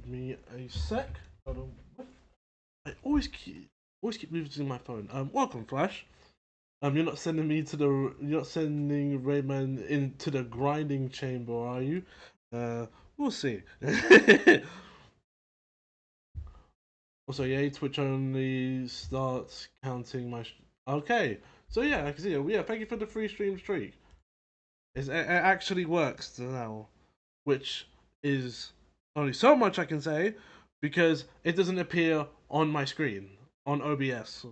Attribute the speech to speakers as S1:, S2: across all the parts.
S1: me a sec. Hold on. What? I always keep losing my phone. Welcome, Flash. You're not sending me to the you're not sending Rayman into the grinding chamber, are you? We'll see. Also, yeah, Twitch only starts counting my. Okay, so yeah, I can see it. Yeah, thank you for the free stream streak. It actually works now, which is only so much I can say because it doesn't appear on my screen on OBS,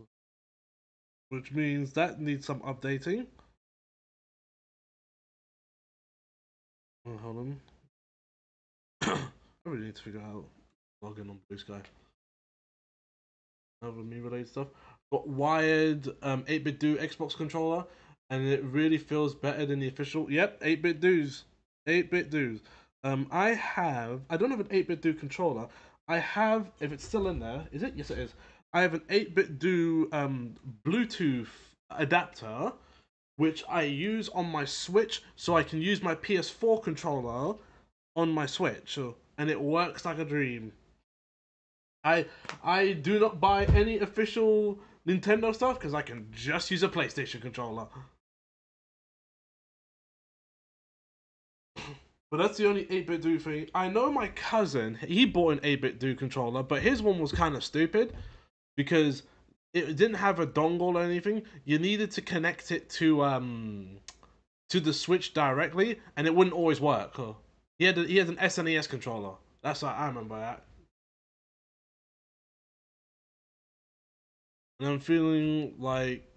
S1: which means that needs some updating. Oh, hold on. I really need to figure out login on Blue Sky. Other me related stuff. Got wired 8-bit do Xbox controller, and it really feels better than the official. Yep, 8-bit do's, 8-bit do's. I don't have an 8-bit do controller. I have, if it's still in there, is it? Yes, it is. I have an 8-bit do Bluetooth adapter, which I use on my Switch, so I can use my PS4 controller on my Switch, and it works like a dream. I I do not buy any official Nintendo stuff because I can just use a PlayStation controller. But that's the only 8-bit do thing. I know my cousin, he bought an 8-bit do controller, but his one was kind of stupid because it didn't have a dongle or anything. You needed to connect it to the Switch directly, and it wouldn't always work. He had an SNES controller. That's what I remember that. And I'm feeling like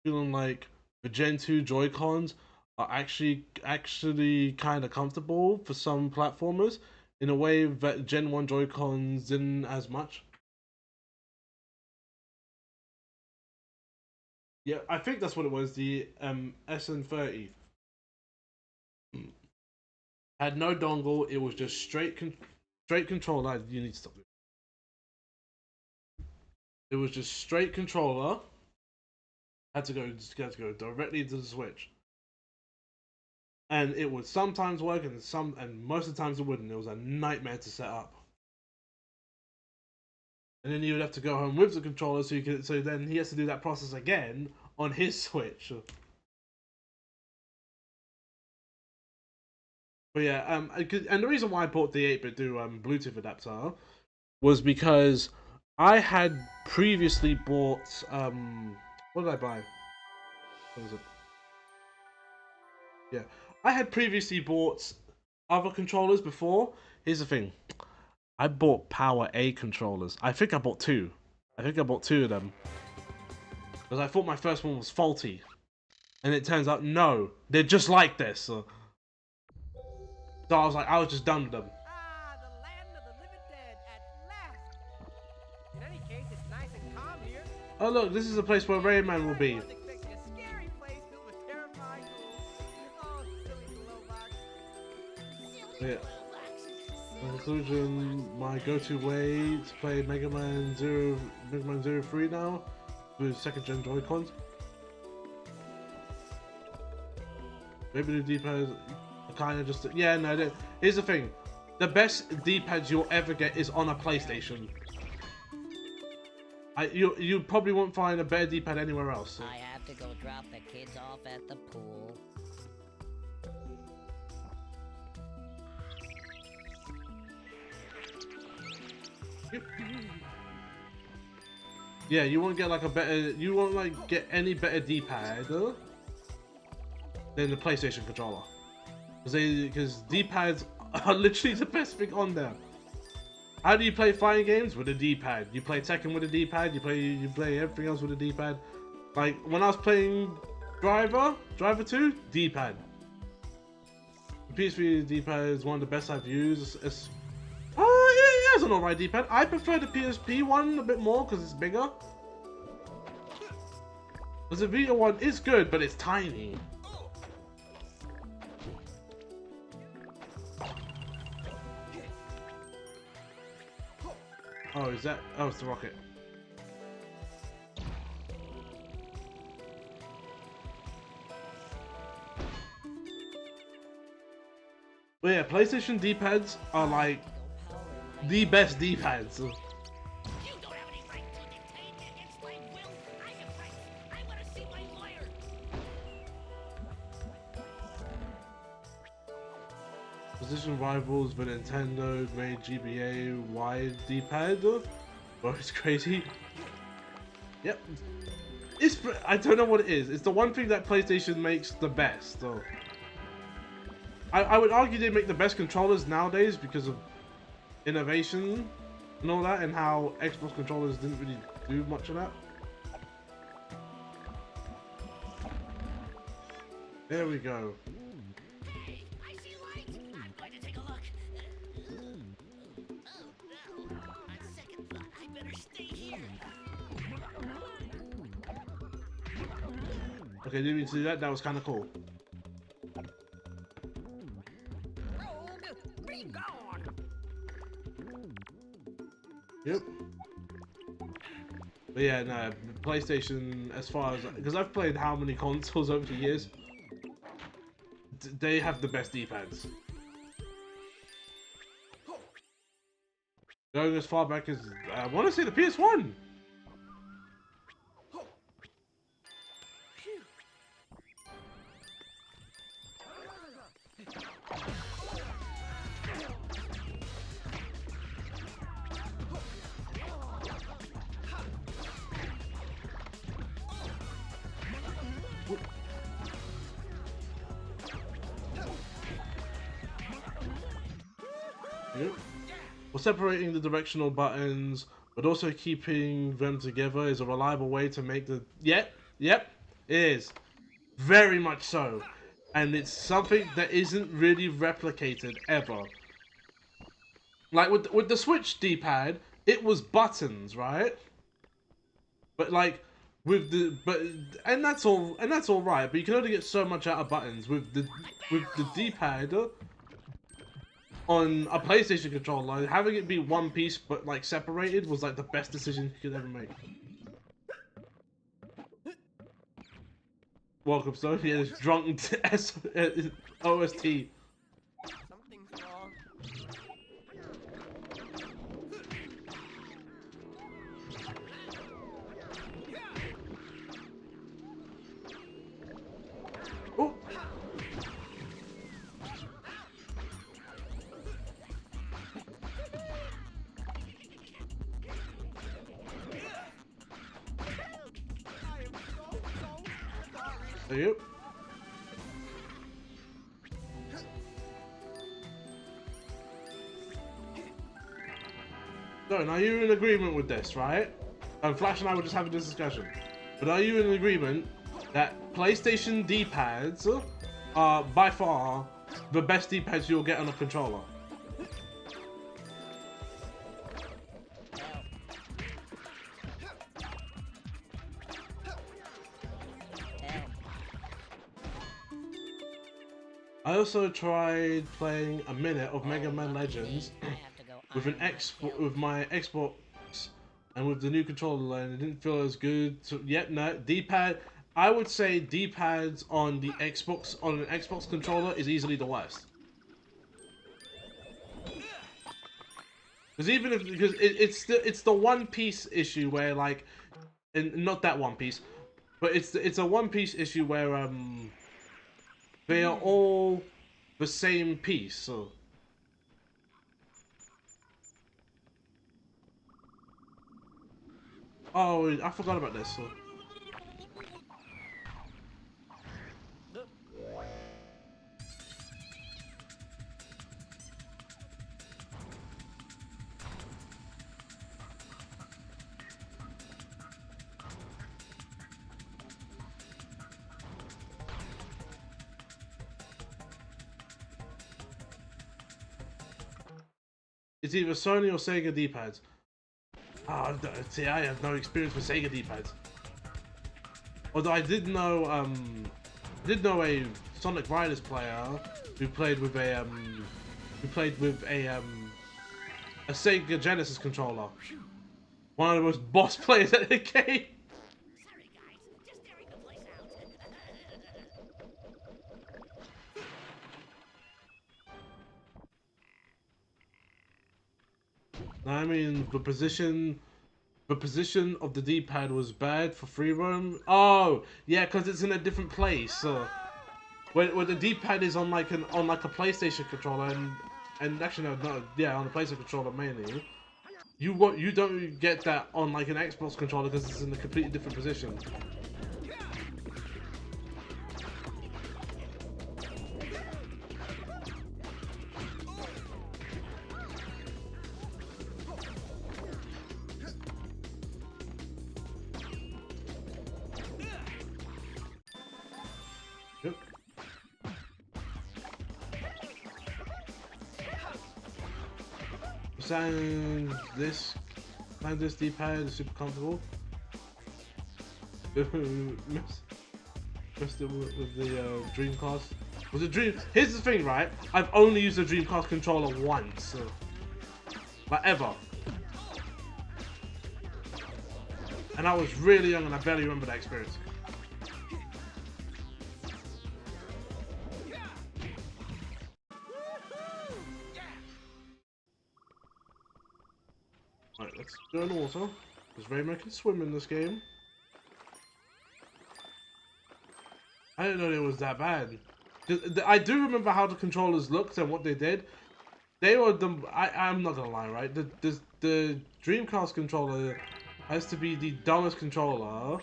S1: the Gen 2 Joy Cons are actually kind of comfortable for some platformers in a way that Gen 1 Joy Cons didn't as much. Yeah, I think that's what it was. The SN30 had no dongle. It was just straight controller. You need to stop it. It was just straight controller. Had to go directly to the Switch, and it would sometimes work, and most of the times it wouldn't. It was a nightmare to set up. And then you would have to go home with the controller, so then he has to do that process again on his Switch. But yeah, and the reason why I bought the 8-bit do Bluetooth adapter was because I had previously bought what did I buy? What was it? Yeah, I had previously bought other controllers before. Here's the thing: I bought Power A controllers. I think I bought two. I think I bought two of them because I thought my first one was faulty, and it turns out no, they're just like this. So I was just done with them.
S2: Ah, the land of the living dead at last. In any case, it's nice and calm here.
S1: Oh look, this is a place where Rayman will
S2: I
S1: be.
S2: wasn't expecting a scary place filled with terrifying ghouls. Oh, silly blue box.
S1: Yeah. In conclusion, my go-to way to play Mega Man Zero 3 now, with second gen Joy-Cons. Maybe the D-pad kind of just no. Here's the thing: the best D-pads you'll ever get is on a PlayStation. You probably won't find a better D-pad anywhere else. So.
S3: I have to go drop the kids off at the pool.
S1: Yeah, you won't get like a better. You won't like get any better D-pad than the PlayStation controller, because D-pads are literally the best thing on there. How do you play fighting games with a D-pad? You play Tekken with a D-pad. You play everything else with a D-pad. Like when I was playing Driver 2, D-pad. The PS3 D-pad is one of the best I've used. It has an alright D-pad. I prefer the PSP one a bit more because it's bigger. Because the Vita one is good, but it's tiny. Oh, is that? Oh, it's the rocket. But yeah, PlayStation D-pads are like the best D-pads.
S2: You don't have any right to detain me against my will. I have rights. I want to see my lawyer.
S1: Position rivals, but Nintendo made GBA wide D-pad. Bro, it's crazy. Yep. I don't know what it is. It's the one thing that PlayStation makes the best, though. I would argue they make the best controllers nowadays because of innovation and all that, and how Xbox controllers didn't really do much of that. There we go.
S2: Hey, I see light. I'm going to take a look. Oh, no. On second thought, I better stay here.
S1: Okay, didn't mean to do that. That was kind of cool.
S2: Rogue, be gone.
S1: Yep. But yeah, no, PlayStation, as far as, because I've played how many consoles over the years, they have the best D-pads. Going as far back as, I want to say the PS1. Yep. Well, separating the directional buttons, but also keeping them together is a reliable way to make the... Yep, it is. Very much so. And it's something that isn't really replicated, ever. Like, with the Switch D-pad, it was buttons, right? But, like, with the... And that's all right, but you can only get so much out of buttons. With the D-pad... on a PlayStation controller, having it be one piece but like separated was like the best decision you could ever make. Welcome, Sophie. Yeah, this drunk OST.
S2: Something's wrong.
S1: Oh. There you. So, now you're in agreement with this, right? Flash and I were just having this discussion. But are you in agreement that PlayStation D-pads are by far the best D-pads you'll get on a controller? I also tried playing a minute of Mega Man Legends with my Xbox and with the new controller, and it didn't feel as good. So, yep, no, D-pad. I would say D-pads on the Xbox on an Xbox controller is easily the worst. Because it's the one piece issue where like, and not that one piece, but it's a one piece issue where they are all the same piece, so. Oh, I forgot about this. So. It's either Sony or Sega D-pads. Oh, see, I have no experience with Sega D-pads. Although I did know a Sonic Riders player who played with a Sega Genesis controller. One of the most boss players at the game.
S2: Sorry, guys. Just airing the place out.
S1: No, I mean the position of the D-pad was bad for free roam. Oh, yeah, because it's in a different place. So when the D-pad is on like a PlayStation controller and actually no, yeah, on a PlayStation controller mainly. You don't get that on like an Xbox controller because it's in a completely different position. Yep. Saying this D-pad is super comfortable. Messed it with the Dreamcast. Was it Dream? Here's the thing, right? I've only used a Dreamcast controller once, like ever. And I was really young and I barely remember that experience. Right, let's do an water. Because Rayman can swim in this game. I didn't know it was that bad. I do remember how the controllers looked and what they did. They were the... I'm not gonna lie, right? The Dreamcast controller has to be the dumbest controller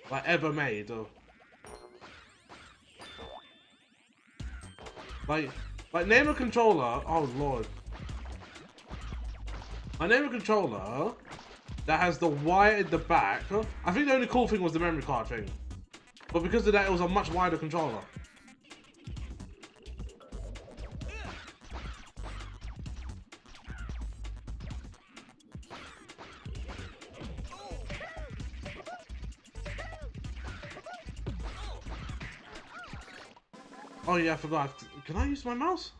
S1: like ever made. Like name a controller. Oh lord. I name a controller that has the wire at the back. I think the only cool thing was the memory card thing. But because of that, it was a much wider controller. Oh yeah, I forgot. Can I use my mouse?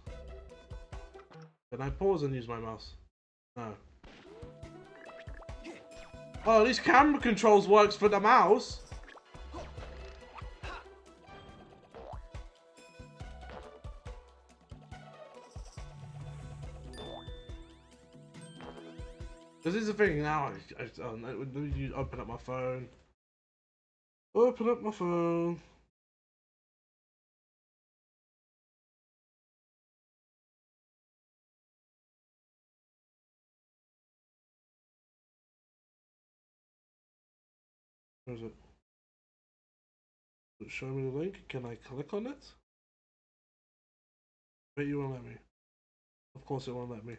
S1: Can I pause and use my mouse? No. Oh, at least camera controls works for the mouse. This is the thing now. Let me open up my phone. Open up my phone. Where is it? Show me the link. Can I click on it? Bet you won't let me. Of course it won't let me.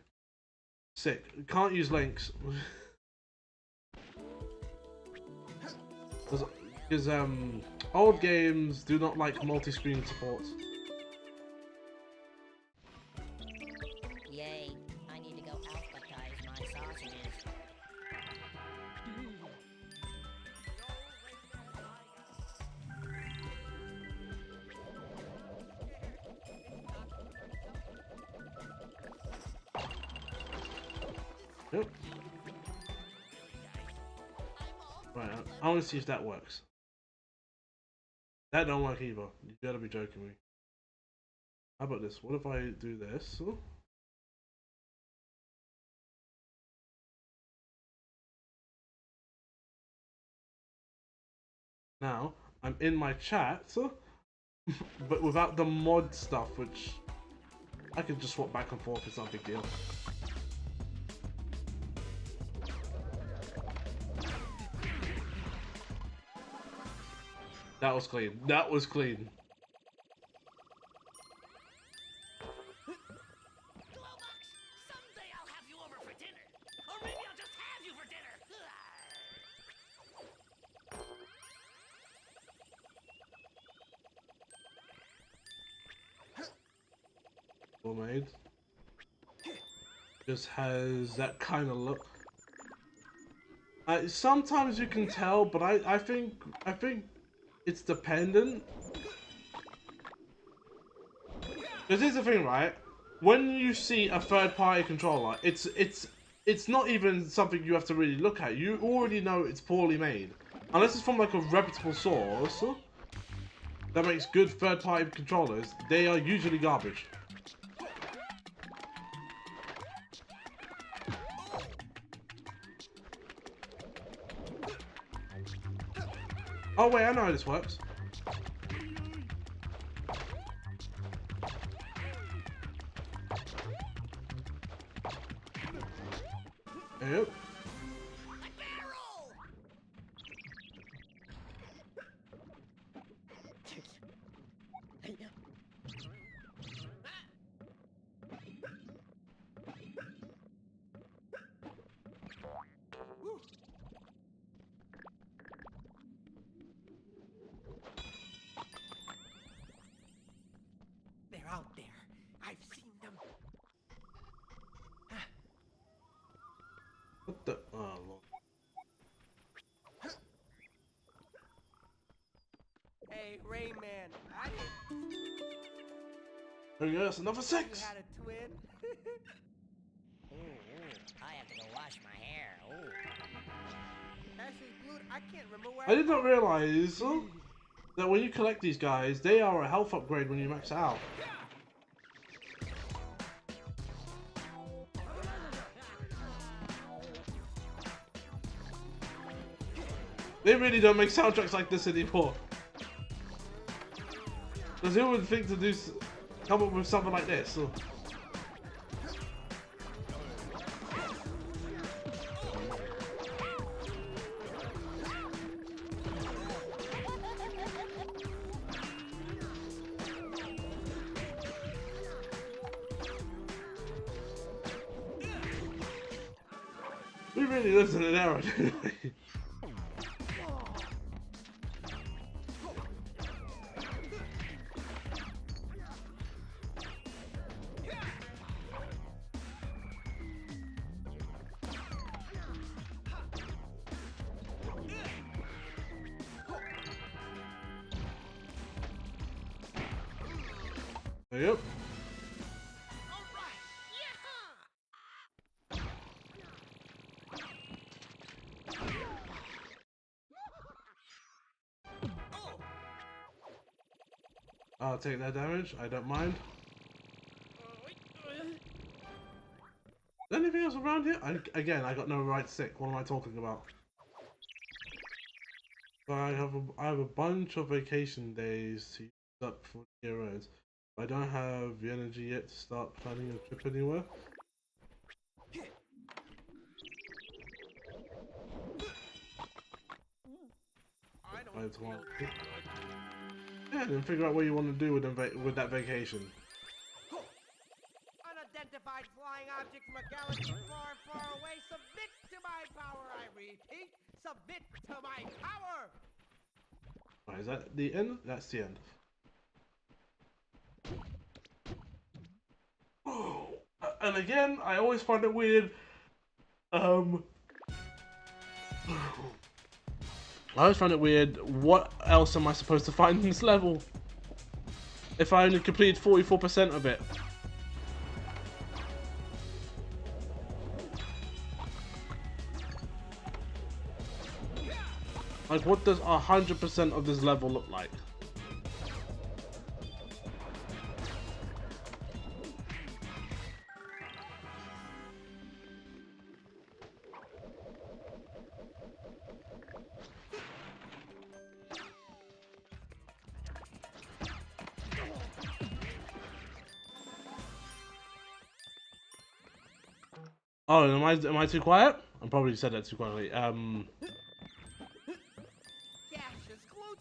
S1: Sick. Can't use links. Because old games do not like multi-screen support.
S3: Yay, I need to go alphabetize my sausages.
S1: Yep. Right, I want to see if that works. That don't work either. You gotta be joking me. How about this? What if I do this? Now, I'm in my chat, but without the mod stuff, which I could just swap back and forth, it's not a big deal. That was clean. That was clean.
S2: Someday I'll have you over for dinner. Or maybe I'll just have you for dinner.
S1: Well made. Just has that kind of look. Sometimes you can tell, but I think it's dependent. Because here's the thing, right? When you see a third-party controller, it's not even something you have to really look at. You already know it's poorly made, unless it's from like a reputable source that makes good third-party controllers. They are usually garbage. Oh wait, I know how this works. Yep.
S2: They're out there. I've seen them.
S1: What the? Oh lord.
S2: Hey, Rayman, I didn't
S1: There we go. That's another
S2: know you
S1: 6.
S2: had a twin.
S3: Ooh, I have to go wash my hair. Ooh.
S2: Actually, Blue, I can't remember where
S1: I did not realize that when you collect these guys, they are a health upgrade when you max it out. They really don't make soundtracks like this anymore. Because who would think to come up with something like this? We really lived in an era, didn't we? Yep. I'll take that damage. I don't mind. Anything else around here? Again, I got no right stick. What am I talking about? But I have a bunch of vacation days to use up for heroes. I don't have the energy yet to start planning a trip anywhere.
S2: I don't feel good.
S1: Yeah, then figure out what you want to do with that vacation.
S2: Unidentified flying object from a galaxy far, far away. Submit to my power, I repeat. Submit to my power.
S1: Right, is that the end? That's the end. Oh, and again, I always find it weird. I always find it weird. What else am I supposed to find in this level? If I only completed 44% of it. Like, what does 100% of this level look like? Oh, am I too quiet? I probably said that too quietly.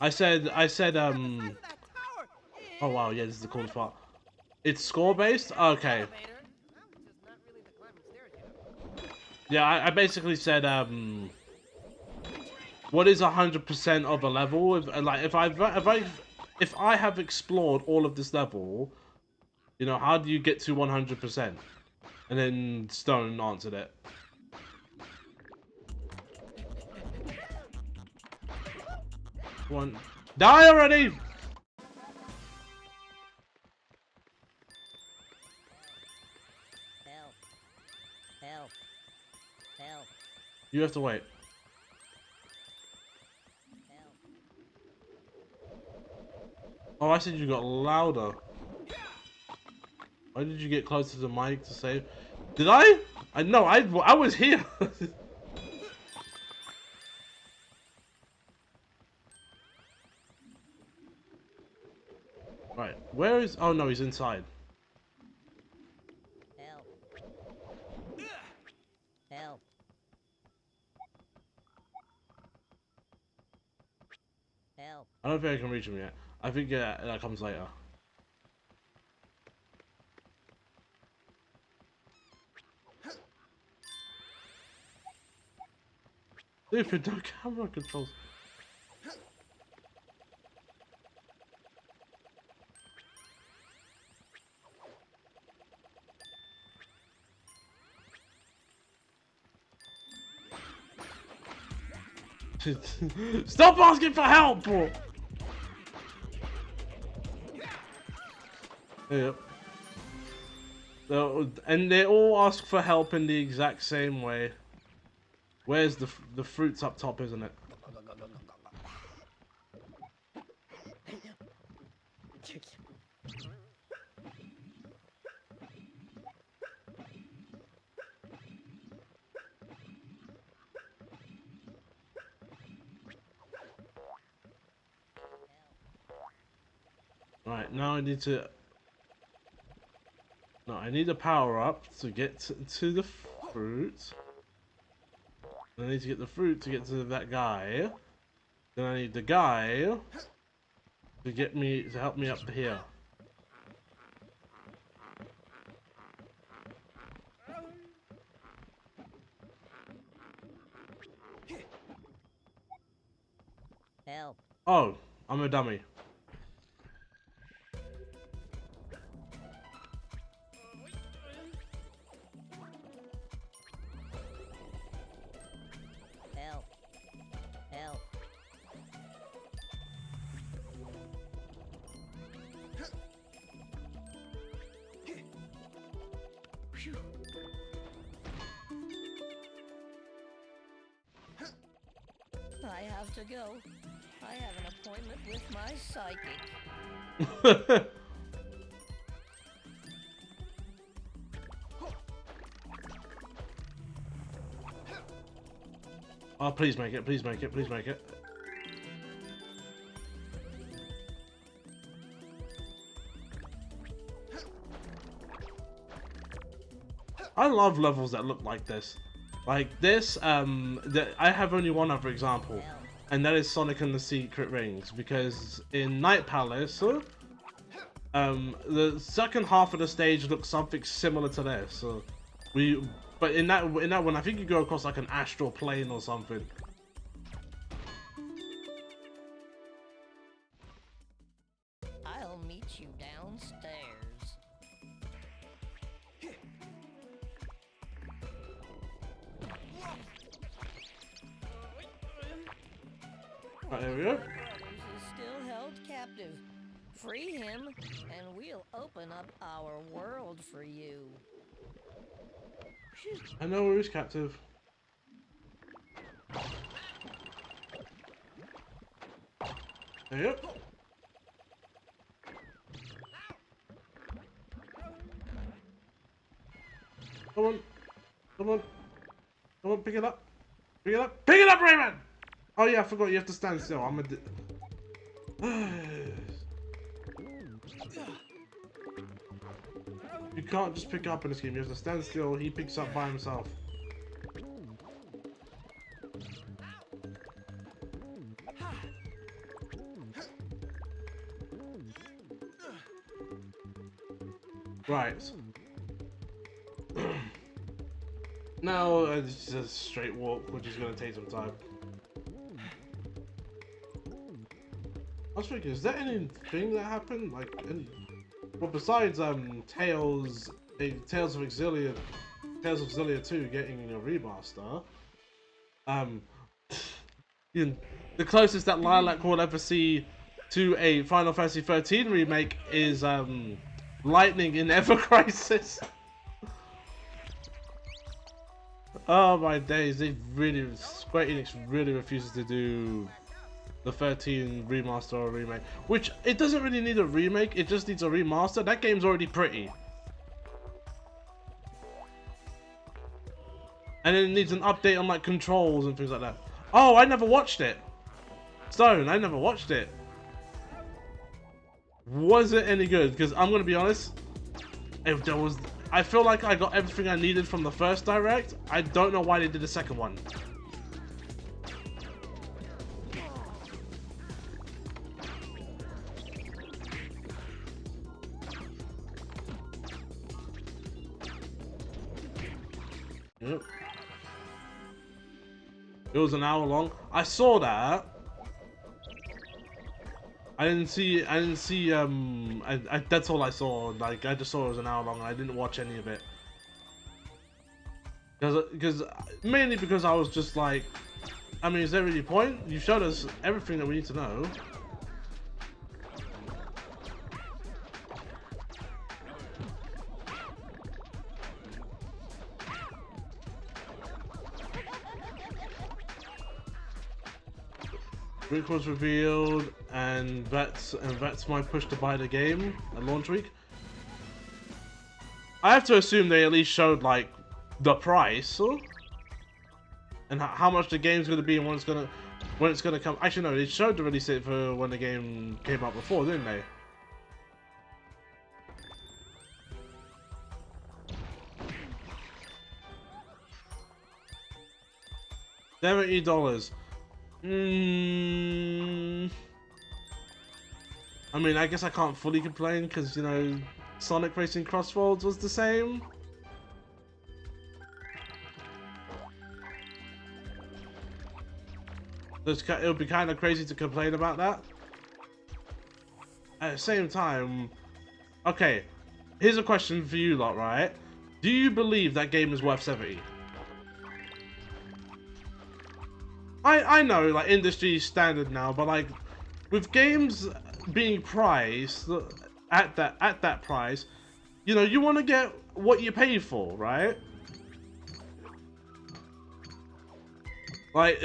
S1: I said Oh wow, yeah, this is the coolest part. It's score based? Okay. Yeah, I basically said what is 100% of a level? If I have explored all of this level, you know, how do you get to 100%? And then Stone answered it. One. Die already!
S3: Help. Help. Help.
S1: You have to wait.
S3: Help.
S1: Oh, I said you got louder. Why did you get close to the mic to save? Did I? I was here. Right, where is... Oh no, he's inside.
S3: Help. Help. Help.
S1: I don't think I can reach him yet. I think that comes later. Stupid, no camera controls. Stop asking for help, bro! Yep. And they all ask for help in the exact same way. Where's the fruits up top, isn't it? Right, now I need to... No, I need a power up to get to the fruit. I need to get the fruit to get to that guy. Then I need the guy to help me up to here.
S3: Help.
S1: Oh, I'm a dummy.
S3: Help. Help. I have to go. I have an appointment with my psychic.
S1: Oh, please make it, please make it, please make it. I love levels that look like this. Like this, I have only one other example, and that is Sonic and the Secret Rings, because in Night Palace, the second half of the stage looks something similar to this. So but in that one, I think you go across like an astral plane or something.
S3: I'll meet you downstairs.
S1: Right, there we go.
S3: Brothers is still held captive. Free him, and we'll open up our world for you.
S1: I know who's captive. There you go. Come on. Come on. Come on, pick it up. Pick it up. Pick it up, Rayman! Oh yeah, I forgot you have to stand still. I'm a... You can't just pick up in this game. You have to stand still. He picks up by himself. Right. Now it's just a straight walk, which is going to take some time. I was thinking, is there anything that happened? Like, well, besides Tales of Xillia 2 getting a remaster, the closest that Lilac will ever see to a Final Fantasy 13 remake is Lightning in Ever Crisis. Oh my days, Square Enix really refuses to do the 13 remaster or remake, which it doesn't really need a remake, it just needs a remaster. That game's already pretty. And then it needs an update on like controls and things like that. Oh, I never watched it. Stone, I never watched it. was it any good? Because I'm gonna be honest, if there was, I feel like I got everything I needed from the first direct. I don't know why they did the second one. Yep. It was an hour long. I saw that. I didn't see, that's all I saw. Like, I just saw it was an hour long and I didn't watch any of it. Mainly because I was just like, I mean, is there really a point? You showed us everything that we need to know. Rick was revealed, and that's my push to buy the game at launch week. I have to assume they at least showed like the price and how much the game's going to be and when it's gonna come. Actually, no, they showed the release date for when the game came out before, didn't they? $70. I mean, I guess I can't fully complain because, you know, Sonic Racing Crossroads was the same. It would be kind of crazy to complain about that. At the same time, okay, here's a question for you lot, right? Do you believe that game is worth 70? I know, like, industry standard now, but like, with games being priced at that price, you know, you want to get what you pay for, right? Like,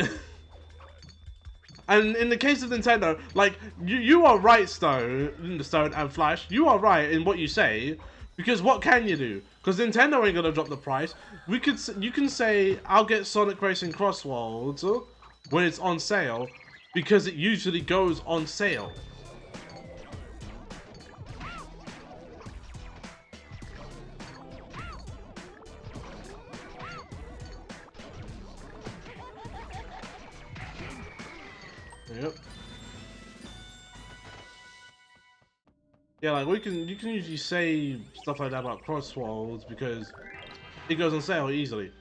S1: and in the case of Nintendo, like, you are right, Stone and Flash, you are right in what you say, because what can you do? Because Nintendo ain't gonna drop the price. You can say, I'll get Sonic Racing Crossroads when it's on sale, because it usually goes on sale. Yep. Yeah, like you can usually say stuff like that about Crossroads because it goes on sale easily.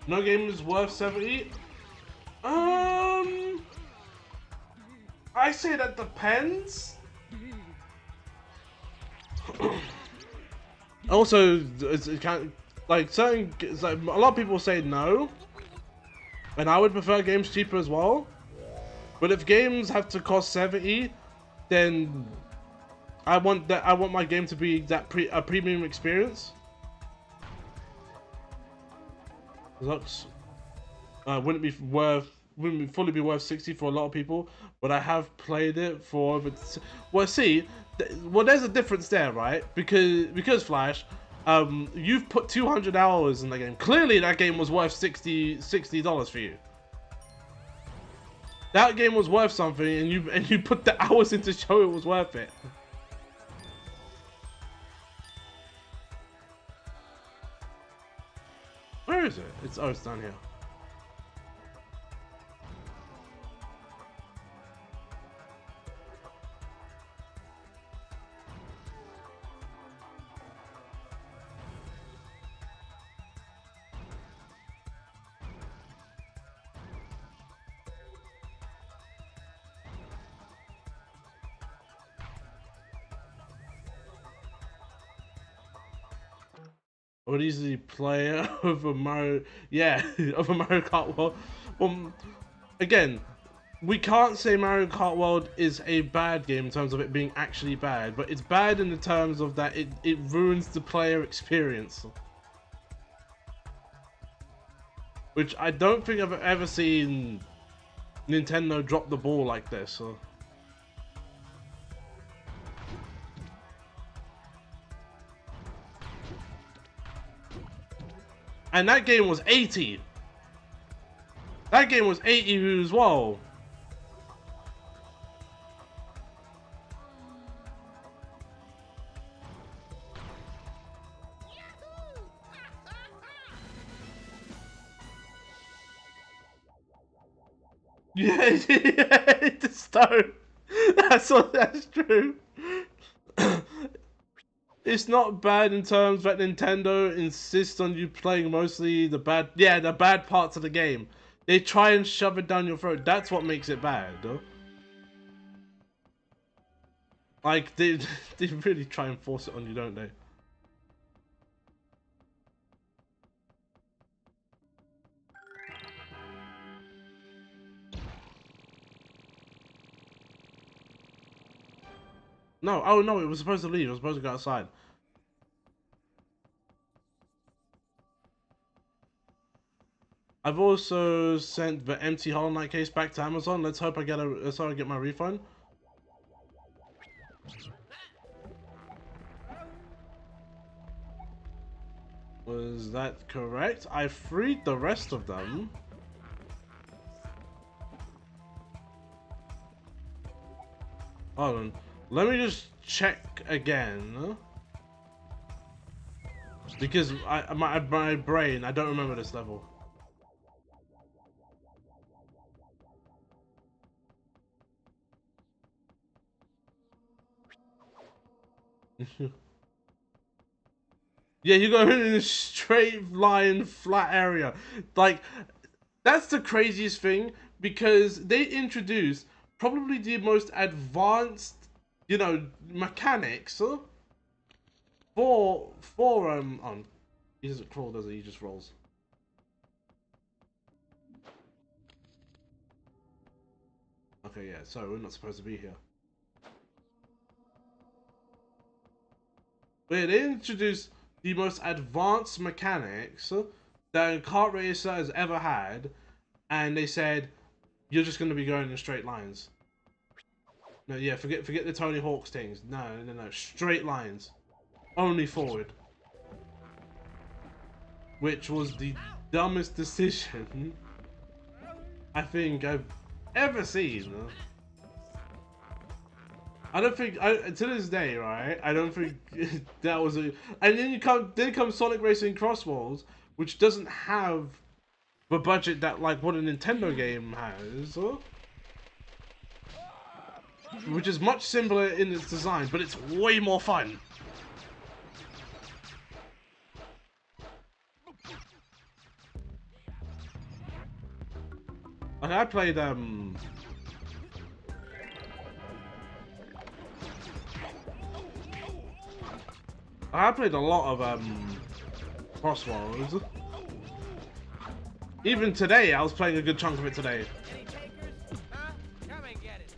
S1: No game is worth 70. I say that depends. Also, it's kind of, like certain, it's like a lot of people say no, and I would prefer games cheaper as well. But if games have to cost 70, then I want my game to be a premium experience. Looks wouldn't fully be worth 60 for a lot of people, but I have played it for over. Well, see, there's a difference there, right? Because Flash, you've put 200 hours in the game. Clearly, that game was worth $60 for you. That game was worth something, and you put the hours in to show it was worth it. Where is it? It's down here. I would easily play over Mario, yeah, over Mario Kart World. Well, again, we can't say Mario Kart World is a bad game in terms of it being actually bad, but it's bad in the terms of that it ruins the player experience. Which I don't think I've ever seen Nintendo drop the ball like this. So. And that game was 80. That game was 80 as well. Yeah, yeah, the stone. That's true. It's not bad in terms that Nintendo insists on you playing mostly the bad parts of the game. They try and shove it down your throat. That's what makes it bad. Like they they really try and force it on you, don't they? No, oh no, it was supposed to leave. It was supposed to go outside. I've also sent the empty Hollow Knight case back to Amazon. Let's hope I get my refund. Was that correct? I freed the rest of them. Hold on. Let me just check again. Because my brain, I don't remember this level. Yeah, you go in a straight line, flat area. Like, that's the craziest thing, because they introduced probably the most advanced, you know, mechanics for he doesn't crawl, does he? He just rolls. Okay, yeah, so we're not supposed to be here. But yeah, they introduced the most advanced mechanics that a kart racer has ever had, and they said you're just going to be going in straight lines. No, yeah, forget the Tony Hawk's things. No, straight lines, only forward, which was the dumbest decision I think I've ever seen. I don't think, to this day, right? I don't think that was a. And then comes Sonic Racing Cross Worlds, which doesn't have the budget that like what a Nintendo game has, which is much simpler in its design, but it's way more fun. Like I played a lot of Cross Worlds. Even today, I was playing a good chunk of it today.
S2: Any takers? Huh? Come and get it.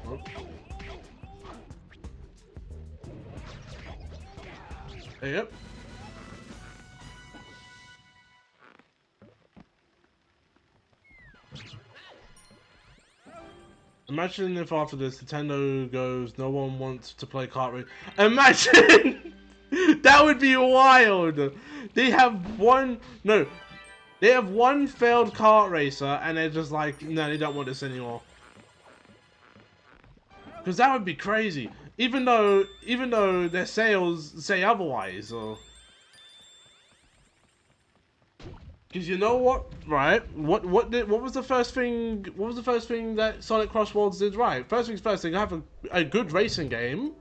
S1: Oh. Yep. Imagine if after this Nintendo goes, no one wants to play kart race. Imagine! That would be wild! They have one failed kart racer and they're just like, no, they don't want this anymore. Because that would be crazy. Even though their sales say otherwise, or because you know what, right? What was the first thing? What was the first thing that Sonic Cross Worlds did right? First things first, they have a good racing game.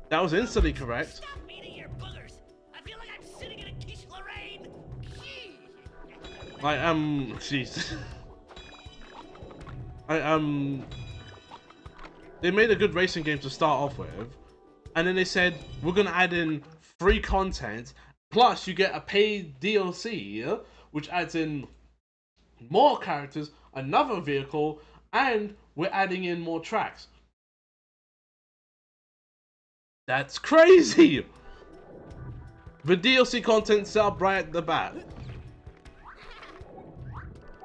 S1: That was instantly correct.
S3: Stop eating your boogers. I feel like I'm sitting in a quiche Lorraine.
S1: Like jeez. They made a good racing game to start off with, and then they said we're gonna add in free content, plus you get a paid DLC, which adds in more characters, another vehicle, and we're adding in more tracks. That's crazy! The DLC content set up right at the bat.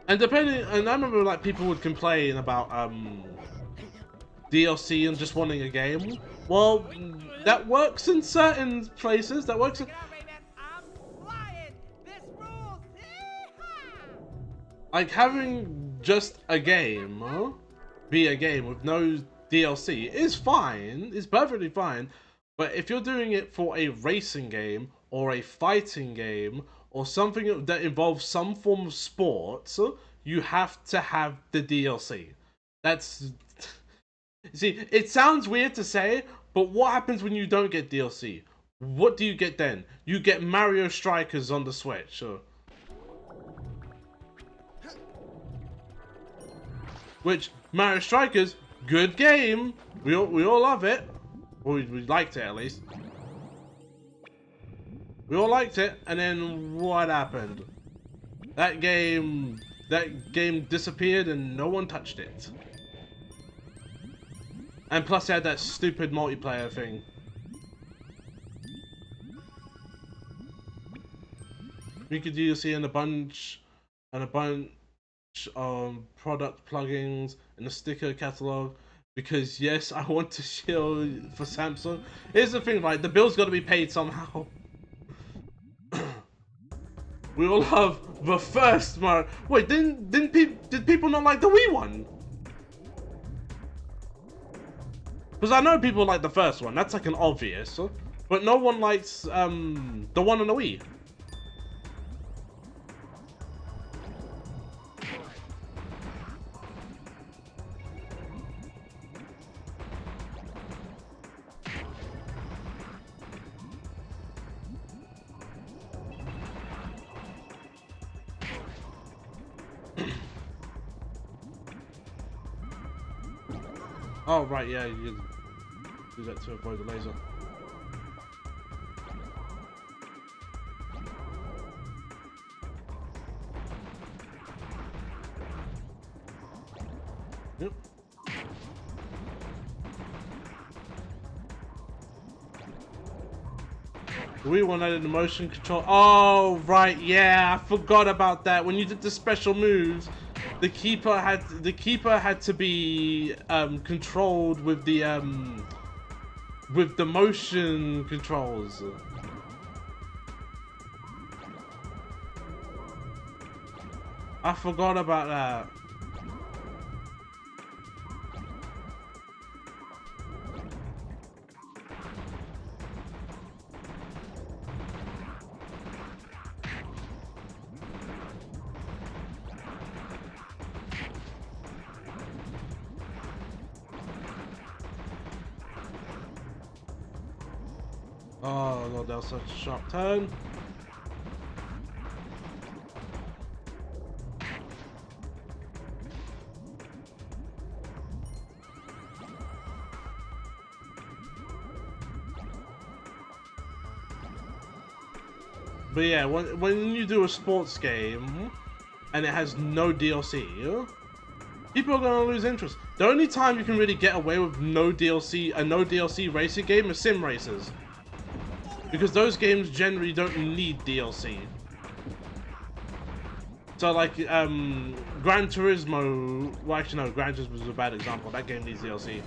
S1: And I remember like people would complain about DLC and just wanting a game. Well, that works in certain places. That works.
S2: Check it out, Rayman. I'm flying. This rules. Yee-haw!
S1: Like having just a game, be a game with no DLC is fine. It's perfectly fine. But if you're doing it for a racing game or a fighting game or something that involves some form of sport, you have to have the DLC. That's see, it sounds weird to say, but what happens when you don't get DLC? What do you get then? You get Mario Strikers on the Switch. Which, Mario Strikers, good game. We all love it. Or we liked it at least. We all liked it, and then what happened? That game disappeared and no one touched it. And plus it had that stupid multiplayer thing. We could DLC and a bunch product plugins and a sticker catalog. Because yes, I want to shield for Samsung. Here's the thing, right? The bill's got to be paid somehow. We all love the first Mario. Wait, did people not like the Wii one? Because I know people like the first one. That's like an obvious. But no one likes the one on the Wii. Oh, right, yeah, you do that to avoid the laser. Yep. We wanted the motion control. Oh, right, yeah, I forgot about that. When you did the special moves, the keeper had to be controlled with the motion controls. I forgot about that. Oh no, that was such a sharp turn. But yeah, when you do a sports game and it has no DLC, people are gonna lose interest. The only time you can really get away with no DLC racing game is sim races. Because those games generally don't need DLC. So like Gran Turismo, well actually no, Gran Turismo was a bad example. That game needs DLC.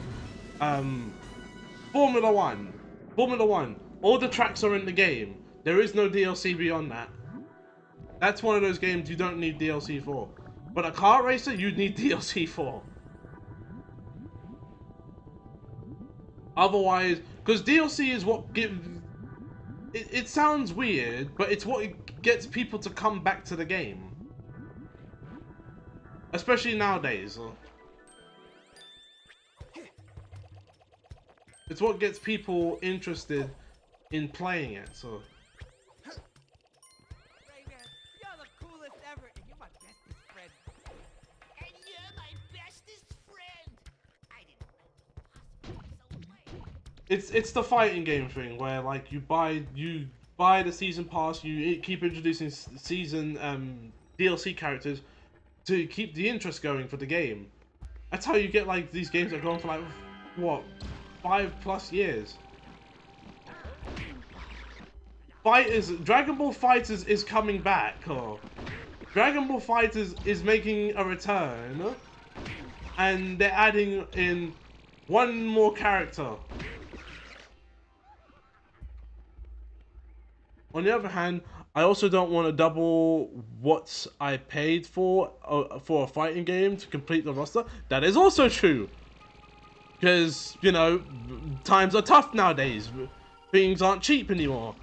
S1: Formula One. All the tracks are in the game. There is no DLC beyond that. That's one of those games you don't need DLC for. But a car racer, you need DLC for. Otherwise, because DLC is what gives... It sounds weird, but it's what gets people to come back to the game. Especially nowadays. It's what gets people interested in playing it, so...
S2: Rayman, you're the coolest ever, and you're my bestest friend.
S4: And you're my bestest friend. I didn't know that was possible, so wait.
S1: It's the fighting game thing where like you buy the season pass, you keep introducing season DLC characters to keep the interest going for the game. That's how you get like these games that go on for like what, 5+ years. Dragon Ball FighterZ is coming back. Dragon Ball FighterZ is making a return, and they're adding in One more character. On the other hand, I also don't want to double what I paid for a fighting game to complete the roster. That is also true. Because, you know, times are tough nowadays. Things aren't cheap anymore.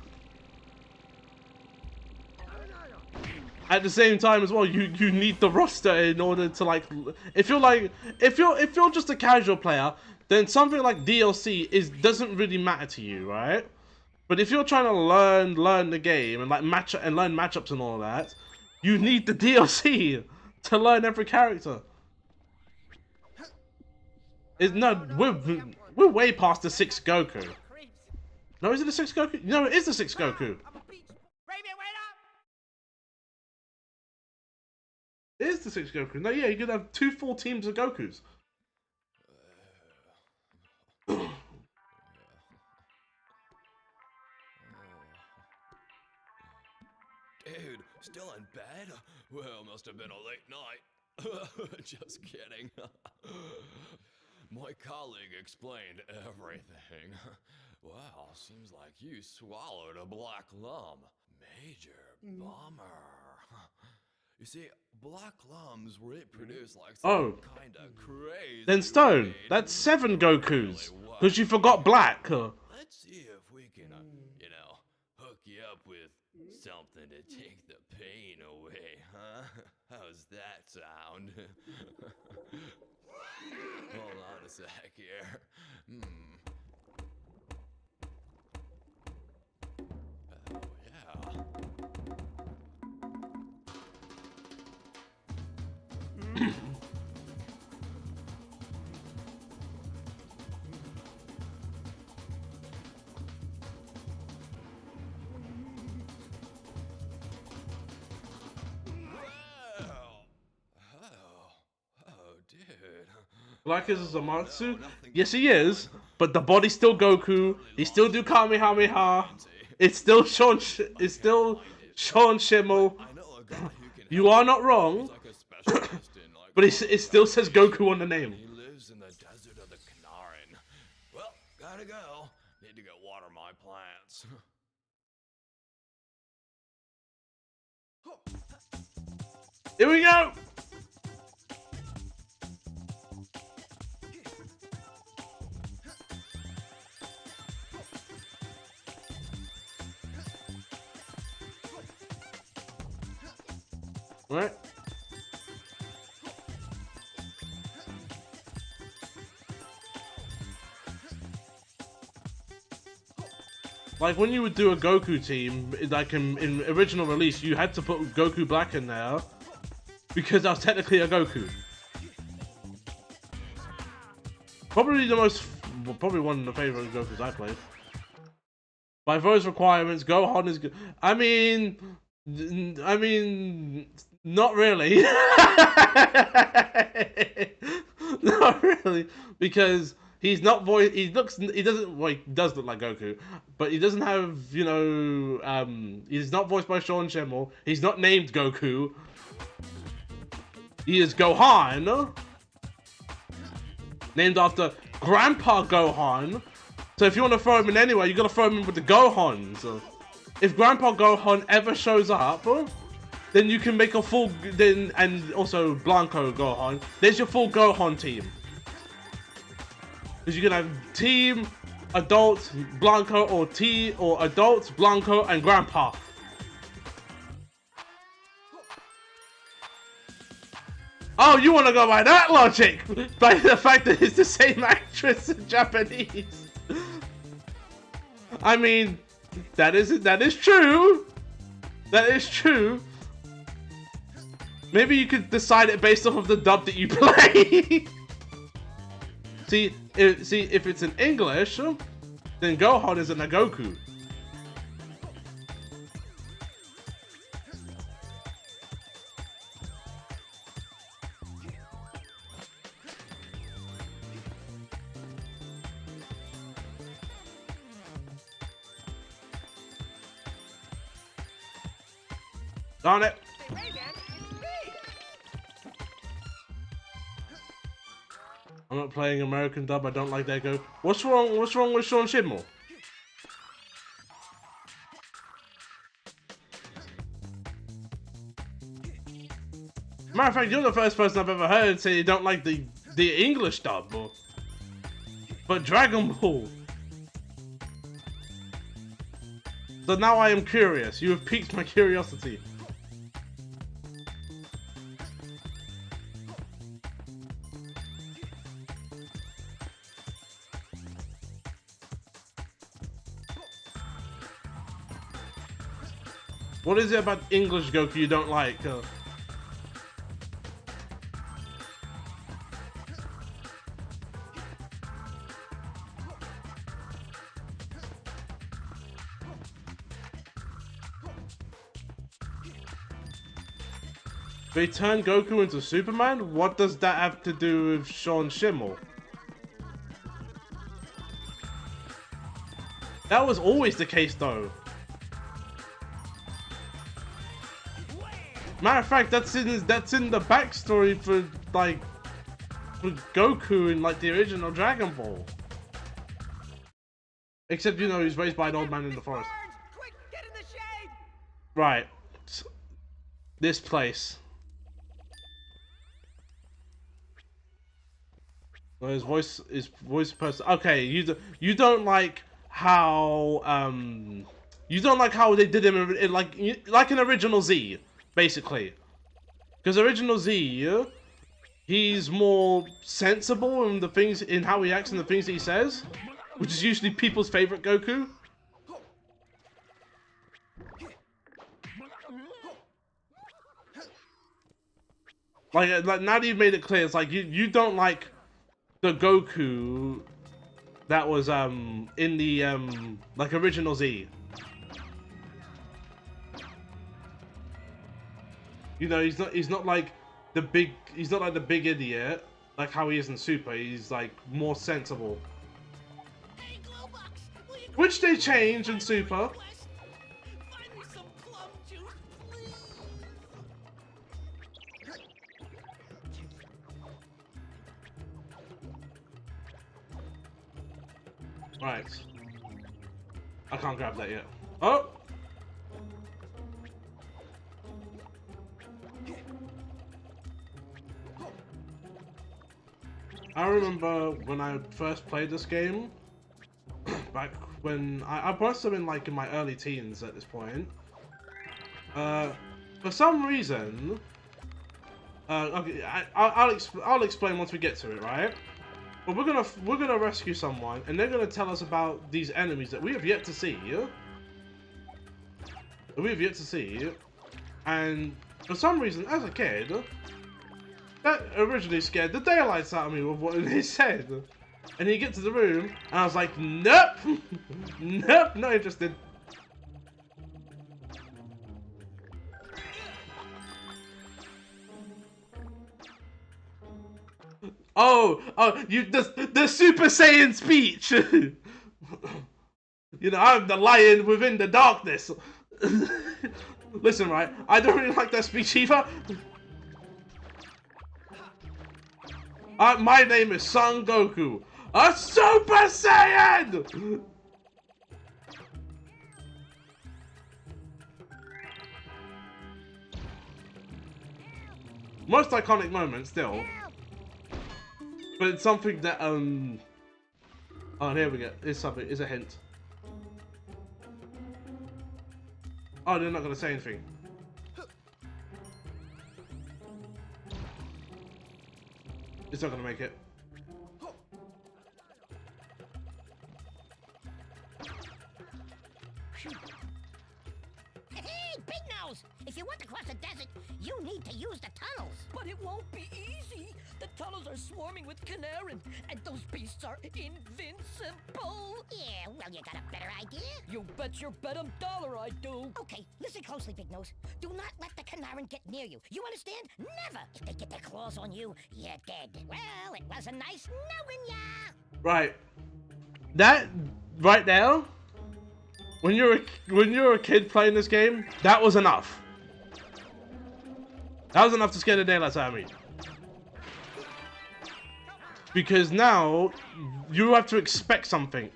S1: At the same time as well, you need the roster in order to like. If you're just a casual player, then something like DLC doesn't really matter to you, right? But if you're trying to learn the game and like learn matchups and all that, you need the DLC to learn every character. We're way past the 6th Goku. No, is it the 6th Goku? No, it is the 6th Goku.
S2: Rayman, wait up!
S1: It is the 6th Goku. No, yeah, you could have 2 full teams of Gokus.
S5: Dude, still in bed? Well, must have been a late night. Just kidding. My colleague explained everything. Wow, seems like you swallowed a black lum. Major bummer. You see, black lums reproduce like some kinda crazy.
S1: Then Stone,
S5: way.
S1: that's 7 Gokus. Because you forgot Black.
S5: Let's see if we can, you know, hook you up with something to take the pain away, huh? How's that sound? Hold on a sec here. Oh, yeah.
S1: Black is Zamatsu? Yes, he is. But the body's still Goku. He still do Kamehameha. It's still Sean Schimmel. You are not wrong. But it still says Goku on the name.
S5: He lives in the desert of the Kanaran. Well, gotta go. Need to go water my plants.
S1: Here we go. Right. Like when you would do a Goku team, like in original release, you had to put Goku Black in there because that was technically a Goku. Probably one of the favorite Gokus I played. By those requirements, Gohan is good. I mean, not really. Not really, because he's not voice. He doesn't. Well, he does look like Goku, but he doesn't have. You know, he's not voiced by Sean Schimmel. He's not named Goku. He is Gohan, named after Grandpa Gohan. So if you want to throw him in anywhere, you gotta throw him in with the Gohans. If Grandpa Gohan ever shows up, then you can make a full. And also Blanco Gohan. There's your full Gohan team. Because you can have Team, Adult, Blanco, or Adult, Blanco, and Grandpa. Oh, you want to go by that logic? By the fact that it's the same actress in Japanese. I mean, that is true. That is true. Maybe you could decide it based off of the dub that you play. See, if it's in English, then Gohan is a Nagoku. Darn it. I'm not playing American dub. I don't like that go. What's wrong? What's wrong with Sean Schimmel? Matter of fact, you're the first person I've ever heard say you don't like the English dub, but Dragon Ball. So now I am curious. You have piqued my curiosity. What is it about English Goku you don't like? They turned Goku into Superman? What does that have to do with Sean Schimmel? That was always the case though. Matter of fact, that's in the backstory for Goku in like the original Dragon Ball. Except you know he's raised by an old man in the forest.
S2: Quick, get in the shade!
S1: Right. This place. Well, his voice person. Okay, you don't like how you don't like how they did him in like an original Z. Basically, because original Z, he's more sensible in the things, in how he acts and the things that he says, which is usually people's favorite Goku. Like now that you've made it clear, it's like you don't like the Goku that was in the like original Z. You know, he's not like the big idiot like how he is in Super. He's like more sensible.
S4: Hey, Glowbox, will you
S1: Which they change in Super.
S4: request? Find me some plum juice, please.
S1: Right. I can't grab that yet. Oh! I remember when I first played this game, back when I must have been like in my early teens at this point. For some reason, okay, I'll explain once we get to it, right? But we're gonna rescue someone, and they're gonna tell us about these enemies that we have yet to see. And for some reason, as a kid, that originally scared the daylights out of me with what they said. And you get to the room, and I was like, nope, nope, not interested. Oh, the Super Saiyan speech. You know, I'm the lion within the darkness. Listen, right, I don't really like that speech either. My name is Son Goku, a Super Saiyan! Most iconic moment still. But it's something that, oh, here we go. It's something, it's a hint. Oh, they're not gonna say anything. It's not gonna make it.
S4: Hey, Big Nose! If you want to cross the desert, you need to use the tunnels.
S3: But it won't be easy. The tunnels are swarming with Canaran, and those beasts are invincible.
S4: Yeah, well, you got a better idea?
S3: You bet your bottom dollar I do.
S4: Okay, listen closely, Big Nose. Do not let the Canaran get near you. You understand? Never! If they get their claws on you, you're dead. Well, it was a nice knowing ya!
S1: Right. That, right now, when you're a kid playing this game, that was enough. That was enough to scare the daylights out of me. Because now you have to expect something.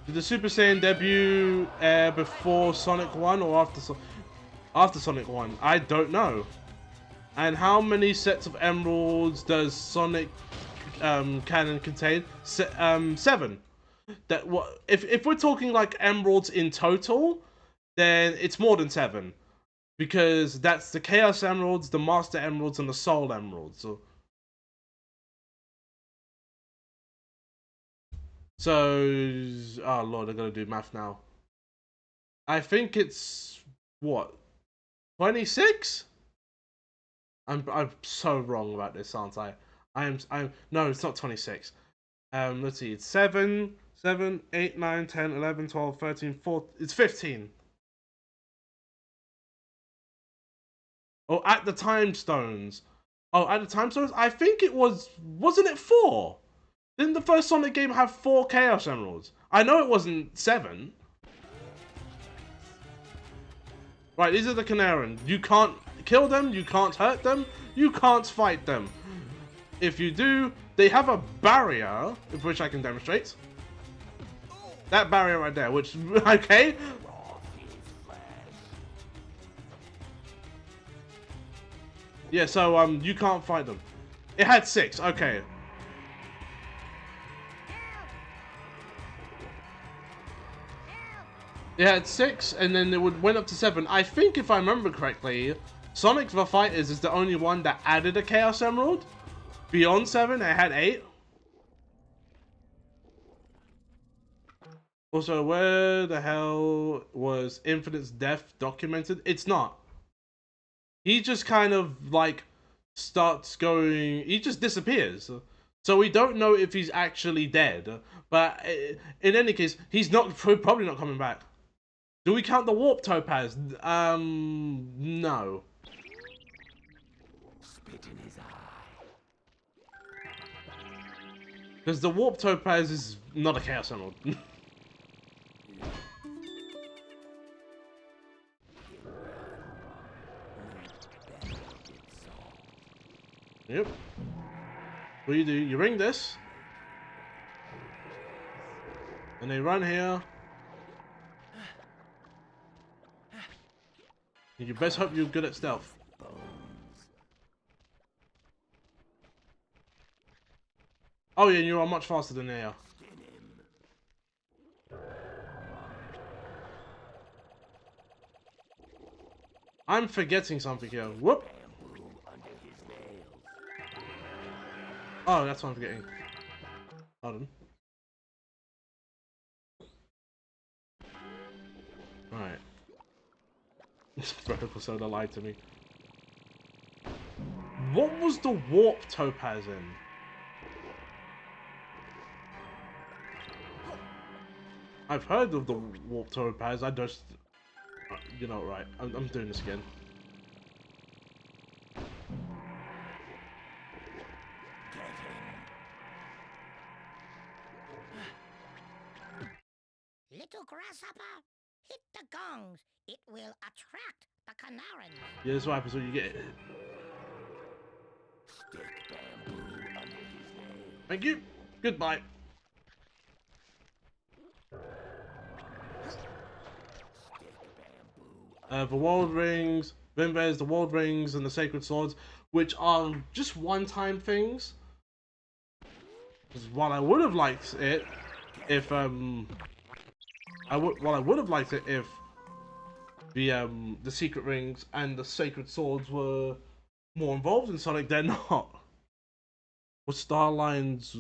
S1: Did the Super Saiyan debut air before Sonic 1 or after Sonic 1? I don't know. And how many sets of emeralds does Sonic canon contain? 7. That what if we're talking like emeralds in total, then it's more than 7. Because that's the Chaos Emeralds, the Master Emeralds, and the Soul Emeralds. So, oh lord, I gotta do math now. I think it's what, 26? I'm so wrong about this, aren't I? I'm no, it's not 26. Let's see, it's 7, 8, 9, 10, 11, 12, 13, 14. It's 15. Oh, at the time stones. Oh, at the time stones, I think it wasn't it 4? Didn't the first Sonic game have 4 Chaos Emeralds? I know it wasn't 7. Right, these are the Canaran. You can't kill them, you can't hurt them, you can't fight them. If you do, they have a barrier, which I can demonstrate. That barrier right there, which, okay. Yeah, so, you can't fight them. It had 6, okay. It had 6, and then it went up to 7. I think, if I remember correctly, Sonic the Fighters is the only one that added a Chaos Emerald. Beyond 7, it had 8. Also, where the hell was Infinite's death documented? It's not. He just kind of, like, starts going... He just disappears. So we don't know if he's actually dead. But in any case, he's probably not coming back. Do we count the Warp Topaz? No. Spit in his eye. Because the Warp Topaz is not a Chaos Emerald. Yep. What do? You ring this. And they run here. You best hope you're good at stealth. Oh yeah, you are much faster than they are. I'm forgetting something here. Whoop! Oh, that's what I'm forgetting. Hold on. Alright. Vertical Soda lied to me. What was the Warp Topaz in? I've heard of the Warp Topaz, I just... You know, right, I'm doing this again.
S4: Little grasshopper, hit the gongs. It will attract the Canarans.
S1: Yeah, that's what happens when you get it.
S4: Stick bamboo under his nails.
S1: Thank you. Goodbye. The World Rings, then there's the World Rings and the Sacred Swords, which are just one-time things. While I would have liked it if while I would have liked it if the Secret Rings and the Sacred Swords were more involved in Sonic, they're not. Was Starlines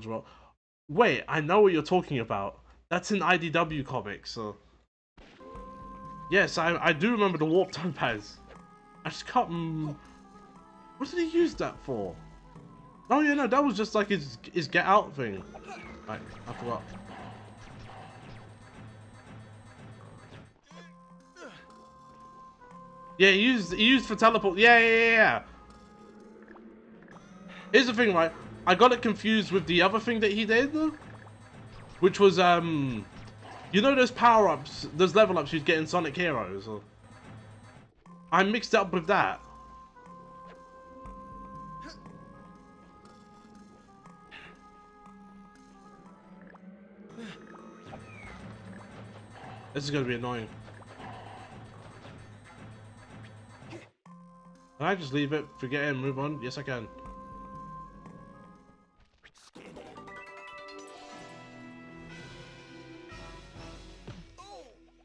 S1: wrong? Wait, I know what you're talking about. That's in IDW comics. So. Yes, I do remember the Warp Topaz. I just can't... What did he use that for? Oh yeah, no, that was just like his get out thing. Right, I forgot. Yeah, he used for teleport. Yeah. Here's the thing, right? I got it confused with the other thing that he did, which was You know those power-ups, those level-ups you'd get in Sonic Heroes? Or... I mixed it up with that. This is gonna be annoying. Can I just leave it, forget it, and move on? Yes, I can.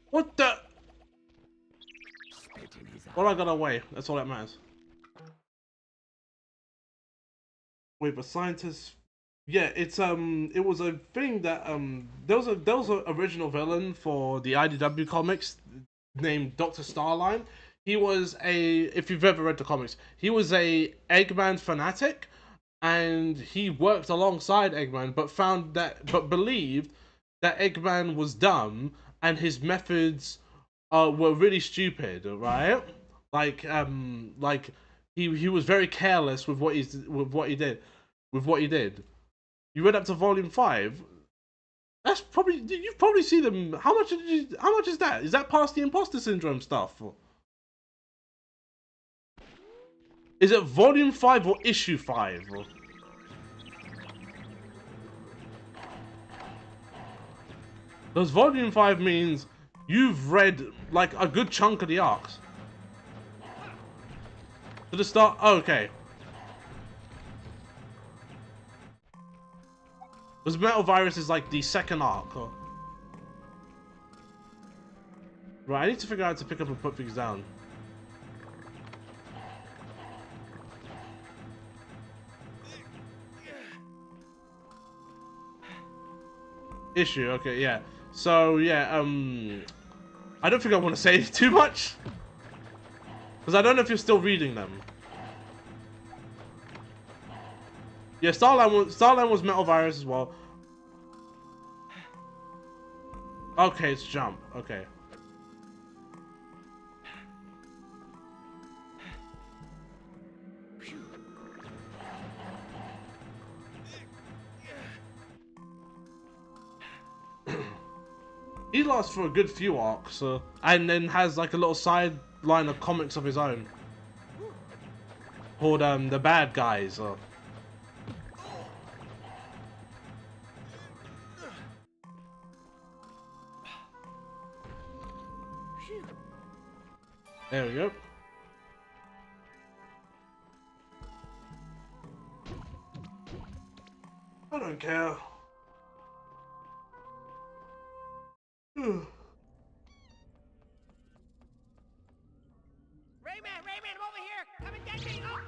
S1: What the? Well, I got away. That's all that matters. Wait, but scientists... Yeah, it's it was a thing that there was a original villain for the IDW comics named Dr. Starline. He was a, if you've ever read the comics, he was a Eggman fanatic, and he worked alongside Eggman, but believed that Eggman was dumb and his methods were really stupid, right? Like he was very careless with what he did. You read up to volume 5. That's probably, you've probably seen them. How much is that? Is that past the imposter syndrome stuff? Is it volume 5 or issue 5? Because volume 5 means you've read like a good chunk of the arcs. To the start, oh, okay. Because Metal Virus is like the second arc. Right, I need to figure out how to pick up and put things down. Issue, okay, yeah. So, yeah, I don't think I want to say too much. Because I don't know if you're still reading them. Yeah, Starline was Metal Virus as well. Okay, it's Jump. Okay. He lasts for a good few arcs, and then has like a little side line of comics of his own. Called The Bad Guys. There we go. I don't care.
S2: Rayman, I'm over here! Come and get me! Oh!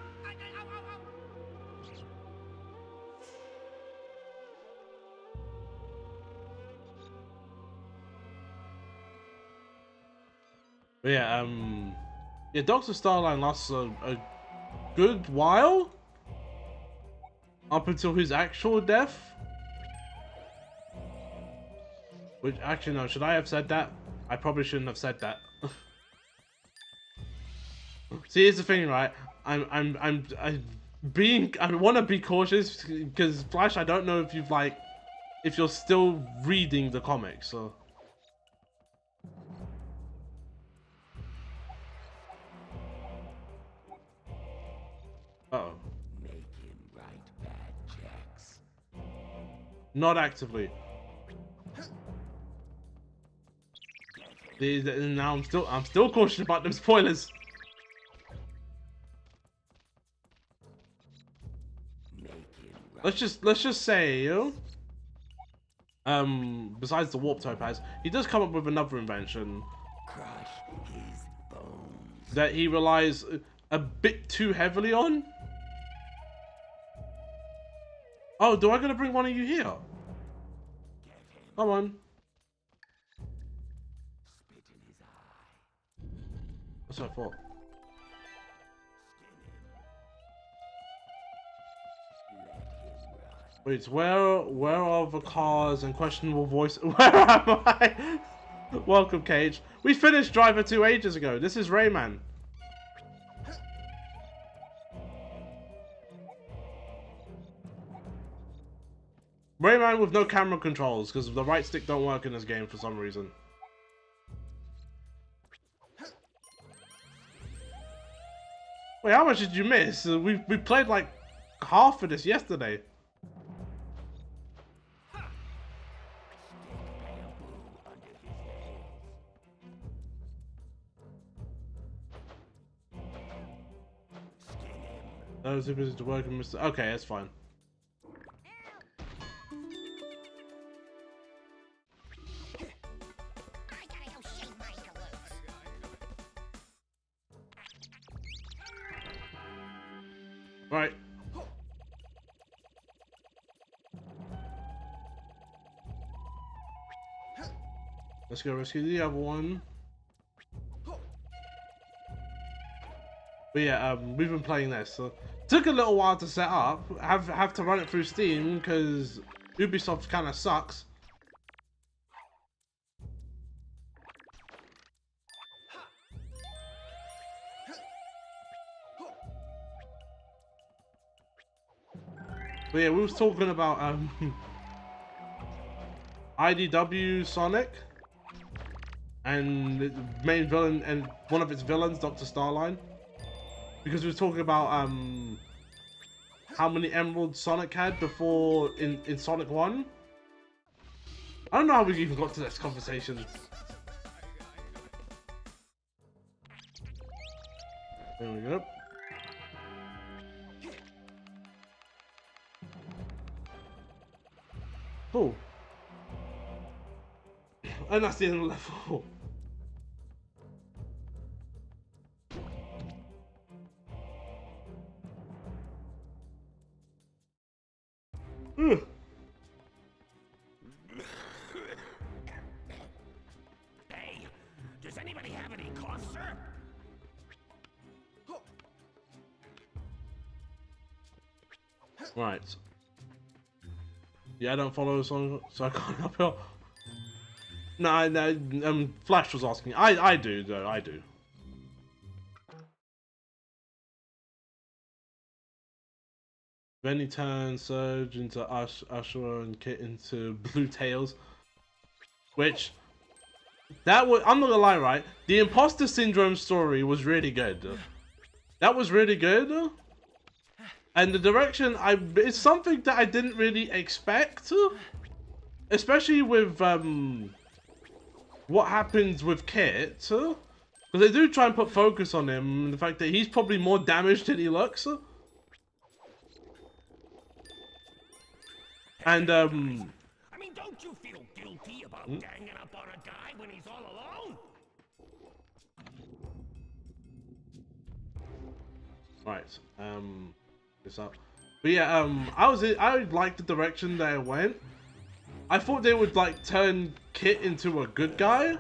S1: But yeah, yeah, Dr. Starline lasts a good while up until his actual death. Which, actually, no, should I have said that? I probably shouldn't have said that. See, here's the thing, right? I want to be cautious because Flash, I don't know if if you're still reading the comics, so. Uh-oh.
S6: Make him write bad checks.
S1: Not actively. Now I'm still cautious about them spoilers. Let's just say, besides the warp topaz, he does come up with another invention.
S6: Crush his bones.
S1: That he relies a bit too heavily on. Oh, do I gotta bring one of you here? Come on.
S6: Spit in his eye.
S1: That's what I thought. Wait, where are the cars and questionable voice? Where am I? Welcome, Cage. We finished Driver 2 ages ago. This is Rayman. Rayman with no camera controls, because the right stick don't work in this game for some reason. Wait, how much did you miss? We played like half of this yesterday. That was too busy to work and Mr. Okay, that's fine.
S4: I gotta go shave my galoots.
S1: Right. Let's go rescue the other one. But yeah, we've been playing this. So took a little while to set up. Have to run it through Steam because Ubisoft kind of sucks. But yeah, we was talking about IDW Sonic and the main villain and one of its villains, Dr. Starline. Because we were talking about how many emeralds Sonic had before in Sonic 1. I don't know how we even got to this conversation. There we go. Cool. And that's the end of the level.
S6: Hey, does anybody have any cough syrup?
S1: Right. Yeah, I don't follow the song, so I can't uphill. No, Flash was asking. I do, though, I do. Benny turns Surge into Usher and Kit into Blue Tails. Which, that was, I'm not gonna lie, right? The Imposter Syndrome story was really good. That was really good. And the direction, it's something that I didn't really expect. Especially with, what happens with Kit. Because they do try and put focus on him, and the fact that he's probably more damaged than he looks. And,
S6: I mean, don't you feel guilty about ganging up on a guy when he's all alone?
S1: right, this up. But yeah, I liked the direction that it went. I thought they would, like, turn Kit into a good guy.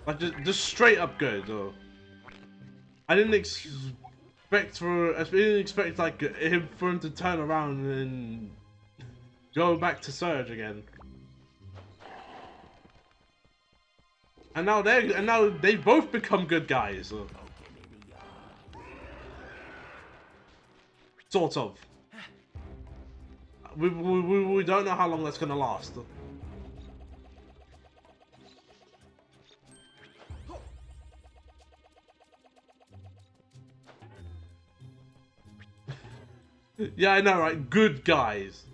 S1: Like, just straight up good. I didn't expect like for him to turn around and go back to Surge again. And now they both become good guys. Sort of. We don't know how long that's gonna last. Yeah, I know, right? Good guys.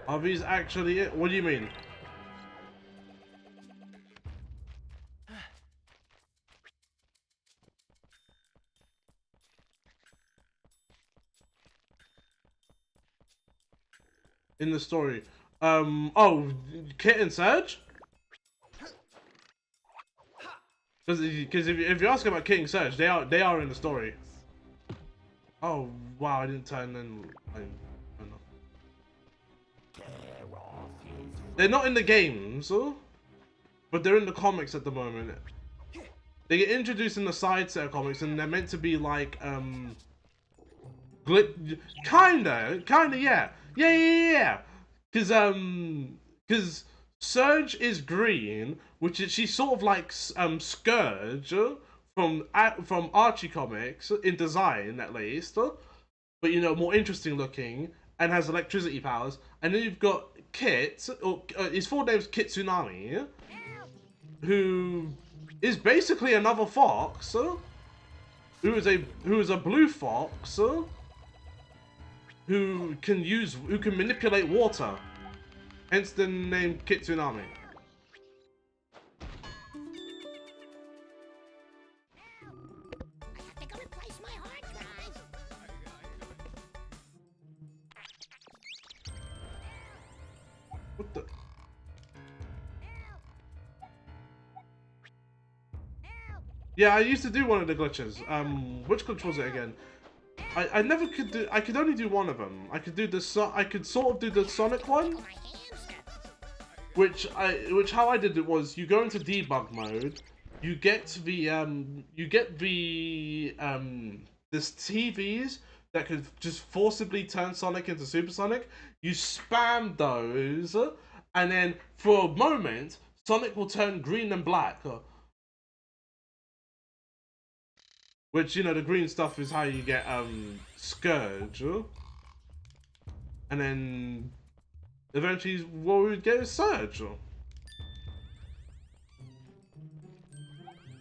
S1: Are these actually it? What do you mean? In the story. Oh, Kit and Surge? Because if you ask about Kit and Surge, they are in the story. Oh wow, I didn't turn in. I don't know. They're not in the games, but they're in the comics at the moment. They get introduced in the side set of comics, and they're meant to be like Kinda, yeah. Yeah. Cause Surge is green, which is she's sort of like Scourge from Archie comics in design at least, but you know more interesting looking and has electricity powers. And then you've got Kit, or his full name's Kit Tsunami, who is basically another fox, who is a blue fox, who can manipulate water. Hence the name Kitsunami.
S4: I have to go replace my hard drive.
S1: What the? Yeah, I used to do one of the glitches. Which glitch was it again? I never could do. I could only do one of them. I could do the I could sort of do the Sonic one, which how I did it was you go into debug mode, you get this TVs that could just forcibly turn Sonic into Supersonic. You spam those, and then for a moment Sonic will turn green and black. Which, you know, the green stuff is how you get Scourge. And then eventually what we would get is Surge.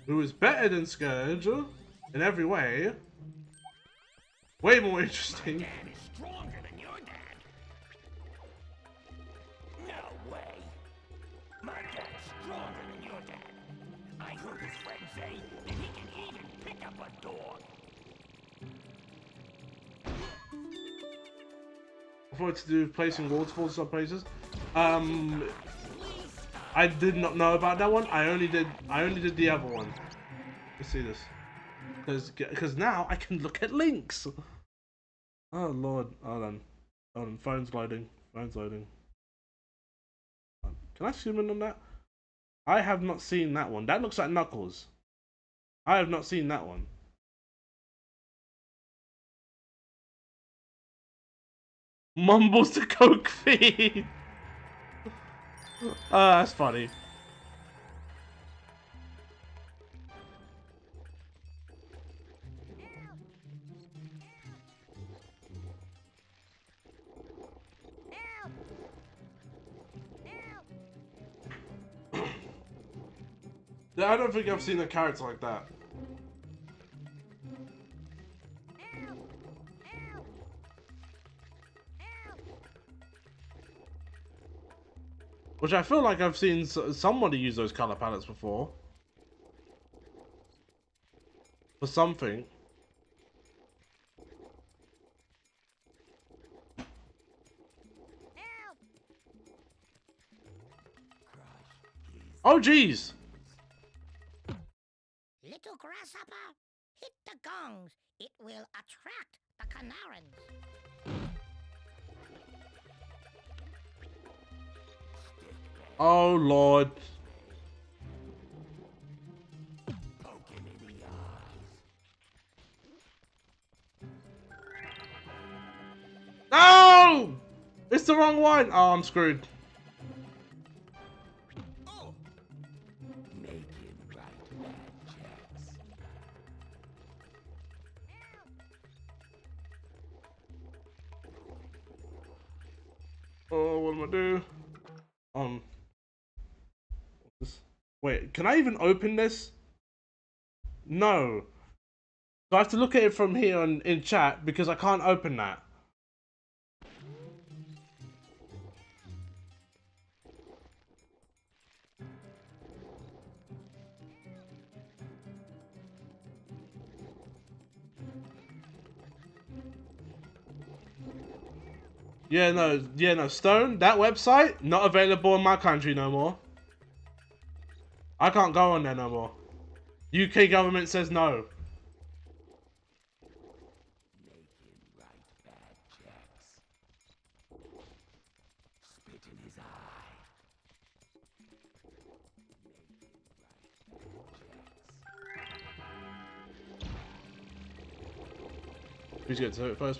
S1: Who is better than Scourge in every way. Way more interesting.
S6: Dad is stronger than your dad. No way. My dad's stronger than your dad. I heard his friend say that he can even pick up a dog.
S1: I thought to do placing waterfalls in some places. I did not know about that one. I only did the other one. Let's see this. Because now I can look at links. Oh lord, hold on. Phone's loading. Can I zoom in on that? I have not seen that one. That looks like Knuckles. I have not seen that one. Mumbles the coke feed. That's funny. I don't think I've seen a character like that. Which I feel like I've seen somebody use those color palettes before. For something. Oh jeez!
S4: Little grasshopper, hit the gongs. It will attract the Canarans.
S1: Oh lord.
S6: Poke him in the eyes.
S1: No! It's the wrong one! Oh, I'm screwed.
S6: Make him write bad checks.
S1: Oh, what am I do? Wait, can I even open this? No. So I have to look at it from here in chat because I can't open that. Yeah, no, Stone, that website, not available in my country no more. I can't go on there no more. UK government says no.
S6: Make him write bad checks. Spit in his eye. Make him write bad checks.
S1: Who's getting to it first?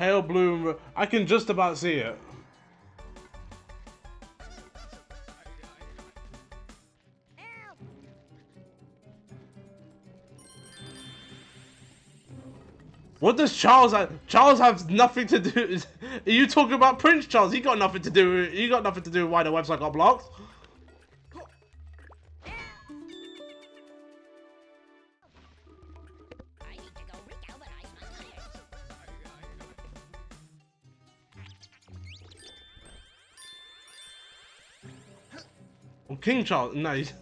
S1: Pale blue. I can just about see it. What does Charles have? Charles has nothing to do. Are you talking about Prince Charles? He got nothing to do. He got nothing to do with why the website got blocked.
S4: I need to go regalvanize my tires.
S1: Oh, King Charles. Nice.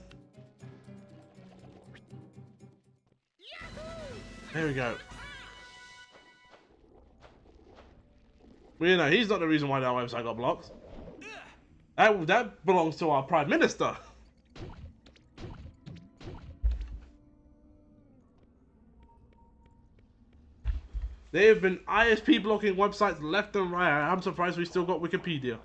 S1: There we go. Well, you know, he's not the reason why that website got blocked. That belongs to our Prime Minister. They have been ISP blocking websites left and right. I'm surprised we still got Wikipedia.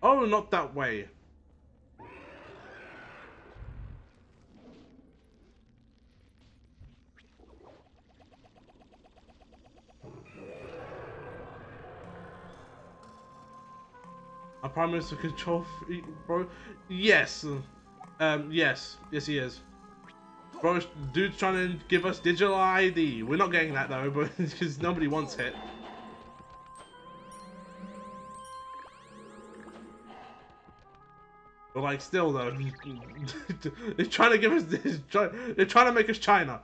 S1: Oh, not that way. Our Prime Minister control, bro. Yes, yes, he is. Bro, dude's trying to give us digital ID. We're not getting that though, but because nobody wants it. But like, still though, they're trying to give us this. They're trying to make us China.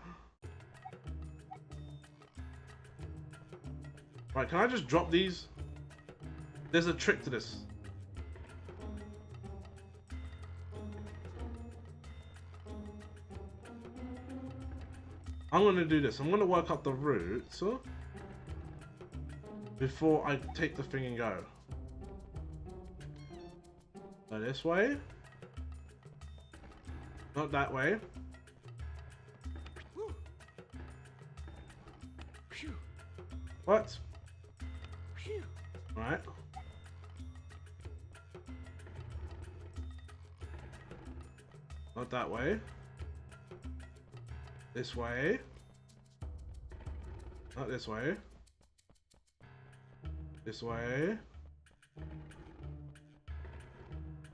S1: Right, can I just drop these? There's a trick to this. I'm gonna do this. I'm gonna work up the route before I take the thing and go. Go this way. Not that way. What? Right. Not that way. This way. Not this way. This way.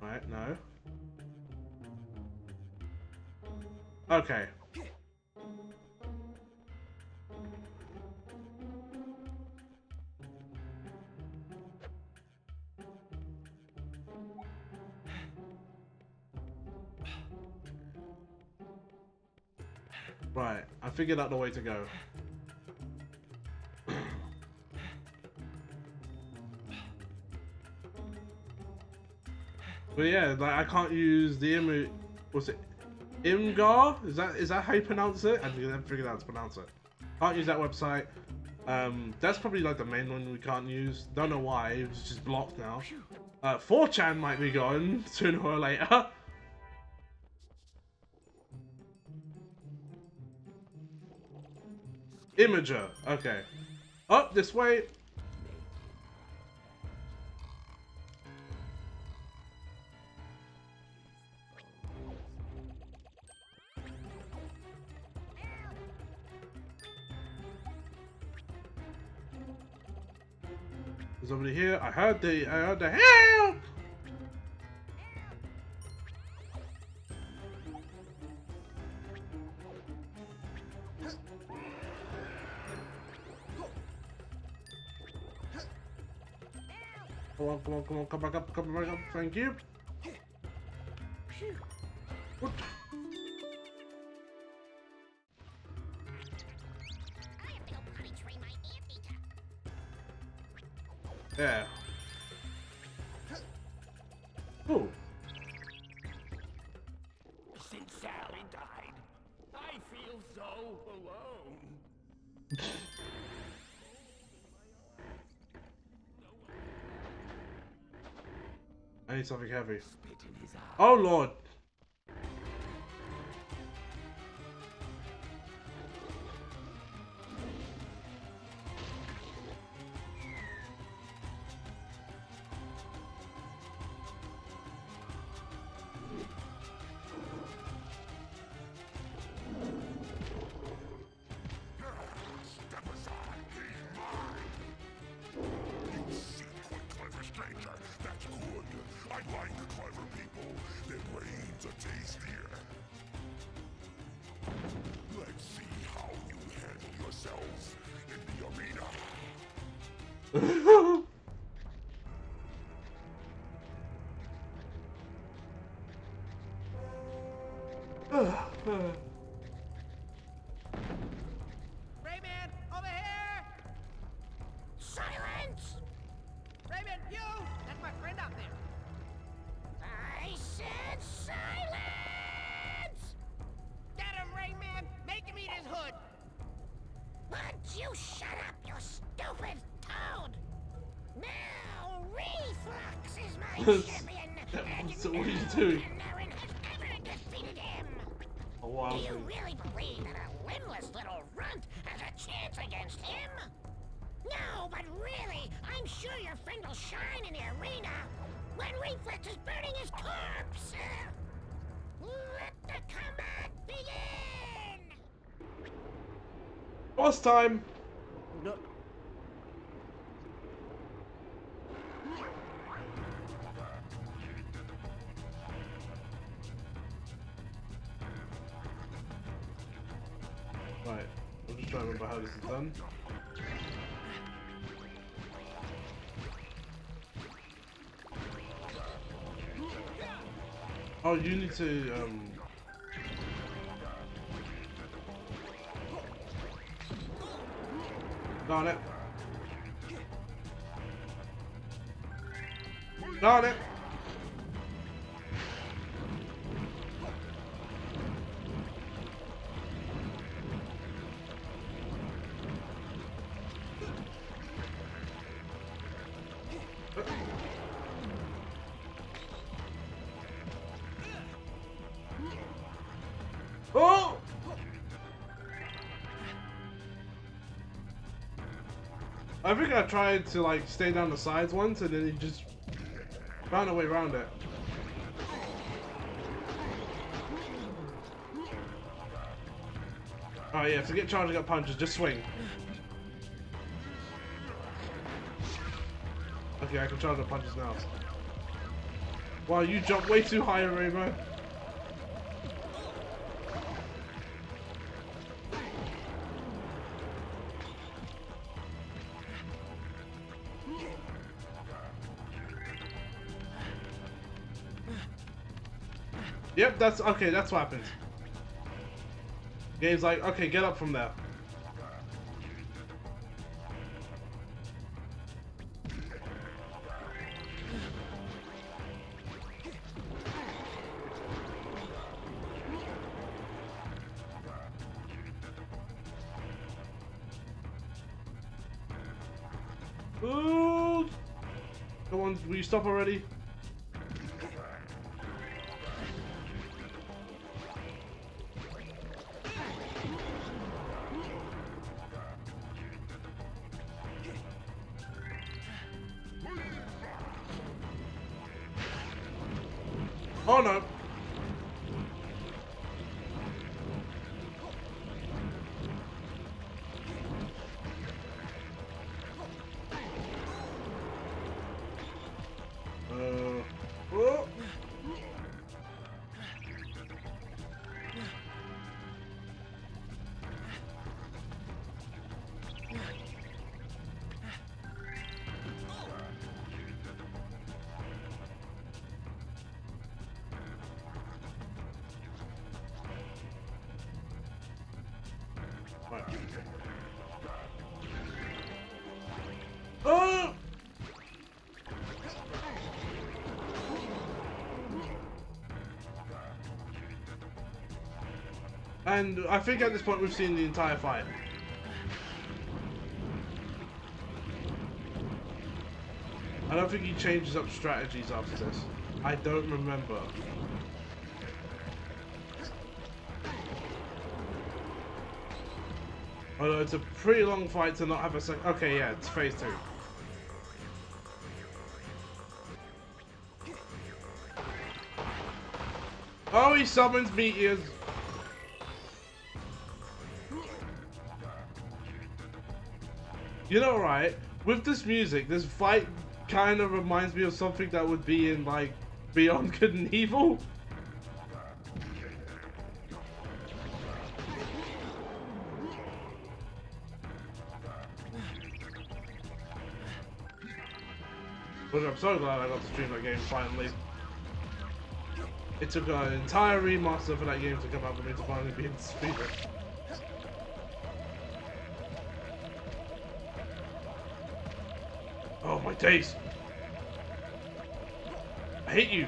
S1: Right, no. Okay. Right, I figured out the way to go. But yeah, like I can't use the what's it? Imgar? Is that how you pronounce it? I didn't figure out how to pronounce it. Can't use that website. That's probably like the main one we can't use. Don't know why, it's just blocked now. 4chan might be gone sooner or later. Imager, okay. Up this way. There's somebody here. I heard the help. Come on, come back up, thank you. What?
S4: I have to go potty train my anteater.
S1: Yeah. Oh.
S6: Since Sally died, I feel so alone.
S1: I need something heavy.
S6: Spit in his eye.
S1: Oh Lord.
S2: Rayman, over here!
S4: Silence!
S2: Rayman, you! That's my friend out there.
S4: I said silence!
S2: Get him, Rayman! Make him eat his hood!
S4: Would you shut up, you stupid toad? Now, Reflux is my champion, and
S1: So what are you
S4: no
S1: doing?
S4: Kanaran has ever defeated him.
S1: Oh, wow.
S4: Do you really believe that a limbless little runt has a chance against him? No, but really, I'm sure your friend will shine in the arena when Reflex is burning his corpse. Let the combat begin!
S1: Boss time!
S2: No.
S1: Right, I'm just trying to remember how this is done. Oh, you need to, Darn it. Darn it! Oh! I think I tried to like stay down the sides once and then he just found a way around it. Oh yeah, forget charging up punches, just swing. Okay, I can charge up punches now. Wow, you jumped way too high, Rayman. Yep, that's okay, that's what happens. Game's like, okay, get up from there. Ooh! Come on, will you stop already? Oh no! Oh. Right. Oh! And I think at this point we've seen the entire fight. I don't think he changes up strategies after this. I don't remember. Although it's a pretty long fight to not have a sec. Okay, yeah, it's phase 2. Oh, he summons meteors. You know, right? With this music, this fight kind of reminds me of something that would be in like Beyond Good and Evil. Which I'm so glad I got to stream that game finally. It took an entire remaster for that game to come out for me to finally be able to stream it. Oh my days! I hate you!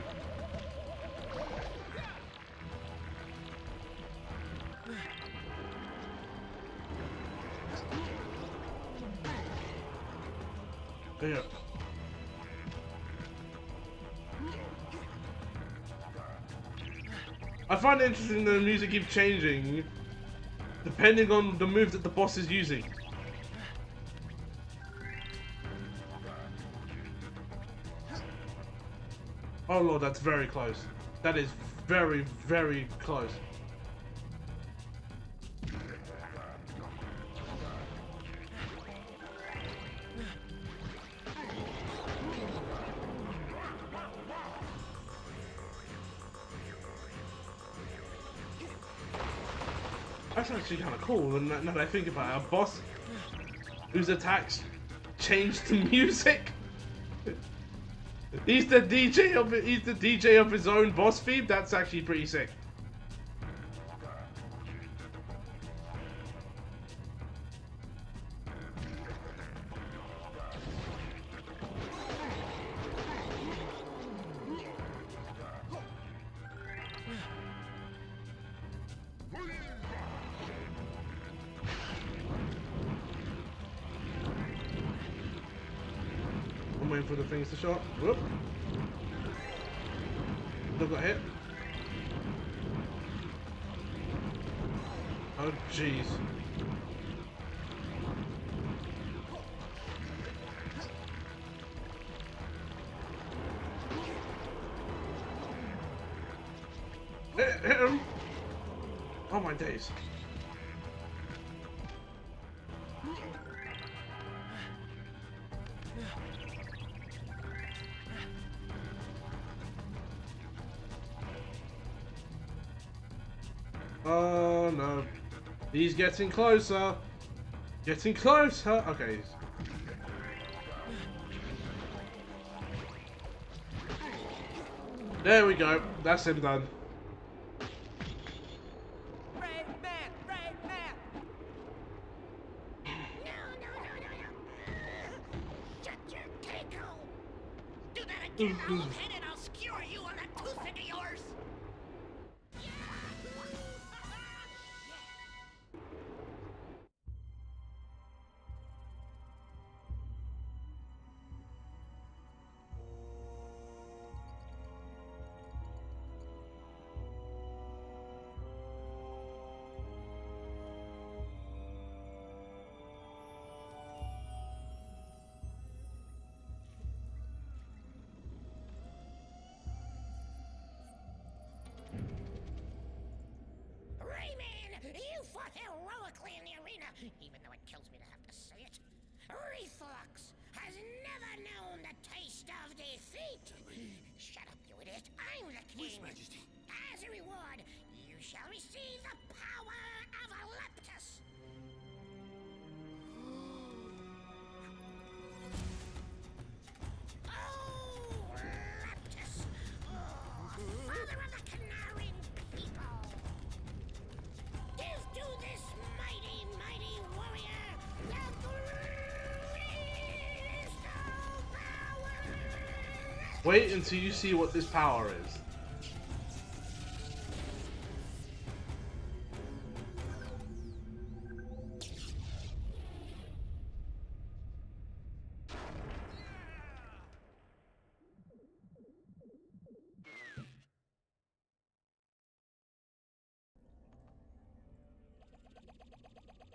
S1: There. I find it interesting that the music keeps changing depending on the move that the boss is using. Oh lord, that's very close. That is very, very close. That's actually kind of cool, and now that I think about it, a boss whose attacks change to music. He's the DJ of his own boss theme. That's actually pretty sick. I'm waiting for the things to show up. Whoop. Still got hit. Oh jeez. Hit him! Oh my days. Oh no. He's getting closer. Getting closer. Okay. There we go. That's him done.
S2: Rayman! Rayman!
S4: No. Shut your tail. Do that again, Owlhead, and I'll skewer you on that toothpick of yours. Rayman, you fought heroically in the arena, even though it kills me to have to say it. Reflux has never known the taste of defeat. Shut up, you idiot. I'm the king. Majesty. As a reward, you shall receive the power of Leptus. Oh, Leptus. Oh, father of the Canarin people. Give to this mighty, mighty warrior the greatest of powers!
S1: Wait until you see what this power is.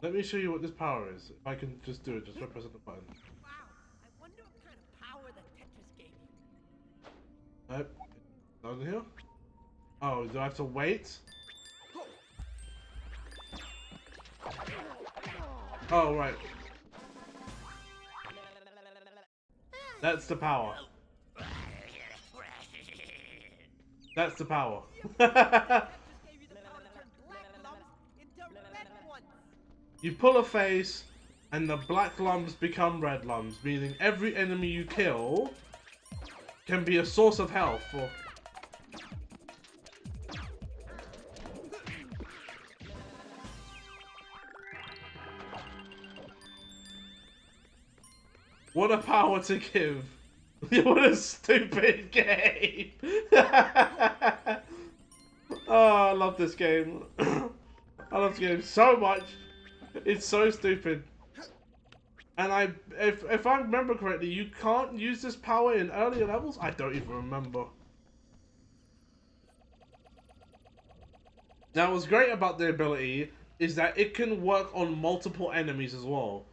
S1: Let me show you what this power is. If I can just do it, just by pressing the button.
S2: Wow, I wonder what kind of power the Tetris gave you.
S1: Nope. Down here? Oh, do I have to wait? Oh, right. That's the power. That's the power.
S2: Tetris gave you the power to turn black lumps into red ones.
S1: You pull a face, and the black lumps become red lumps, meaning every enemy you kill can be a source of health. Or... What a power to give. What a stupid game. Oh, I love this game. I love this game so much. It's so stupid. And if I remember correctly, you can't use this power in earlier levels? I don't even remember. Now, what's great about the ability is that it can work on multiple enemies as well.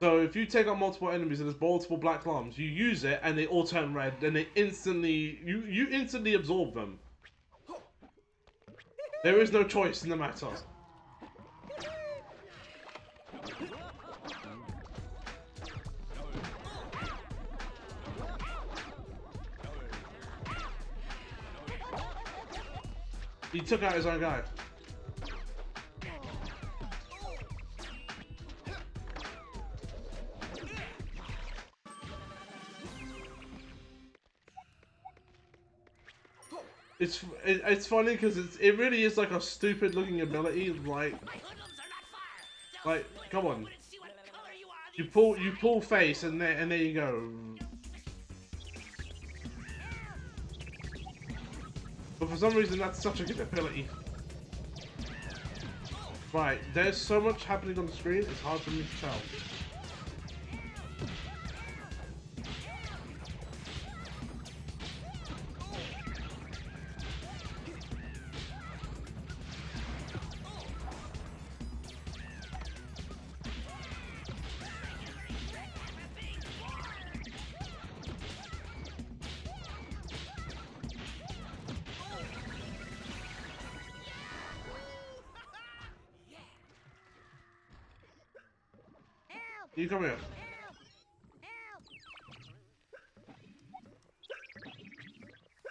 S1: So if you take out multiple enemies and there's multiple black llams, you use it and they all turn red, and they instantly you instantly absorb them. There is no choice in the matter. He took out his own guy. It's funny because it really is like a stupid looking ability. Like come on, you pull face and there you go. But for some reason that's such a good ability. Right, there's so much happening on the screen. It's hard for me to tell. You come here.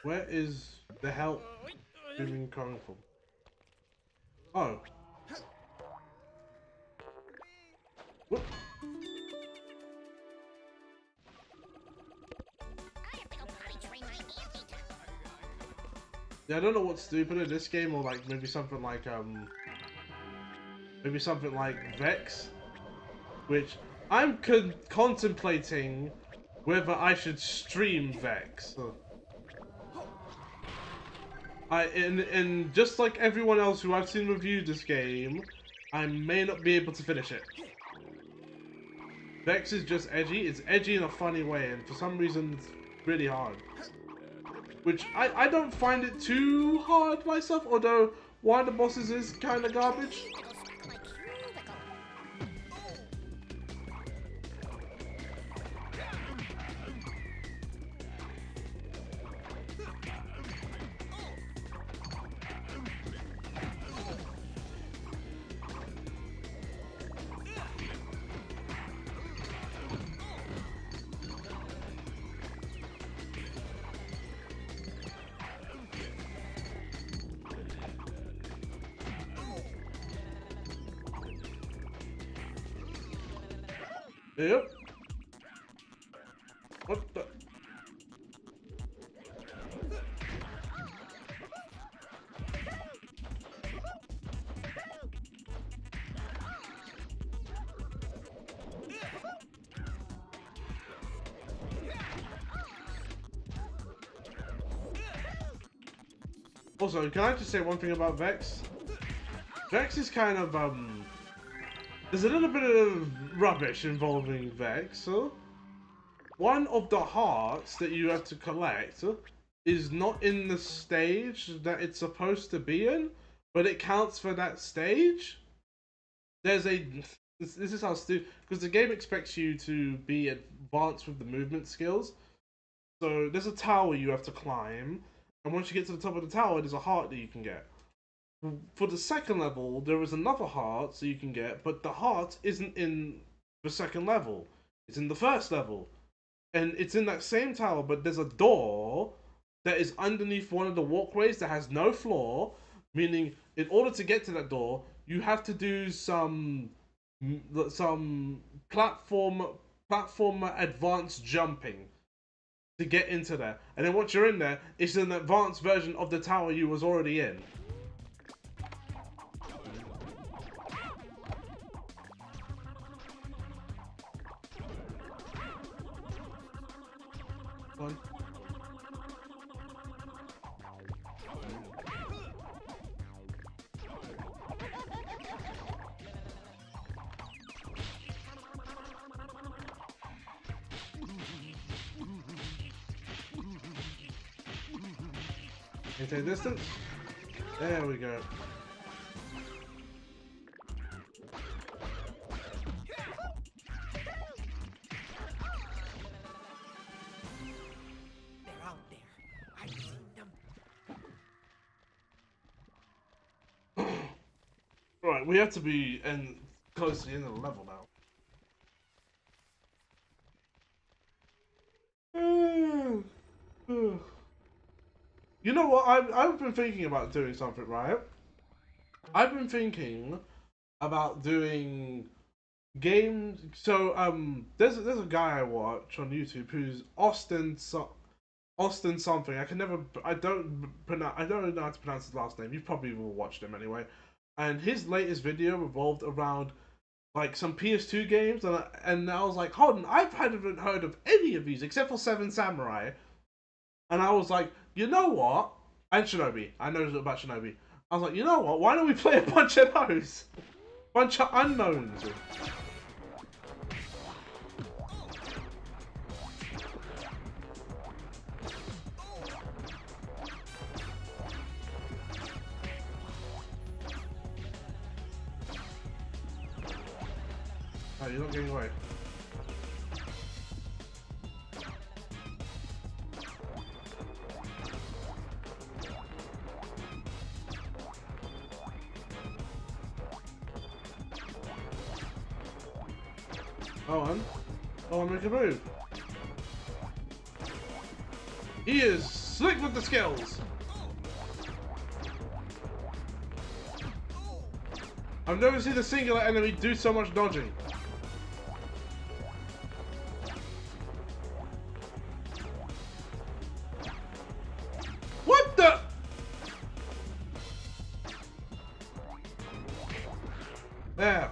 S1: Where is the help coming from? Oh. What? Yeah, I don't know what's stupid in this game, or like maybe something like Vex, which I'm contemplating whether I should stream Vex. And just like everyone else who I've seen review this game, I may not be able to finish it. Vex is just edgy. It's edgy in a funny way, and for some reason it's really hard. Which I don't find it too hard myself, although one of the bosses is kind of garbage. Yep. What the? Also, can I just say one thing about Vex? Vex is kind of, there's a little bit of rubbish involving Vex. So one of the hearts that you have to collect is not in the stage that it's supposed to be in, but it counts for that stage. There's a... This is how stupid... Because the game expects you to be advanced with the movement skills. So there's a tower you have to climb, and once you get to the top of the tower, there's a heart that you can get. For the second level, there is another heart so you can get, but the heart isn't in the second level. It's in the first level. And it's in that same tower, but there's a door that is underneath one of the walkways that has no floor, meaning in order to get to that door, you have to do some platform advanced jumping. to get into there. And then once you're in there, it's an advanced version of the tower you was already in. One. Maintain distance. There we go.
S2: They're out there. I've seen them.
S1: Right, we have to be close to the end of the level now. You know what? I've been thinking about doing something, right? I've been thinking about doing games. So there's a guy I watch on YouTube who's Austin something. I don't know how to pronounce his last name. You probably will watched him anyway. And his latest video revolved around like some PS2 games, and I was like, hold on, I haven't heard of any of these except for Seven Samurai. And I was like, you know what? And Shinobi. I know about Shinobi. I was like, you know what? Why don't we play a bunch of those? Bunch of unknowns. Oh, you're not getting away. Oh, make a move. He is slick with the skills. I've never seen a singular enemy do so much dodging. What the? There.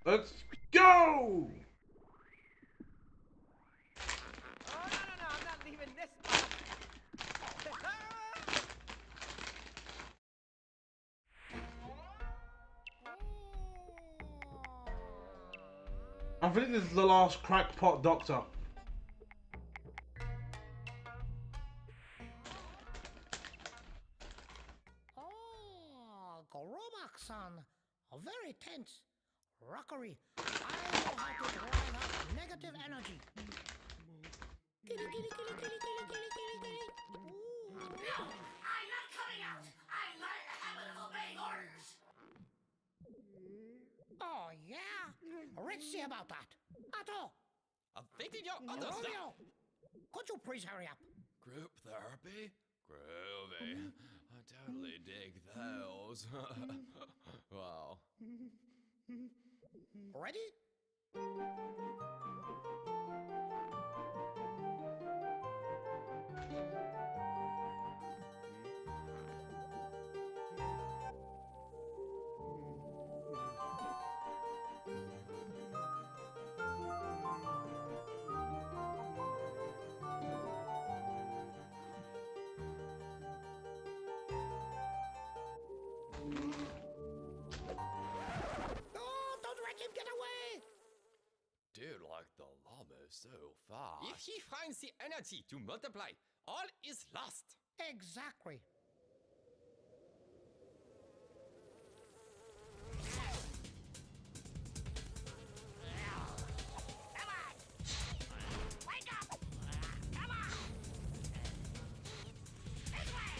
S1: Let's go!
S2: Oh, no, I'm not leaving this.
S1: I think this is the last crackpot doctor.
S4: Oh, Goromak-san. Very tense. Rockery. I know how to drive up negative energy. Kitty, kitty, kitty, kitty, kitty, kitty, kitty, kitty. Ooh.
S6: No, I'm not coming out. I'm not in the habit of obeying orders.
S4: Oh, yeah? Let's see about that. Otto!
S5: Awaiting your orders,
S4: Romeo! Could you please hurry up?
S5: Group therapy? Groovy. I totally dig those. Wow.
S4: Ready? Oh, don't let him get away!
S5: Dude, like the llama is so fast.
S7: If he finds the energy to multiply, all is lost.
S4: Exactly.
S6: Come on. Wake up. Come on. This way.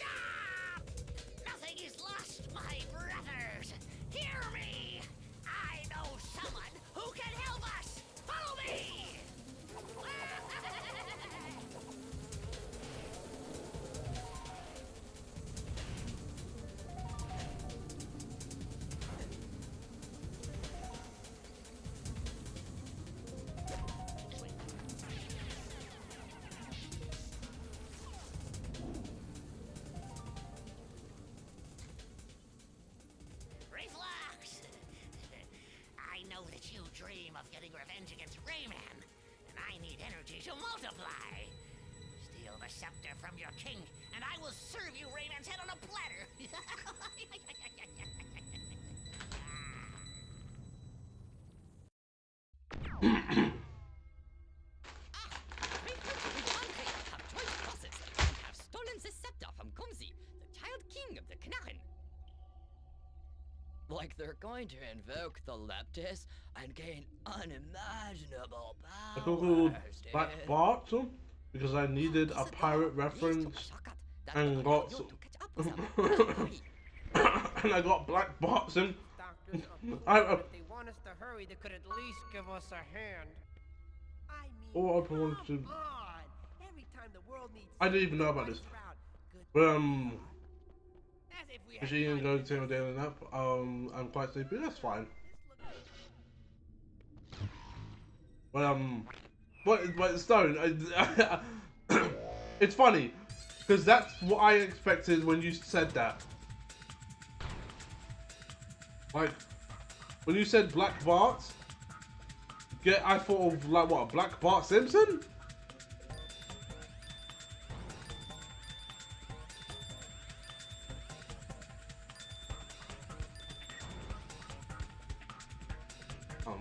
S6: Ah! Nothing is lost, my brothers. Hear me. I know someone who can help us. Follow me.
S4: to multiply. Steal the scepter from your king, and I will serve you Rayman's head on a platter.
S7: Have joined forces and have stolen the scepter from Kumsi, the child king of the Knarren. Like they're going to invoke the Leptis and gain unimaginable
S1: I googled
S7: powers,
S1: Black
S7: dude.
S1: Bart because I needed a pirate reference and got and I got Black Bots and
S2: Doctors, if they want us to hurry, they could at least give us a hand. I mean,
S1: Oh, I wanted to.
S2: come on. Every time the world needs
S1: I didn't even know about this.
S2: good
S1: But
S2: as if we
S1: is
S2: had
S1: she
S2: time
S1: going
S2: to
S1: to take a daily nap? I'm quite sleepy. That's fine. But Stone, it's funny because that's what I expected when you said that. Like when you said Black Bart, I thought of like what, Black Bart Simpson?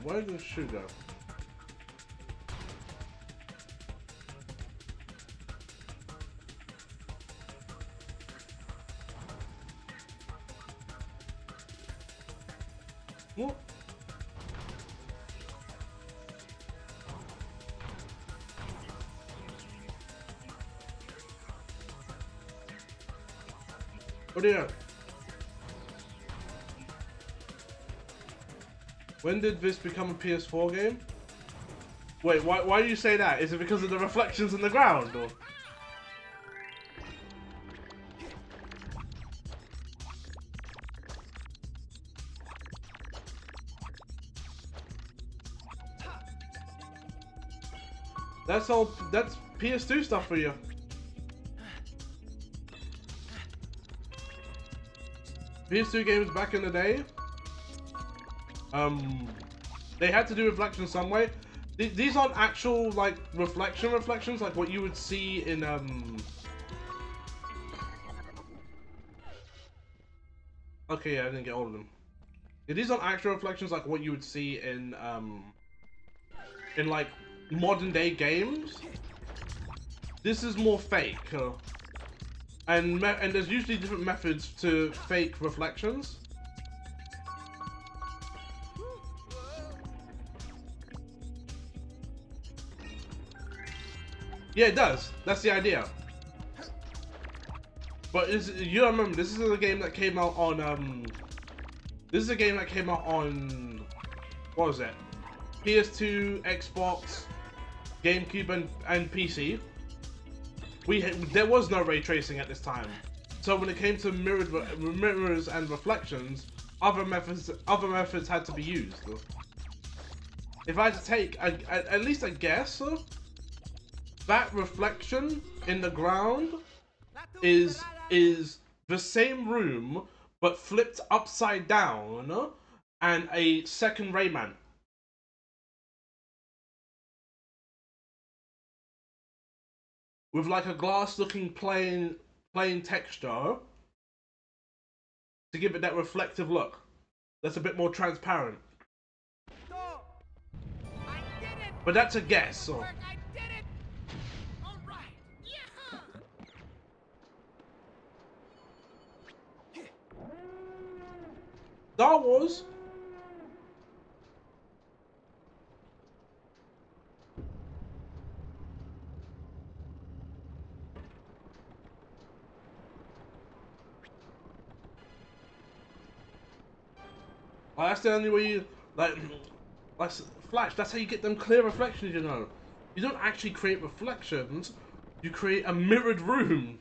S1: Where did the shoe go? What? Oh dear. When did this become a PS4 game? Wait, why do you say that? Is it because of the reflections in the ground? Or? That's PS2 stuff for you. PS2 games back in the day, they had to do reflection some way. These aren't actual like reflections like what you would see in Okay, yeah, I didn't get all of them. Yeah, these aren't actual reflections like what you would see in like modern day games. This is more fake, and there's usually different methods to fake reflections. Yeah, it does. That's the idea. But you remember, this is a game that came out on this is a game that came out on, what was it? PS2, Xbox, GameCube, and PC. There was no ray tracing at this time, so when it came to mirrors and reflections, other methods had to be used. If I had to take at least a guess, that reflection in the ground is the same room but flipped upside down and a second Rayman. With like a glass looking plain texture to give it that reflective look. That's a bit more transparent. But that's a guess. So.
S2: I did it! All right.
S1: Star Wars. Like, that's the only way you like Flash. That's how you get them clear reflections. You know, you don't actually create reflections. You create a mirrored room,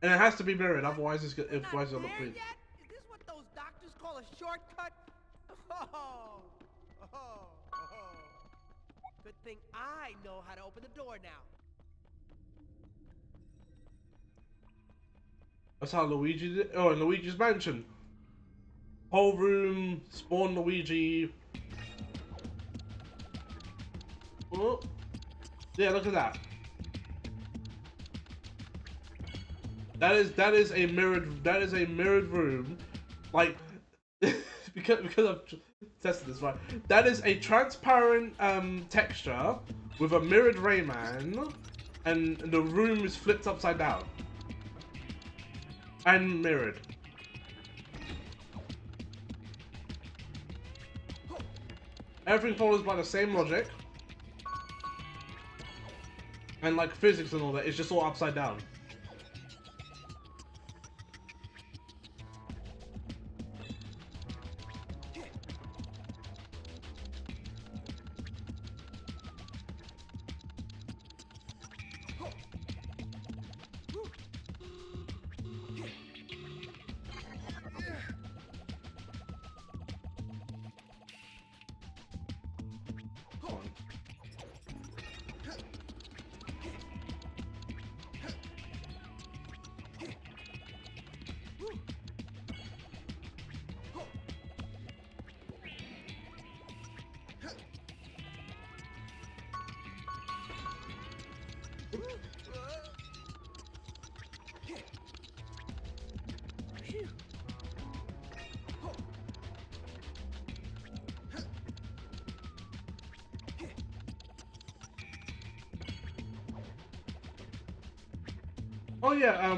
S1: and it has to be mirrored. Otherwise, otherwise it'll look weird.
S2: Is this what those doctors call a shortcut? Oh. Good thing I know how to open the door now.
S1: That's how Luigi did. Oh, in Luigi's Mansion. Whole room, spawn Luigi. Oh. Yeah, look at that. That is a mirrored room, like because I've tested this right. That is a transparent texture with a mirrored Rayman, and the room is flipped upside down and mirrored. Everything follows by the same logic, and like physics and all that. It's just all upside down. Oh yeah,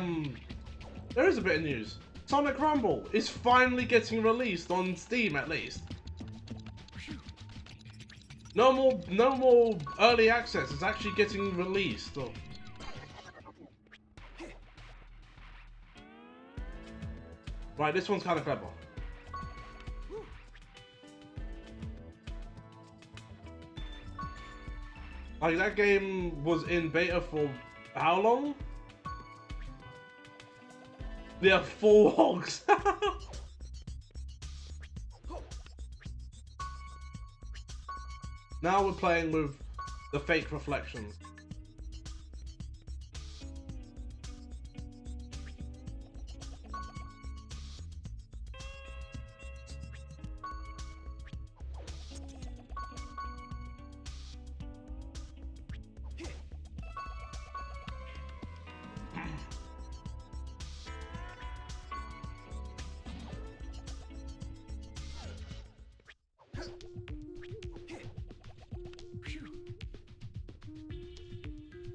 S1: there is a bit of news. Sonic Rumble is finally getting released on Steam, at least. No more early access. It's actually getting released. Oh. Right, this one's kind of clever. Like, that game was in beta for how long? Yeah, 4 hogs. Now we're playing with the fake reflections.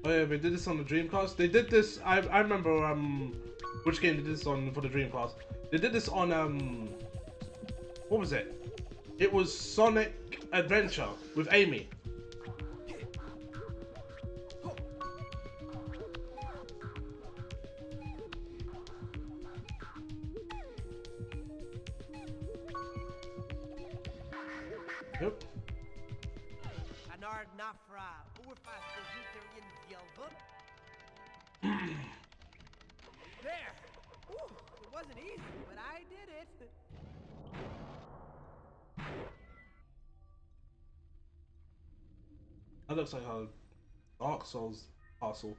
S1: Oh yeah, they did this on the Dreamcast. They did this. I remember which game they did this on for the Dreamcast. They did this on what was it? It was Sonic Adventure with Amy. Yep.
S2: There! Whew, it wasn't easy, but I did it.
S1: That looks like a Dark Souls parcel.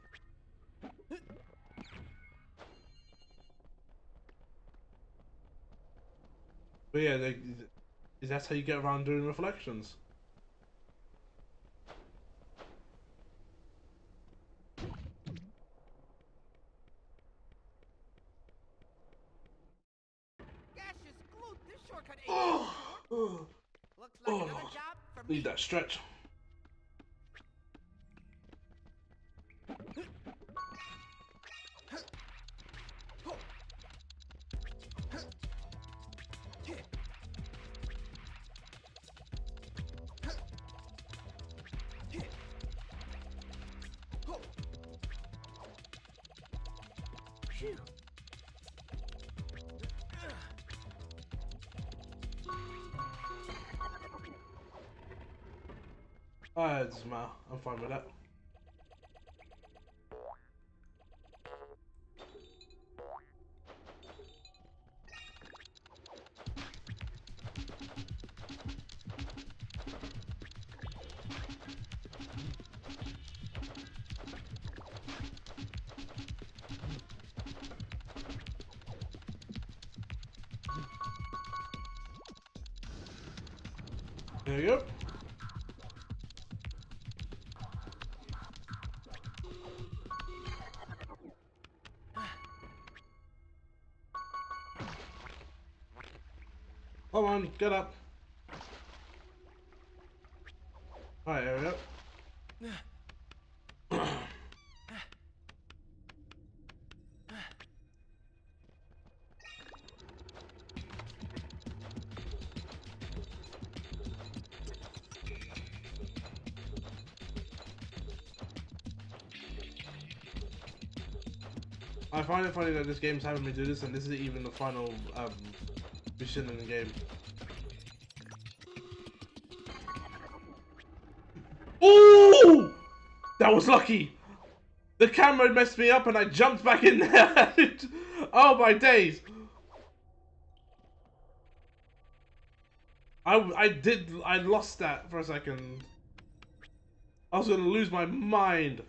S1: But yeah, that's how you get around doing reflections.
S2: Gaseous glute, this shortcut ain't
S1: Oh,
S2: looks like another
S1: Lord.
S2: job for me.
S1: Need that stretch. Alright, doesn't matter. I'm fine with that. There you go. Come on, get up. Alright, there we go. I find it funny that this game's having me do this, and this isn't even the final mission in the game. Ooh! That was lucky! The camera messed me up and I jumped back in there! Oh my days! I lost that for a second. I was gonna lose my mind.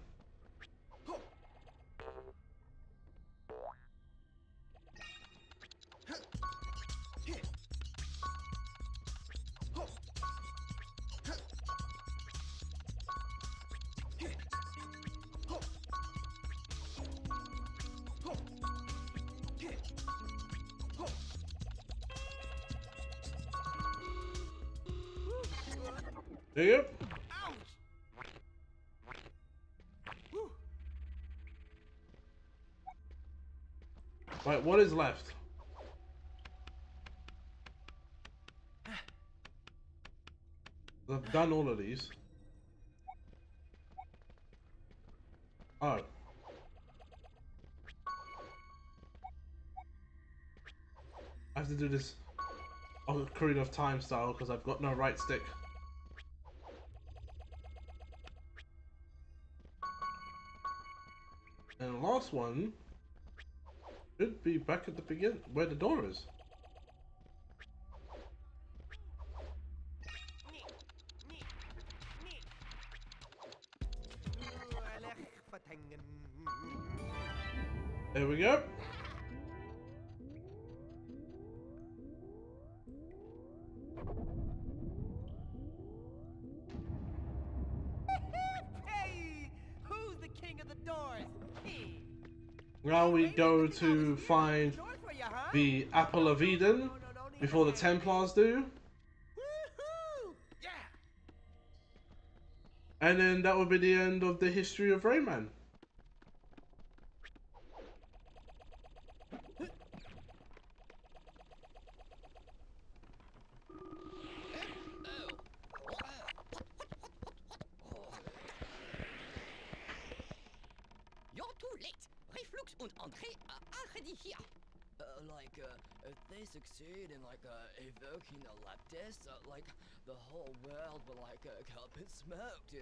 S1: There you go. Right, what is left? I've done all of these. Oh. I have to do this Ocarina of Time style because I've got no right stick. And the last one should be back at the beginning, where the door is. There we go.
S2: Hey, who's the king of the doors? Me.
S1: Now we go to find
S2: Doors for you, huh?
S1: the Apple of Eden before the Templars do.
S2: Woohoo! Yeah.
S1: And then that will be the end of the history of Rayman.
S7: You're too late. Reflux und André are already here. If they succeed in evoking a lab test, the whole world will go up in smoke, dude.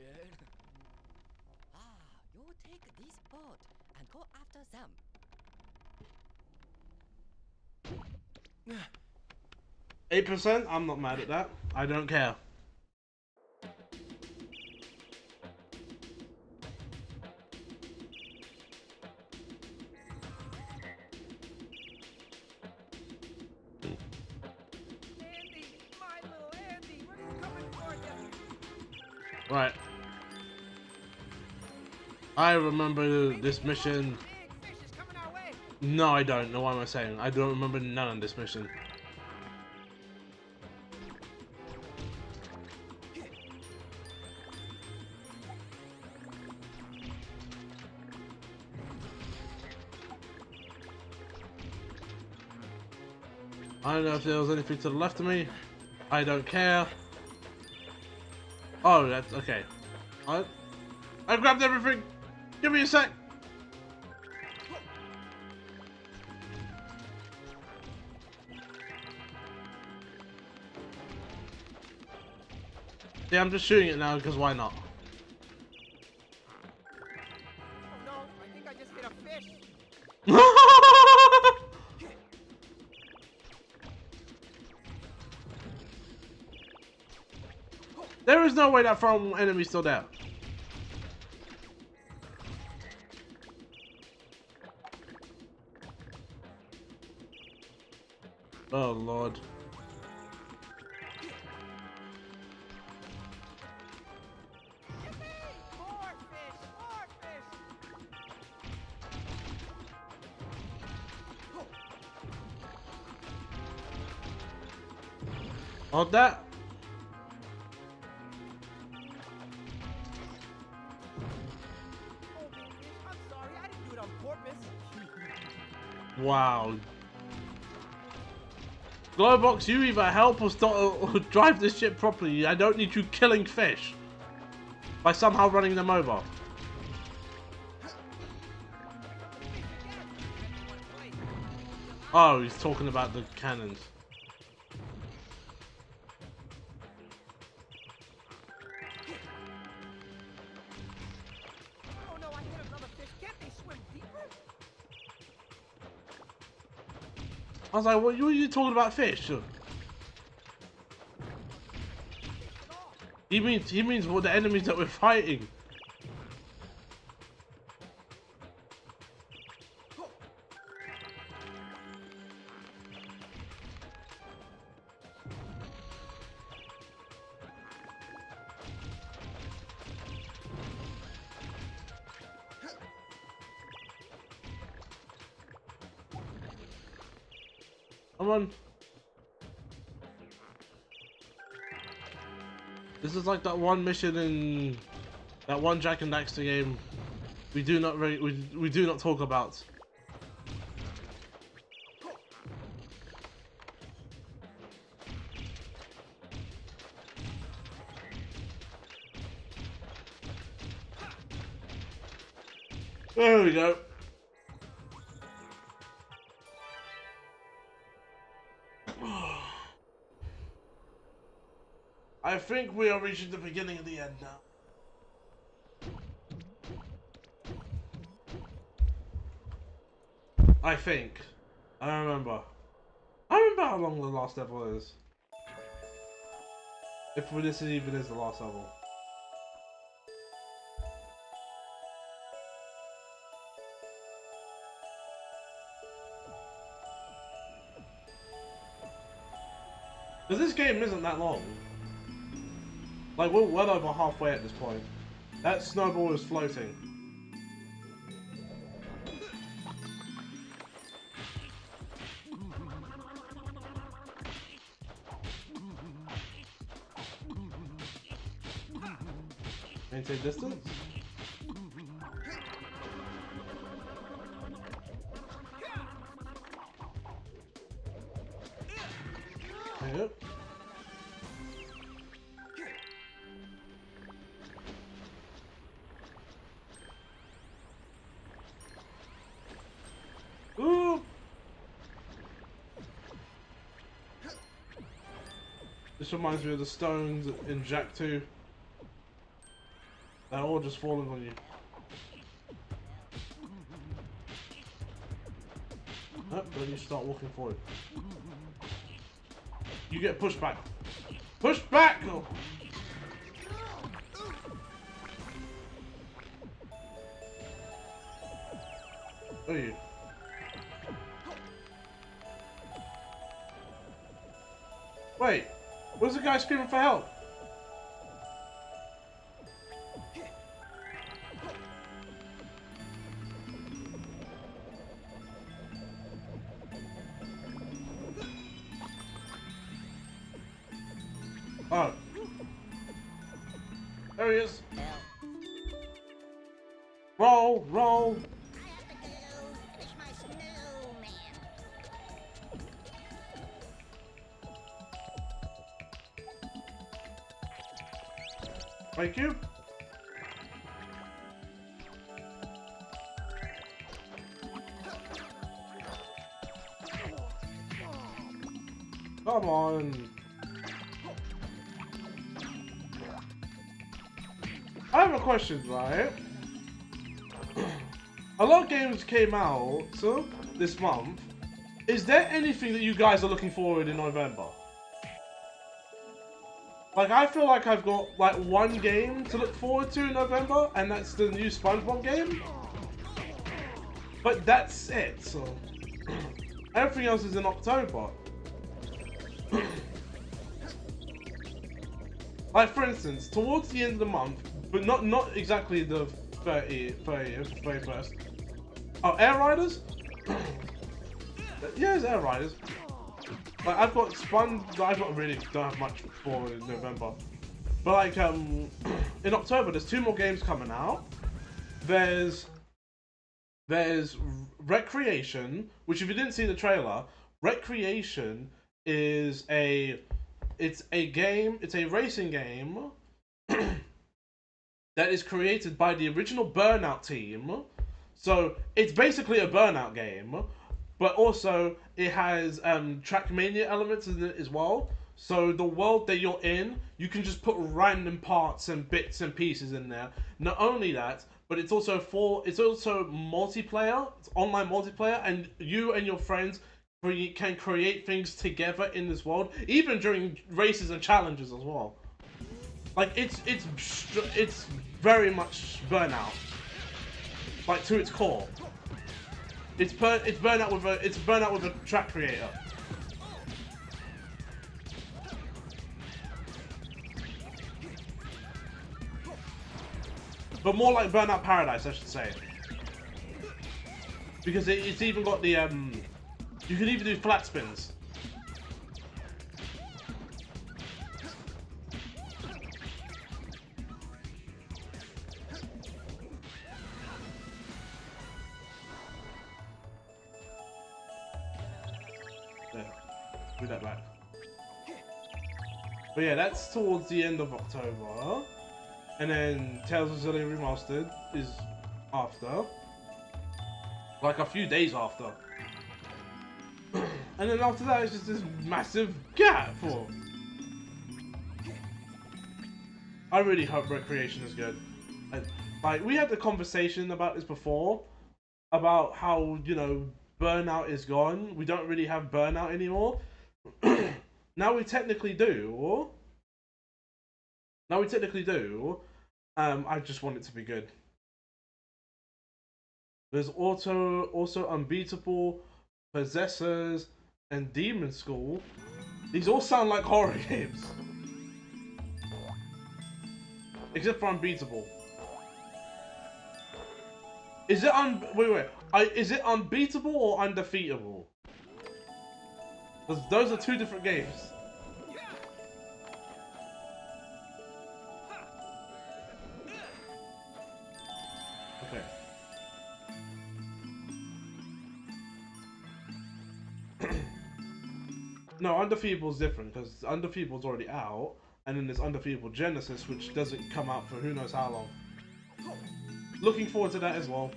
S7: You take this boat and go after them.
S1: 8%? I'm not mad at that. I don't care.
S2: Andy, my little Andy, we're coming for you.
S1: Right. I remember this mission.
S2: Big fish is coming our way.
S1: No, I don't. No, what am I saying? I don't remember none of this mission. I don't know if there was anything to the left of me. I don't care. Oh, that's okay. I grabbed everything. Give me a sec. Yeah, I'm just shooting it now because why not?
S2: Oh no, I think I just hit a fish.
S1: There is no way that farm enemy's still there. Oh Lord.
S2: More fish, more fish.
S1: On that.
S2: Oh, Big Fish, I'm sorry. I didn't do it on purpose.
S1: Wow. Glowbox, you either help or start or drive this ship properly. I don't need you killing fish by somehow running them over. Oh, he's talking about the cannons.
S2: Oh no, I hit another fish. Can't they swim deeper?
S1: I was like, what are you talking about fish? He means what the enemies that we're fighting. Come on. This is like that one mission in that one Jack and Daxter game we do not talk about. There we go. I think we are reaching the beginning of the end now. I think. I don't remember. I remember how long the last level is. If this even is the last level. Because this game isn't that long. Like, we're well over halfway at this point. That snowball is floating. Maintain distance. Yep. Ooh. This reminds me of the stones in Jak 2. They're all just falling on you. Oh, then you start walking forward. You get pushed back. Push back! Oh. Where are you? Wait, where's the guy screaming for help? Oh. There he is. Roll, roll.
S4: I have to go finish my snowman.
S1: Thank you. Come on. I have a question, right? A lot of games came out this month. Is there anything that you guys are looking forward in November? Like, I feel like I've got like one game to look forward to in November, and that's the new SpongeBob game. But that's it. So everything else is in October. Like, for instance, towards the end of the month, but not exactly the 31st. Oh, Air Riders? Yeah, it's Air Riders. Like I've got Spun. I've got really don't have much for in November, but like in October there's 2 more games coming out. There's Recreation, which if you didn't see the trailer, Recreation is it's a game. It's a racing game that is created by the original Burnout team. So it's basically a Burnout game, but also it has Trackmania elements in it as well. So the world that you're in, you can just put random parts and bits and pieces in there. Not only that, but it's also multiplayer. It's online multiplayer, and you and your friends can create things together in this world, even during races and challenges as well. Like it's very much Burnout, like to its core. It's Burnout with a track creator. But more like Burnout Paradise, I should say. Because it's even got the you can even do flat spins. There, do that back. But yeah, that's towards the end of October. And then Tales of Xillia Remastered is after. Like a few days after. And then after that, it's just this massive gap for. I really hope Recreation is good. Like, we had the conversation about this before. About how, you know, Burnout is gone. We don't really have Burnout anymore. Now we technically do. Now we technically do. I just want it to be good. There's also Unbeatable, Possessors, and Demon School. These all sound like horror games. Except for Unbeatable. Is it is it Unbeatable or Undefeatable? Because those are 2 different games. Okay. No, Undefeatable is different because Undefeatable is already out, and then there's Undefeatable Genesis, which doesn't come out for who knows how long. Looking forward to that as well.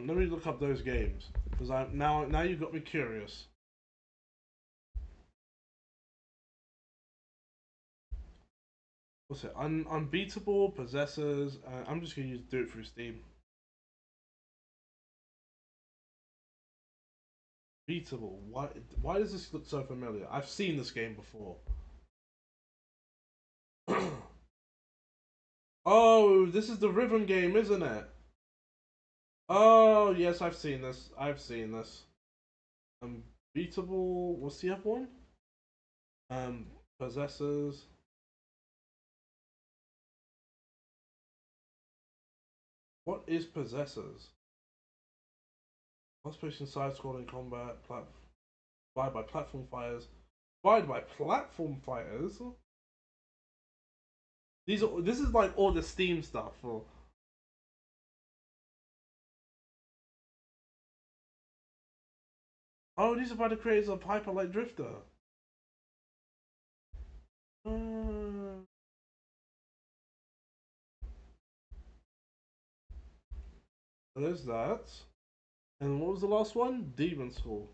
S1: Let me look up those games because now you've got me curious. What's it? Unbeatable, Possessors. I'm just gonna do it through Steam. Beatable. Why does this look so familiar? I've seen this game before. Oh, this is the rhythm game, isn't it? Oh, yes, I've seen this. I've seen this. Unbeatable. What's the other one? Possessors. What is Possessors? First-person side-scrolling combat, inspired by platform fighters. Inspired by platform fighters? This is like all the Steam stuff. Oh, these are by the creators of Hyper Light Drifter. There's that. And what was the last one? Demon School.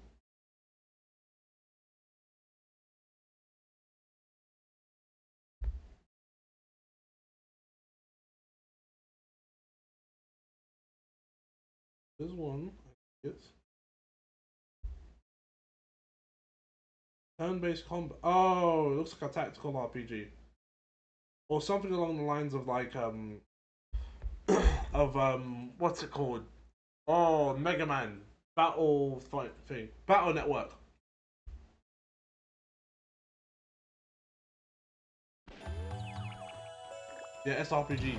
S1: There's one. It's turn-based combat. Oh, it looks like a tactical RPG. Or something along the lines of like of what's it called? Oh, Mega Man Battle fight thing, Battle Network. Yeah, SRPG.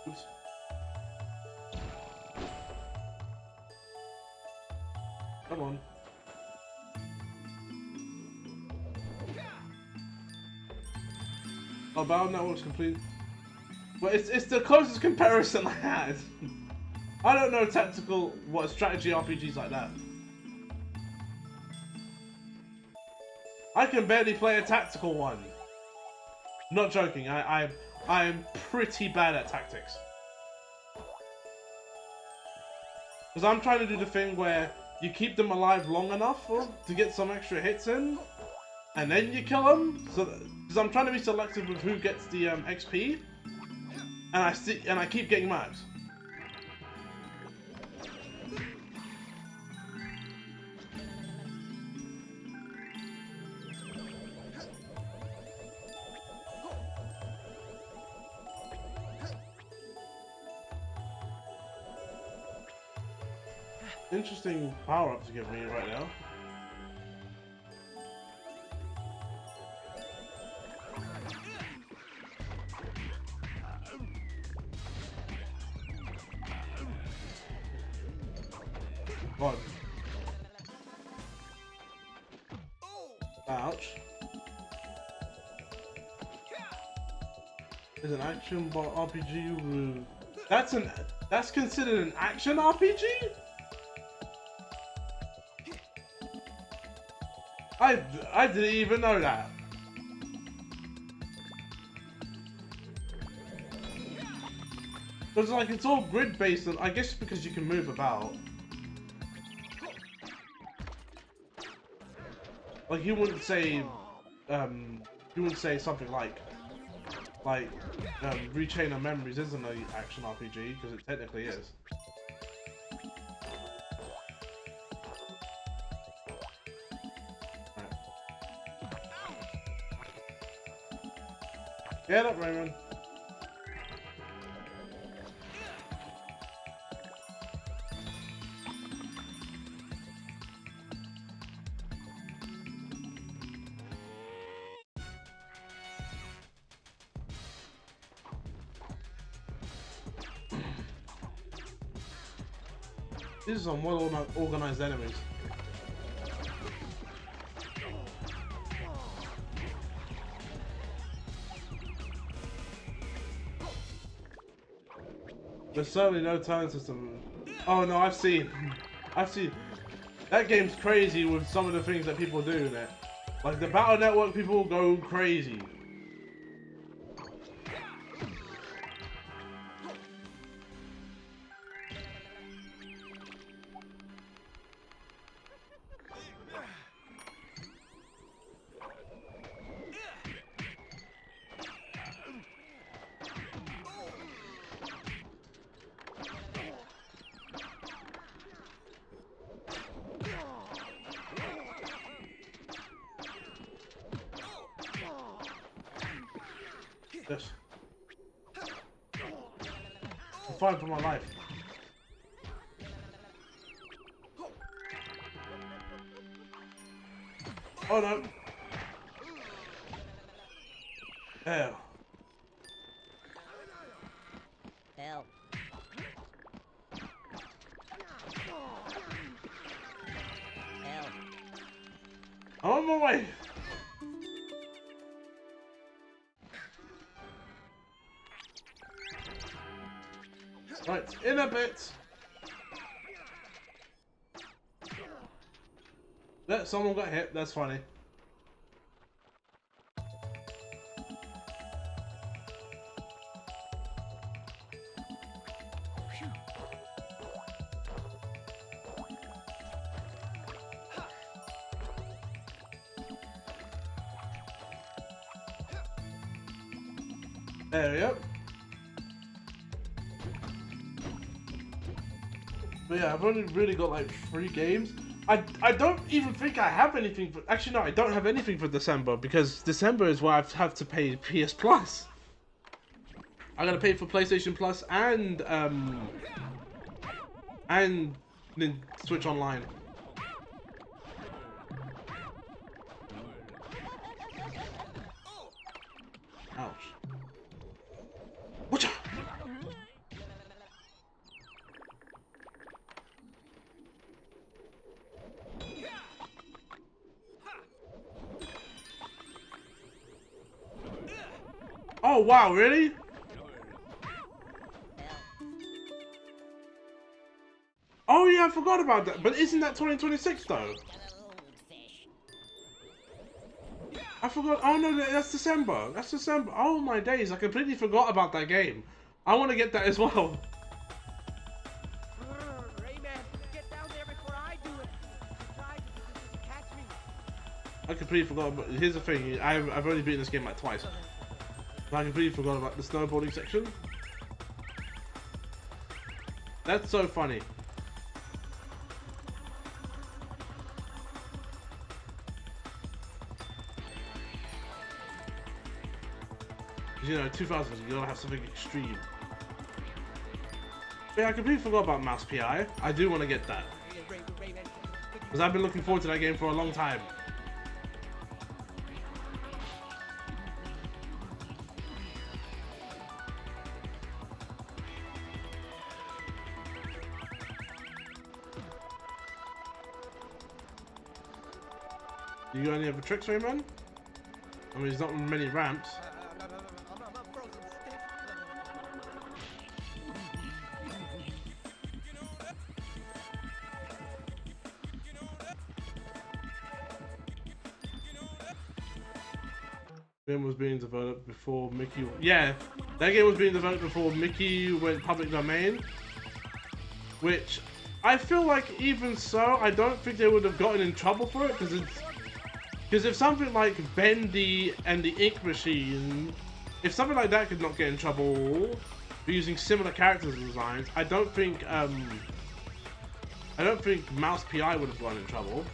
S1: Oops. Come on. Oh, Battle Network's complete. Well, it's the closest comparison I had. I don't know strategy RPGs like that. I can barely play a tactical one. Not joking. I am pretty bad at tactics. Because I'm trying to do the thing where you keep them alive long enough to get some extra hits in, and then you kill them. So, because I'm trying to be selective with who gets the XP, and I keep getting marks. Interesting power-up to give me right now. God. Ouch. Is an action RPG. That's considered an action RPG? I didn't even know that. Because like it's all grid based, and I guess because you can move about. Like you wouldn't say something like Rechain of Memories isn't an action RPG, because it technically is. Get up, Rayman. These are some well organized enemies. There's certainly no turn system. Oh no, I've seen. That game's crazy with some of the things that people do in it. Like the Battle Network people go crazy. Yes. I'm fighting for my life. Oh no. Hell.
S3: Help. Help.
S1: I'm on my way. Right, in a bit. Yeah, someone got hit, that's funny. There we go. But yeah, I've only really got like 3 games. I don't even think I have anything for... Actually, no, I don't have anything for December, because December is where I have to pay PS Plus. I gotta pay for PlayStation Plus and Switch Online. Ouch. Watcha! Oh wow, really? Oh yeah, I forgot about that. But isn't that 2026 though? I forgot. Oh no, that's December. That's December. Oh my days, I completely forgot about that game. I want to get that as well.
S2: Rayman, get down there before I do it. You tried to catch me.
S1: I completely forgot. But here's the thing: I've only beaten this game like twice. But I completely forgot about the snowboarding section. That's so funny. You know, 2000s, you gotta have something extreme. But yeah, I completely forgot about Mouse PI. I do want to get that. Because I've been looking forward to that game for a long time. Do you got any other tricks, Rayman? I mean, there's not many ramps.
S2: I'm frozen stiff.
S1: Game was being developed before Mickey. Yeah, that game was being developed before Mickey went public domain. Which I feel like, even so, I don't think they would have gotten in trouble for it, because if something like Bendy and the Ink Machine, if something like that could not get in trouble for using similar characters and designs, I don't think Mouse PI would have gotten in trouble.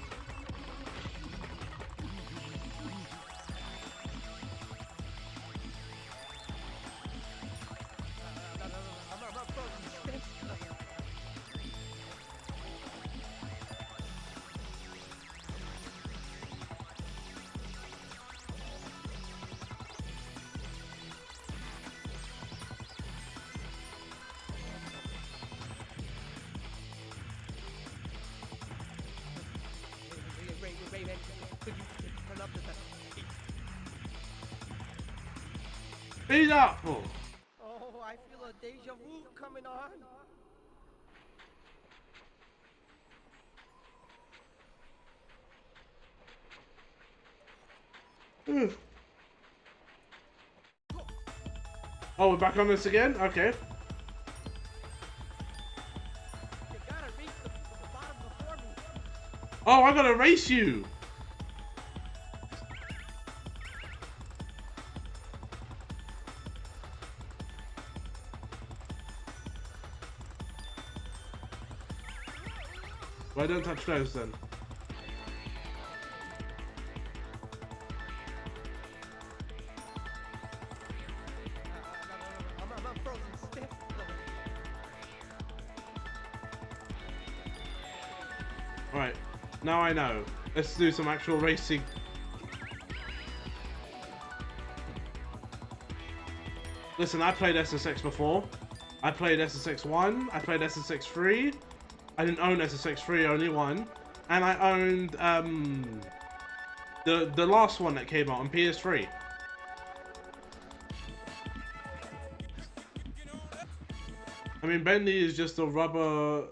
S2: Rayman, could you turn up the
S1: Speed up! Oh.
S2: Oh, I feel a deja vu coming on.
S1: Oh, we're back on this again? Okay.
S2: You gotta reach the bottom before me.
S1: Oh, I gotta race you! Well, don't touch those then.
S2: I'm frozen stiff.
S1: Alright, now I know. Let's do some actual racing. Listen, I played SSX before. I played SSX 1, I played SSX 3. I didn't own SSX 3, only one. And I owned the last one that came out on PS3. I mean, Bendy is just a rubber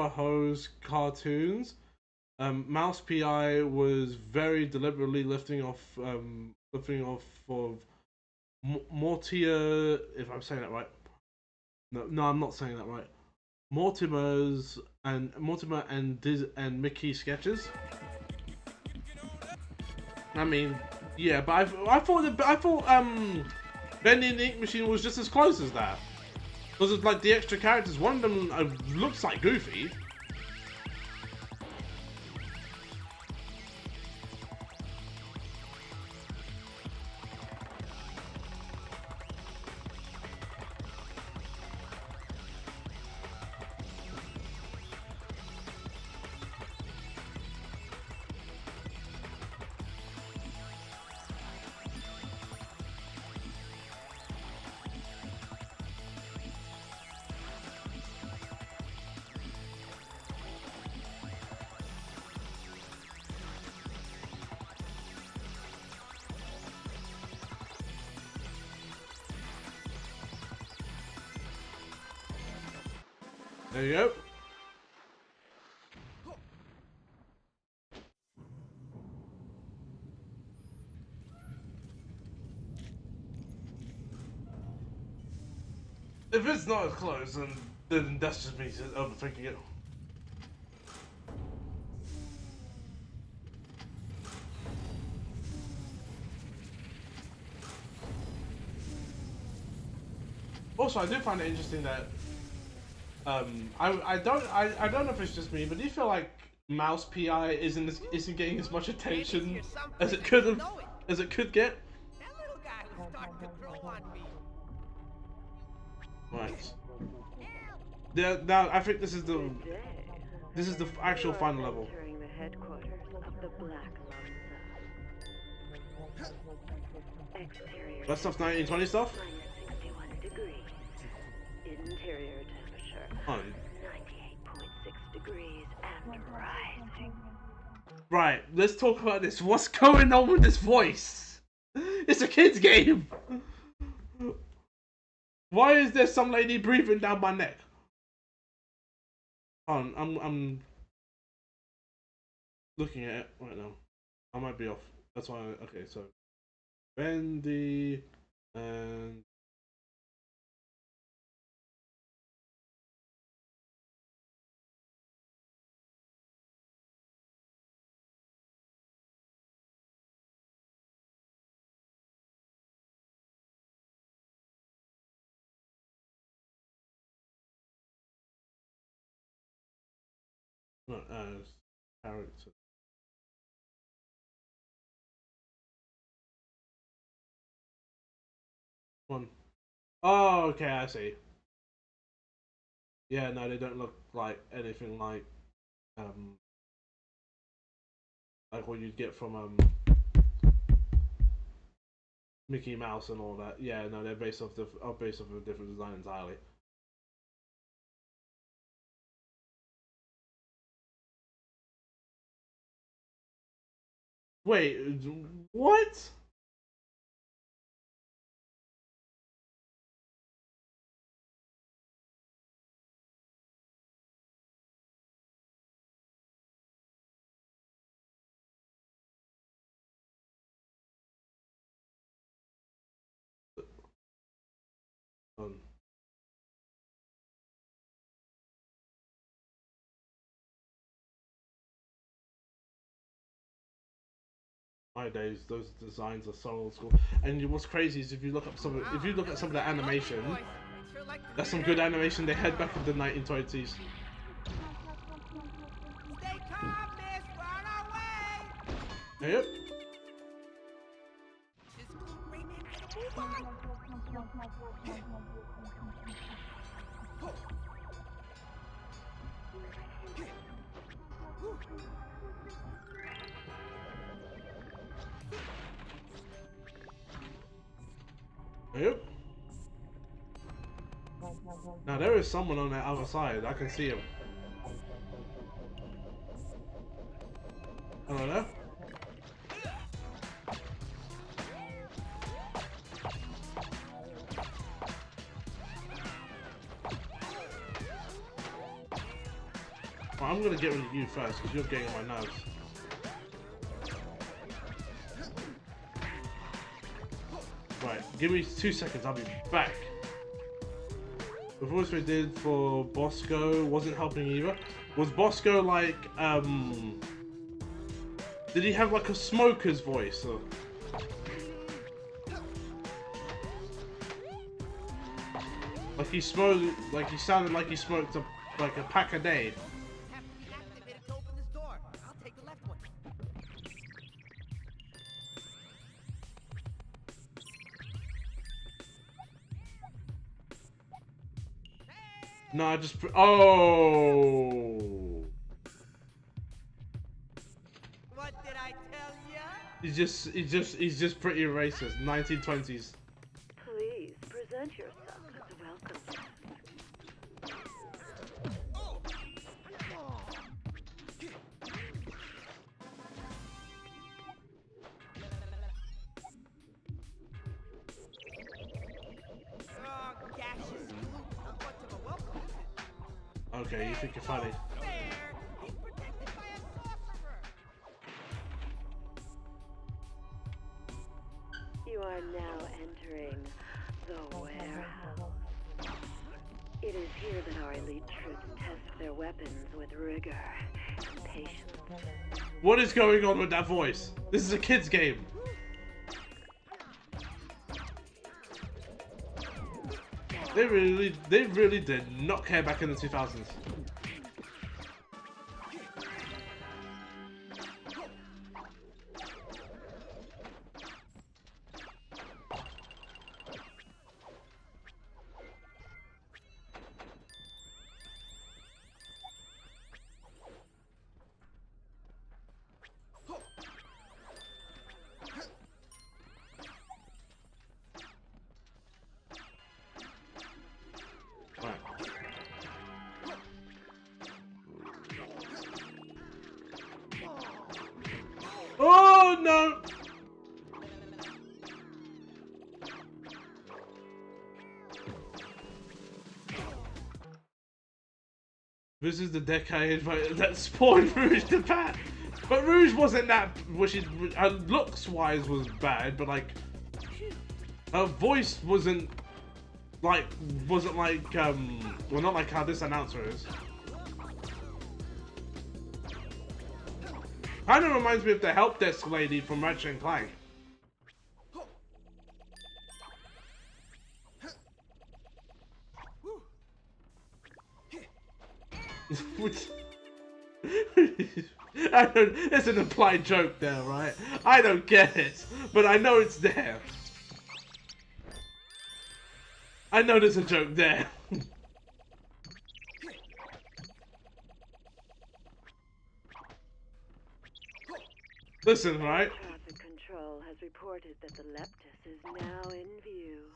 S1: hose cartoons. Mouse PI was very deliberately lifting off of Mortier, if I'm saying that right. No, I'm not saying that right. Mortimer and Mickey sketches. I mean, yeah, but I thought Bendy and the Ink Machine was just as close as that. Because of like the extra characters, one of them looks like Goofy. There you go. If it's not as close, then that's just me overthinking it. Also, I do find it interesting that I don't know if it's just me, but do you feel like mouse PI isn't getting as much attention as it could have, as it could get?
S2: That little guy was starting to grow on me.
S1: Right. Yeah. Now I think this is the actual final level.
S8: Entering the headquarters of the Black Lobster. Exterior
S1: That stuff's 1920 stuff.
S8: -61 degrees. Interior temperature
S1: On.
S8: 98.6 degrees and rising.
S1: Right, let's talk about this. What's going on with this voice? It's a kid's game. Why is there some lady breathing down my neck? I'm looking at it right now. I might be off. That's why. Okay, so Bendy and not as character. One. Oh, okay, I see. Yeah, no, they don't look like anything like what you'd get from Mickey Mouse and all that. Yeah, no, they're based off based off of a different design entirely. Wait, what? Um, my days, those designs are so old school. And what's crazy is if you look at some of the animation, that's some good animation they had back in the 1920s.
S2: Stay calm, miss. We're on our way.
S1: Yep.
S2: Just Rayman, gotta move on.
S1: Yep. Now there is someone on that other side. I can see him. Hello there. Well, I'm gonna get rid of you first because you're getting on my nerves. Right, give me 2 seconds, I'll be back. The voice we did for Bosco wasn't helping either. Was Bosco like, did he have like a smoker's voice? Or... Like he smoked, like he sounded like he smoked like a pack a day.
S2: Have to be activated to open this door. I'll take the left one.
S1: No, I just oh.
S2: What did I tell ya?
S1: He's just pretty racist. 1920s.
S8: Please present yourself as a welcome guest.
S2: Oh, gaseous glue. Not much of a welcome, is it?
S1: Okay, you think you're funny.
S2: Fair. He's protected by a sorcerer.
S8: You are now entering the warehouse. It is here that our elite troops test their weapons with rigor and patience.
S1: What is going on with that voice? This is a kid's game. They really did not care back in the 2000s. Oh no! This is the decade that spawned Rouge the Bat. But Rouge wasn't that, her looks wise was bad, but like, her voice wasn't like, well, not like how this announcer is. Kind of reminds me of the help desk lady from Ratchet and Clank. It's an implied joke there, right? I don't get it, but I know it's there. I know there's a joke there. Listen, right?
S8: Traffic control has reported that the Leptis is now in view.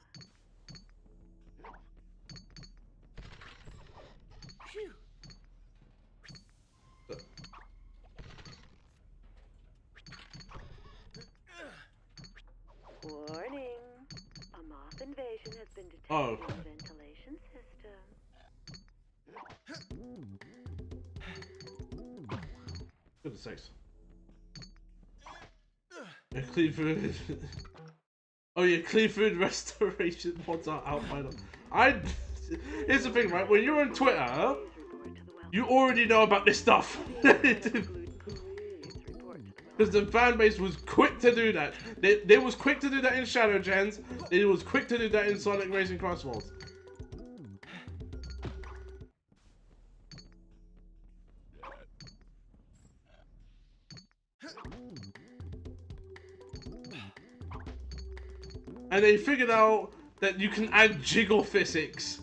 S8: Warning! A moth invasion has been detected
S1: Oh.
S8: in the ventilation system.
S1: Goodness sakes. Yeah, clean food. Oh yeah, clean food restoration mods are out by the. Here's the thing, right? When you're on Twitter, you already know about this stuff. Because the fan base was quick to do that. They was quick to do that in Shadow Gens. They was quick to do that in Sonic Racing Crossworlds. And they figured out that you can add jiggle physics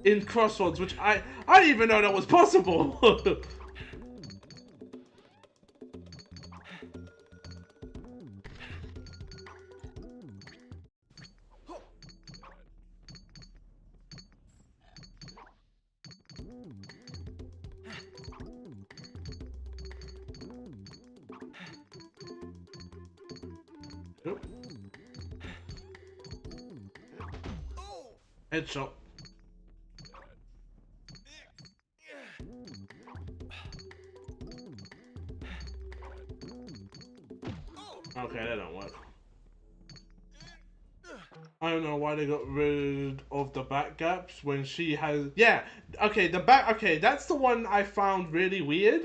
S1: in Crossworlds, which I didn't even know that was possible. Yep. Headshot. Okay, that don't work. I don't know why they got rid of the back gaps when she has. Yeah, okay, the back. Okay, that's the one I found really weird.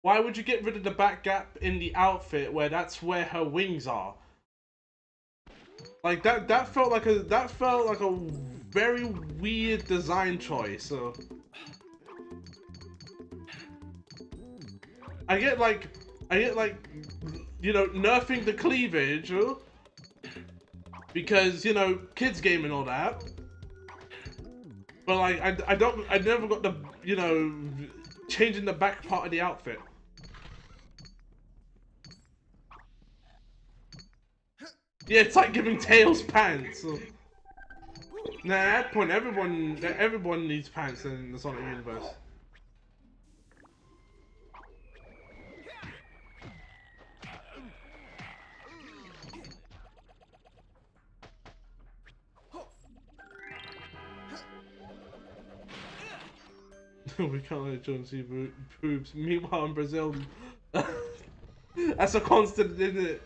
S1: Why would you get rid of the back gap in the outfit where that's where her wings are? Like that felt like a very weird design choice. So I get like you know, nerfing the cleavage because, you know, kids game and all that. But like I never got the, you know, changing the back part of the outfit. Yeah, it's like giving Tails pants. Nah, at that point, everyone needs pants in the Sonic universe. We can't let children see boobs. Meanwhile, in Brazil, that's a constant, isn't it?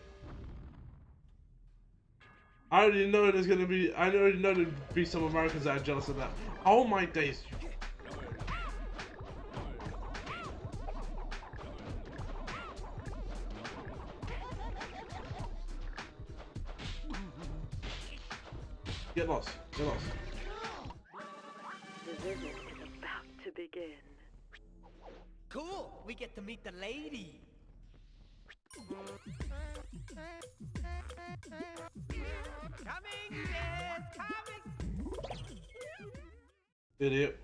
S1: I already know there's gonna be. I already know there'll be some Americans that are jealous of that. Oh my days! Get lost. Get lost.
S8: The visit is about to begin.
S2: Cool. We get to meet the lady. Coming, yes, coming.
S1: Idiot.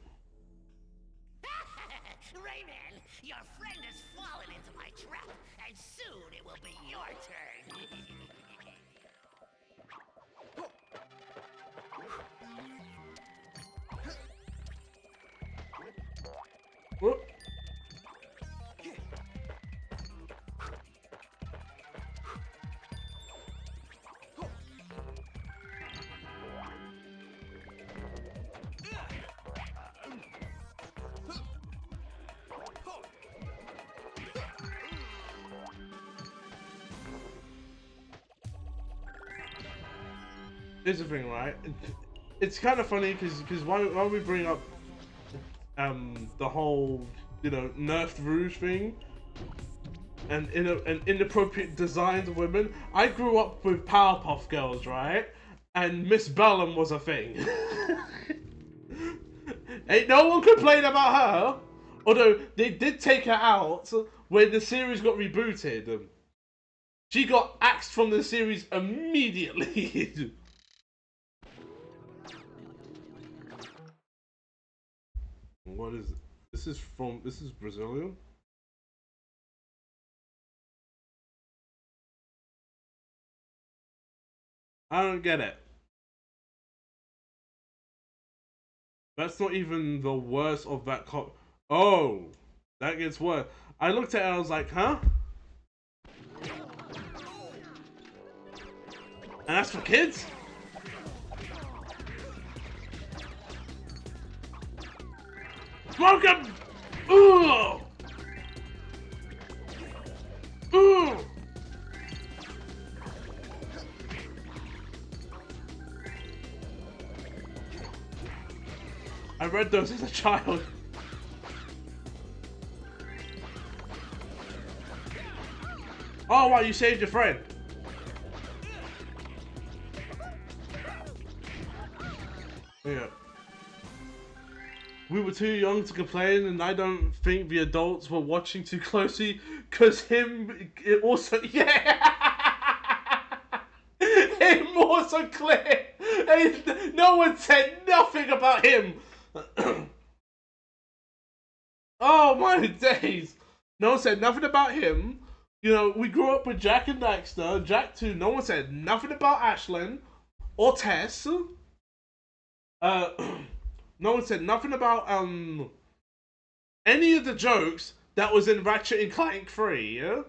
S4: Rayman, your friend has fallen into my trap, and soon it will be your turn.
S1: Whoop. Here's the thing, right? It's kind of funny because why we bring up the whole nerfed Rouge thing and inappropriate designs of women. I grew up with Powerpuff Girls, right? And Miss Bellum was a thing. Ain't no one complained about her, although they did take her out when the series got rebooted. She got axed from the series immediately. What is it? This is Brazilian? I don't get it. That's not even the worst of that Oh, that gets worse. I looked at it, I was like, huh? And that's for kids? Smoke him! Ooh! Ooh! I read those as a child. Oh, wow, you saved your friend. Yeah. We were too young to complain, and I don't think the adults were watching too closely, cause it also, yeah! Him also clear! No one said nothing about him! Oh my days! No one said nothing about him. You know, we grew up with Jack and Daxter, Jack too. No one said nothing about Ashlyn or Tess. No one said nothing about any of the jokes that was in Ratchet and Clank 3, yeah?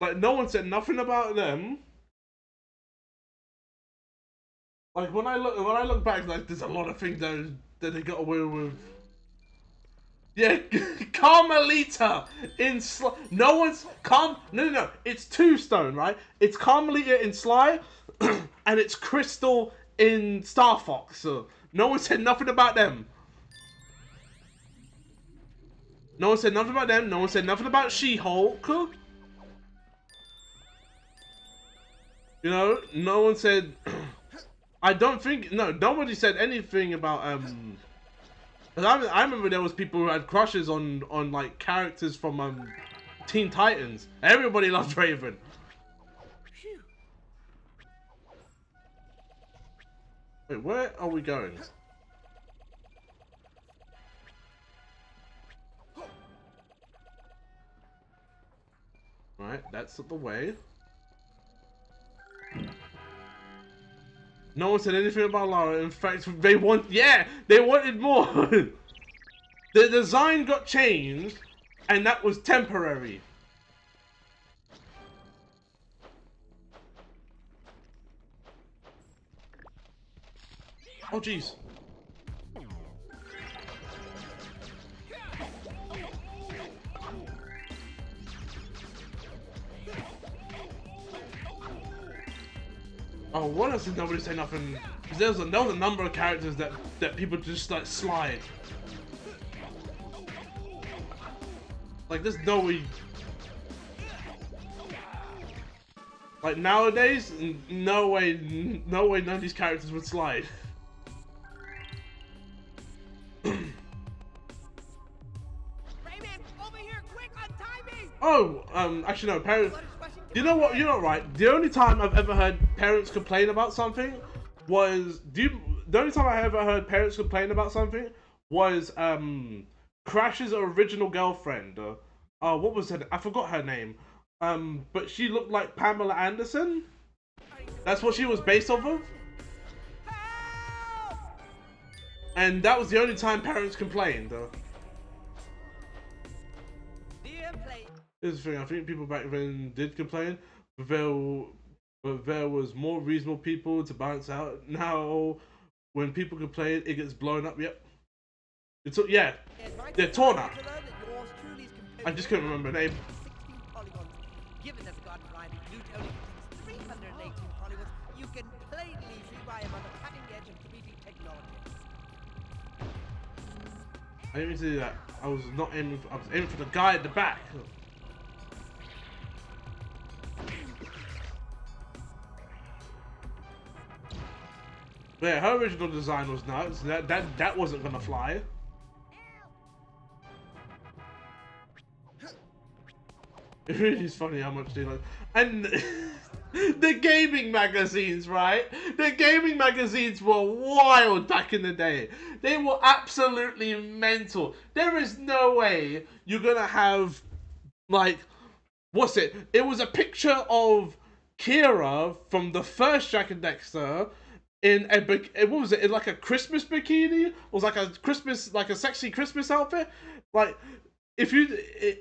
S1: Like, no one said nothing about them. Like, when I look back, like, there's a lot of things that they got away with. Yeah, Carmelita in Sly. No one's No. It's Tombstone, right? It's Carmelita in Sly, and it's Crystal in Star Fox. No one said nothing about them. No one said nothing about them. No one said nothing about She-Hulk. You know, no one said. I don't think nobody said anything about I remember there was people who had crushes on like characters from Teen Titans. Everybody loves Raven. Wait, where are we going? Right, that's the way. No one said anything about Lara. In fact, they wanted more. The design got changed, and that was temporary. Oh jeez. Oh, what else did nobody say nothing? Because there was a number of characters that people just like slide. Like there's no way. Like nowadays, no way none of these characters would slide.
S2: Rayman, over here, quick, untie me!
S1: Oh, actually no, parents. You know what? You're not right. The only time I've ever heard parents complain about something was the only time I ever heard parents complain about something was Crash's original girlfriend. What was her? I forgot her name. But she looked like Pamela Anderson. That's what she was based off of. And that was the only time parents complained. Here's the thing, I think people back then did complain, but there was more reasonable people to balance out. Now, when people complain, it gets blown up. Yep. Yeah, they're torn up. I just couldn't remember the name.
S2: Given that the God Prime loot only contains 318 polygons, you can plainly see why I'm on the cutting edge of 3D technology.
S1: I didn't mean to do that. I was aiming for the guy at the back. Yeah, her original design was nuts. That wasn't gonna fly. It really is funny how much they like. And the gaming magazines, right? The gaming magazines were wild back in the day. They were absolutely mental. There is no way you're gonna have, like, what's it? It was a picture of Kira from the first Jack and Dexter in what was it? In like a Christmas bikini? It was like a sexy Christmas outfit. Like,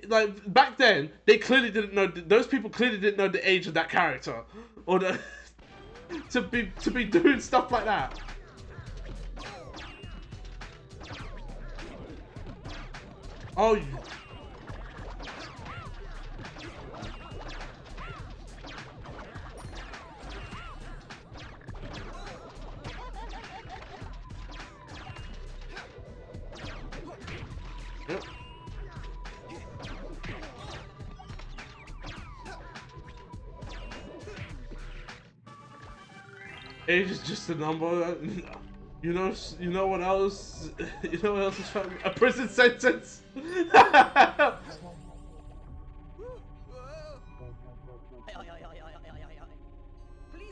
S1: like back then, they clearly didn't know. Those people clearly didn't know the age of that character, or to be doing stuff like that. Oh. Yep. Age is just a number. You know what else? You know what else is funny? A prison sentence.
S2: Please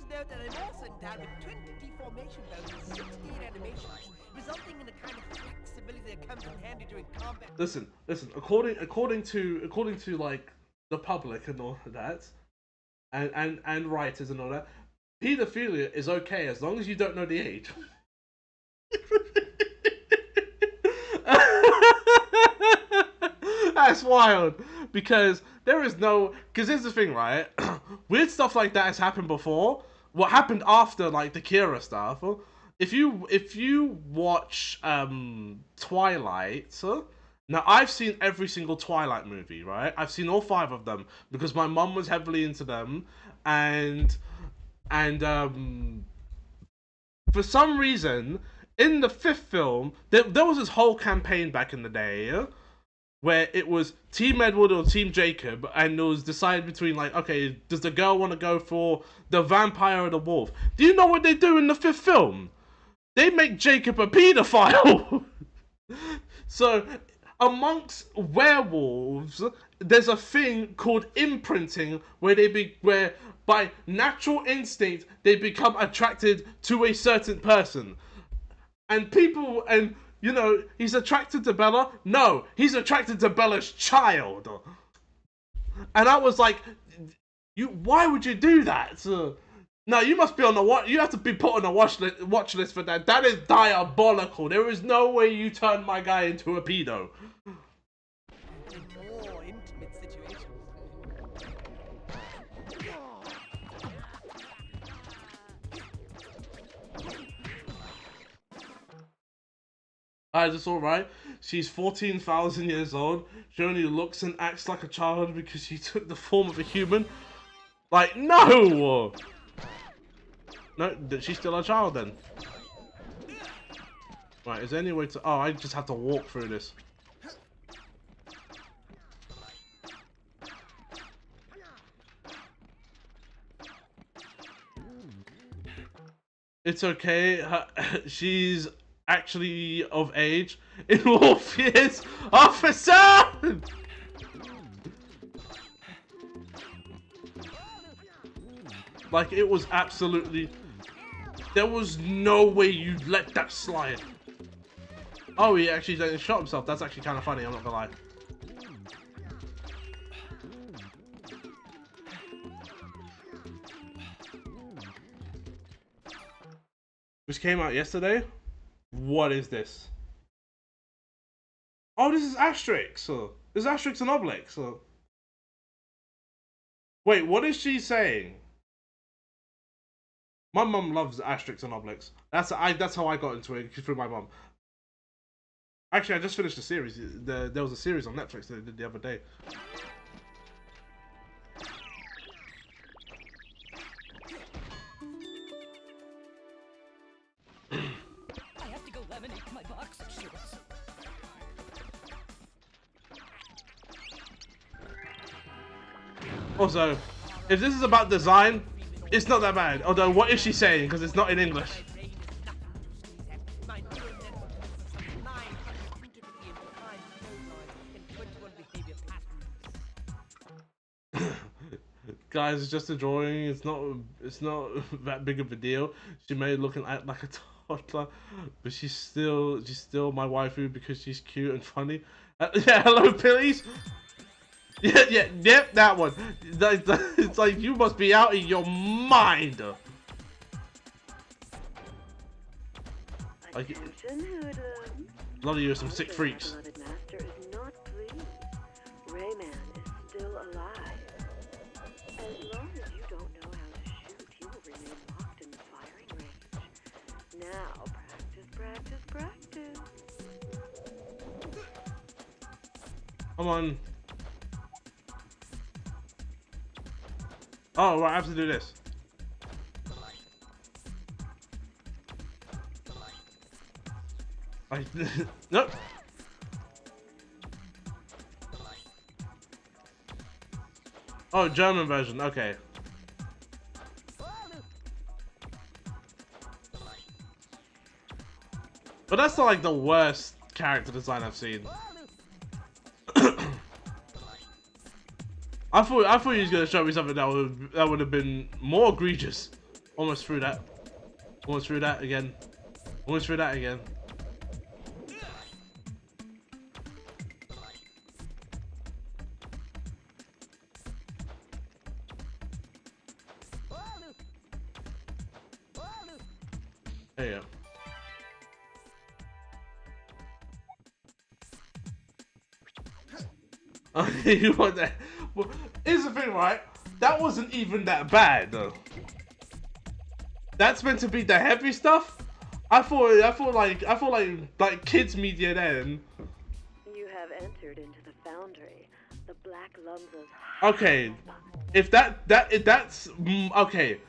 S2: note that I'm also endowed with 20 deformation bones and 16 animations, resulting in a kind of flexibility that comes in handy during combat.
S1: Listen. According to like the public and all of that, and writers and all that, pedophilia is okay as long as you don't know the age. That's wild, because here's the thing, right? Weird stuff like that has happened before. What happened after, like, the Kira stuff? If you watch Twilight, now I've seen every single Twilight movie, right? I've seen all 5 of them because my mum was heavily into them, and for some reason, in the 5th film, there was this whole campaign back in the day where it was Team Edward or Team Jacob, and it was decided between, like, okay, does the girl want to go for the vampire or the wolf? Do you know what they do in the 5th film? They make Jacob a pedophile. So, amongst werewolves, there's a thing called imprinting, where by natural instinct they become attracted to a certain person, and he's attracted to Bella. No, he's attracted to Bella's child, and I was like, why would you do that? No, you must be on you have to be put on a watch list for that. That is diabolical. There is no way you turn my guy into a pedo.
S2: In more intimate situations.
S1: That's alright. She's 14,000 years old. She only looks and acts like a child because she took the form of a human. Like, no! No, she's still a child then. Right, is there any way to... Oh, I just have to walk through this. It's okay. She's actually of age. In all fears, officer! Like, it was absolutely... There was no way you'd let that slide. Oh, he actually shot himself. That's actually kind of funny, I'm not gonna lie. Which came out yesterday? What is this? Oh, this is Asterix. This is Asterix and Obelix. Wait, what is she saying? My mum loves Asterix and Obelix. That's how I got into it, through my mum. Actually, I just finished the series. There was a series on Netflix that they did the other day.
S3: I have to go laminate my box of shorts.
S1: Also, if this is about design, it's not that bad. Although, what is she saying? Because it's not in English. Guys, it's just a drawing. It's not that big of a deal. She may look like a toddler, but she's still my waifu because she's cute and funny. Yeah, hello, Pillies. Yep, that one. It's like you must be out of your mind. Like, a lot of you are some sick freaks.
S8: Master is not pleased. Rayman is still alive. As long as you don't know how to shoot, you will remain locked in the firing range. Now, practice, practice.
S1: Come on. Oh, right, I have to do this. Nope. Oh, German version, okay. But that's not like the worst character design I've seen. I thought he was gonna show me something that would have been more egregious. Almost through that. Almost through that again. Almost through that again. There you go. You want that? Well, here's the thing, right? That wasn't even that bad, though. That's meant to be the heavy stuff. I thought like kids media then.
S8: You have entered into the foundry. The Black Lumsa's.
S1: Okay, if that's okay.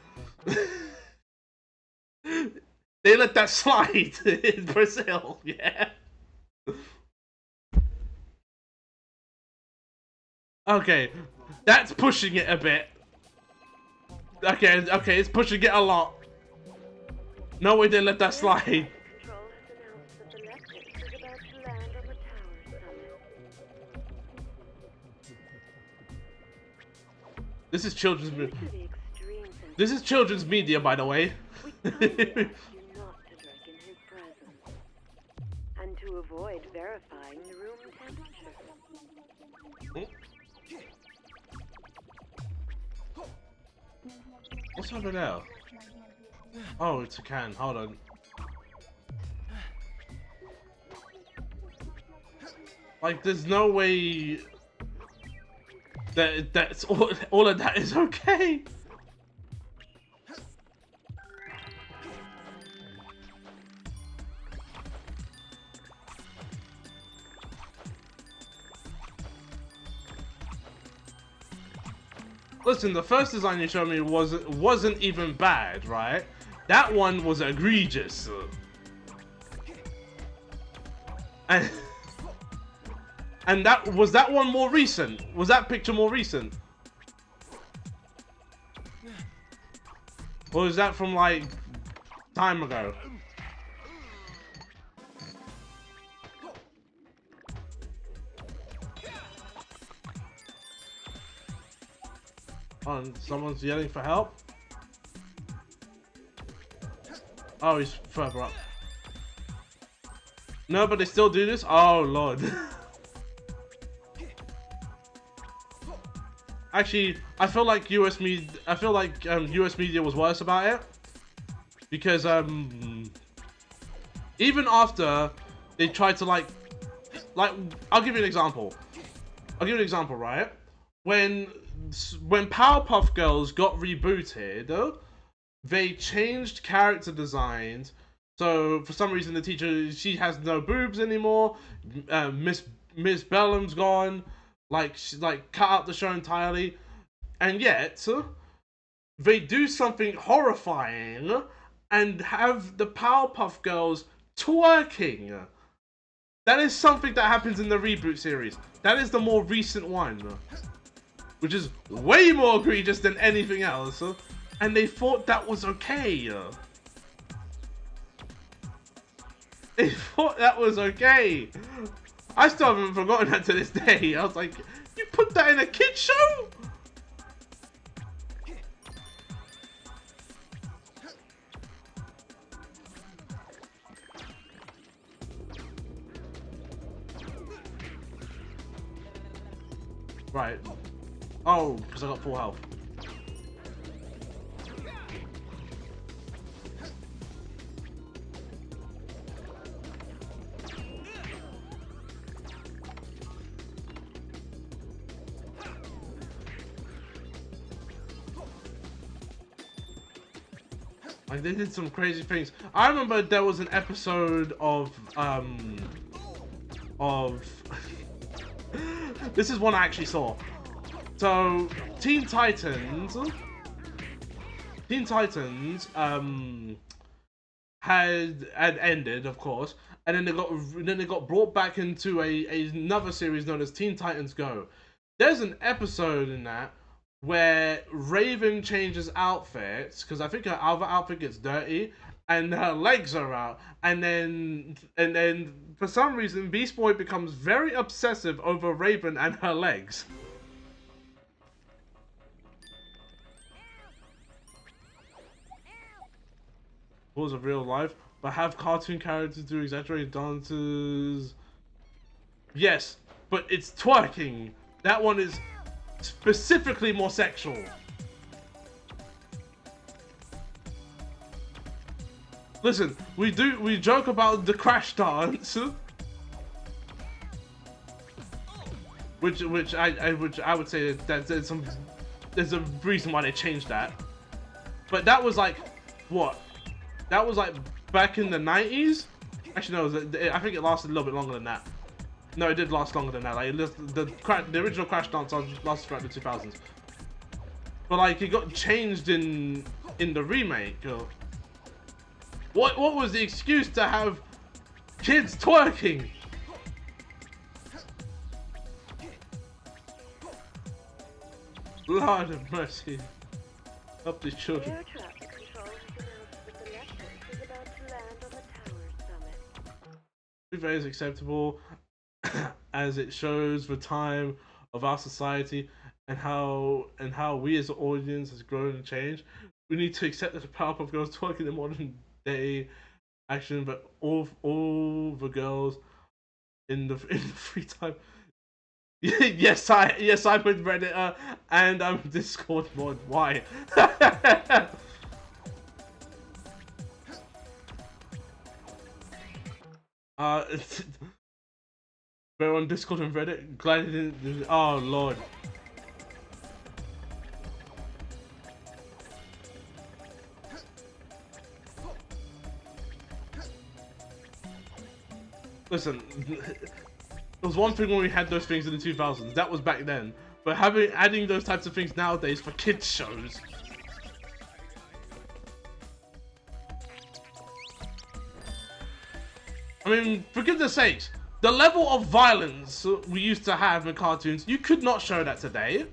S1: They let that slide in Brazil, yeah. Okay, that's pushing it a bit. Okay, it's pushing it a lot. No way they let that slide.
S8: Control has announced that the Nexus is about to land on the tower summit.
S1: This is children's
S8: Due to the extreme
S1: This is children's media, by the way.
S8: we kindly ask you not to drink in his presence, and to avoid verifying the room temperature.
S1: What's over there? Oh, it's a can. Hold on. Like, there's no way that's all of that is okay. Listen, the first design you showed me wasn't even bad, right? That one was egregious. And that one more recent? Was that picture more recent? Or is that from like time ago? Oh, someone's yelling for help? Oh, he's further up. No, but they still do this? Oh, Lord. Actually, I feel like US media was worse about it. Because, even after they tried to like, I'll give you an example. Right? When Powerpuff Girls got rebooted, they changed character designs. So for some reason, the teacher, she has no boobs anymore. Miss Bellum's gone. Like cut out the show entirely, and yet they do something horrifying and have the Powerpuff Girls twerking. That is something that happens in the reboot series. That is the more recent one, which is way more egregious than anything else. And they thought that was okay. They thought that was okay. I still haven't forgotten that to this day. I was like, you put that in a kid's show? Right. Oh, because I got full health. Like, they did some crazy things. I remember there was an episode of this is one I actually saw. So Teen Titans had ended, of course, and then they got brought back into another series known as Teen Titans Go. There's an episode in that where Raven changes outfits because I think her other outfit gets dirty and her legs are out, and then for some reason Beast Boy becomes very obsessive over Raven and her legs. Rules of real life, but have cartoon characters do exaggerated dances. Yes, but it's twerking. That one is specifically more sexual. Listen, we joke about the crash dance, which I would say that there's a reason why they changed that. But that was like what? That was like back in the 90s. Actually, no, I think it lasted a little bit longer than that. No, it did last longer than that. Like the original Crash Dance lasted throughout the 2000s, but like it got changed in the remake. What was the excuse to have kids twerking? Lord have mercy, help these children.
S8: Air traffic control has announced that the Nexus is about to land on the Tower Summit.
S1: Very acceptable. As it shows the time of our society and how we as an audience has grown and changed. We need to accept that the Powerpuff Girls twerk in the modern day action, but all the girls in the free time. yes, I'm a Redditor and I'm a Discord mod. Why? We're on Discord and Reddit. Glad it didn't. Oh Lord. Listen, it was one thing when we had those things in the 2000s. That was back then. But adding those types of things nowadays for kids shows. mean, for goodness sakes, the level of violence we used to have in cartoons, you could not show that today.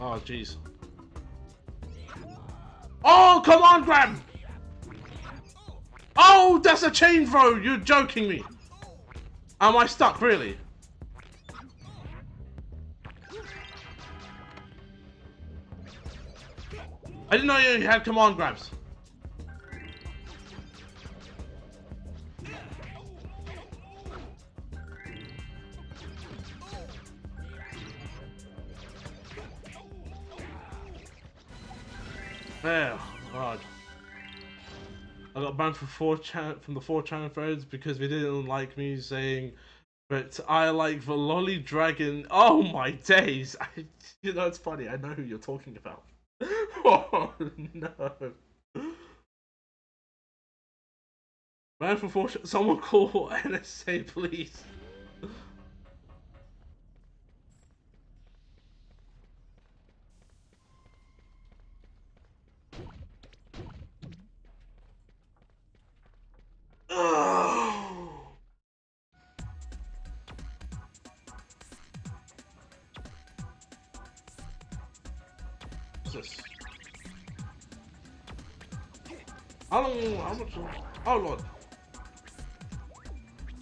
S1: Oh, jeez. Oh, come on, grab! Oh, that's a chain throw! You're joking me! Am I stuck, really? I didn't know you had command grabs. There, God. I got banned from the 4chan threads because they didn't like me saying, but I like the lolly dragon. Oh my days! You know, it's funny. I know who you're talking about. Oh no! Banned from 4chan. Someone call NSA, please. What's this? How much? Oh lord.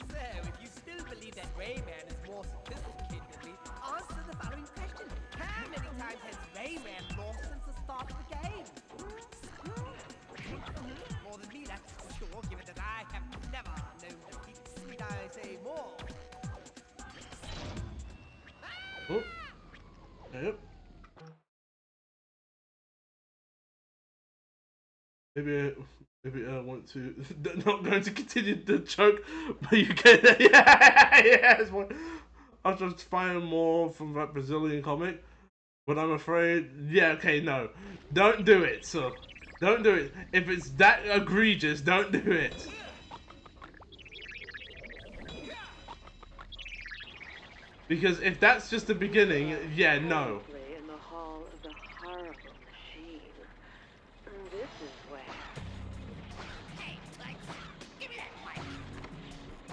S2: So, if you still believe that Rayman is more sophisticated than me, answer the following question. How many times has Rayman lost since the start of the game? More than me, that's for sure, given that I have never known defeat. Need I say more?
S1: Oh. Yep. Maybe I want to not going to continue the joke, but you get it. Yeah. I'll just find more from that Brazilian comic, but I'm afraid. Yeah. Okay. No. Don't do it. So, don't do it. If it's that egregious, don't do it. Because if that's just the beginning, yeah, no.
S8: In the hall of the horrible machine. And this is where.
S4: Hey, Lex, give me that mic.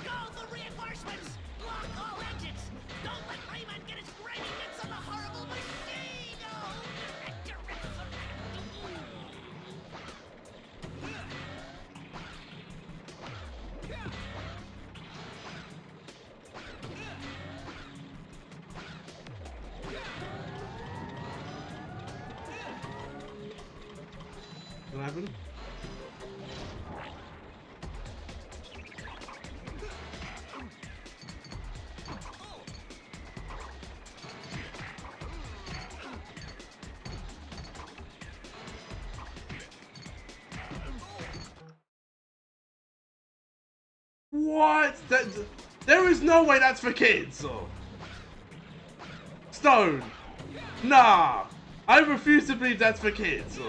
S4: Go for reinforcements. Lock all engines. Don't let Rayman get his grimy mitts on the horrible machine.
S1: What happened? What? There is no way that's for kids. Stone. Nah. I refuse to believe that's for kids.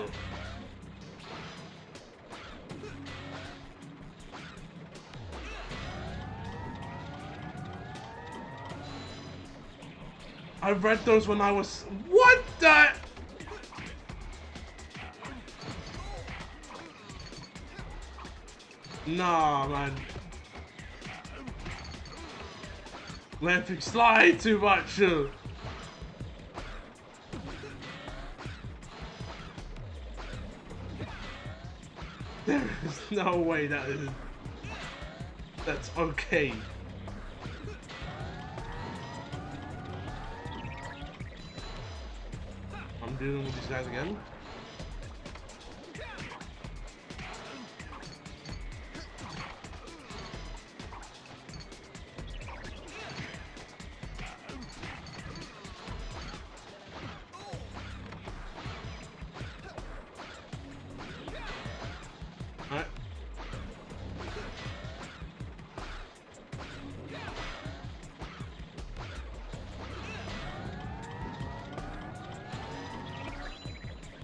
S1: I read those when I was... What the... Nah, man. Lamping slide too much. There is no way that's okay. I'm dealing with these guys again. Alright.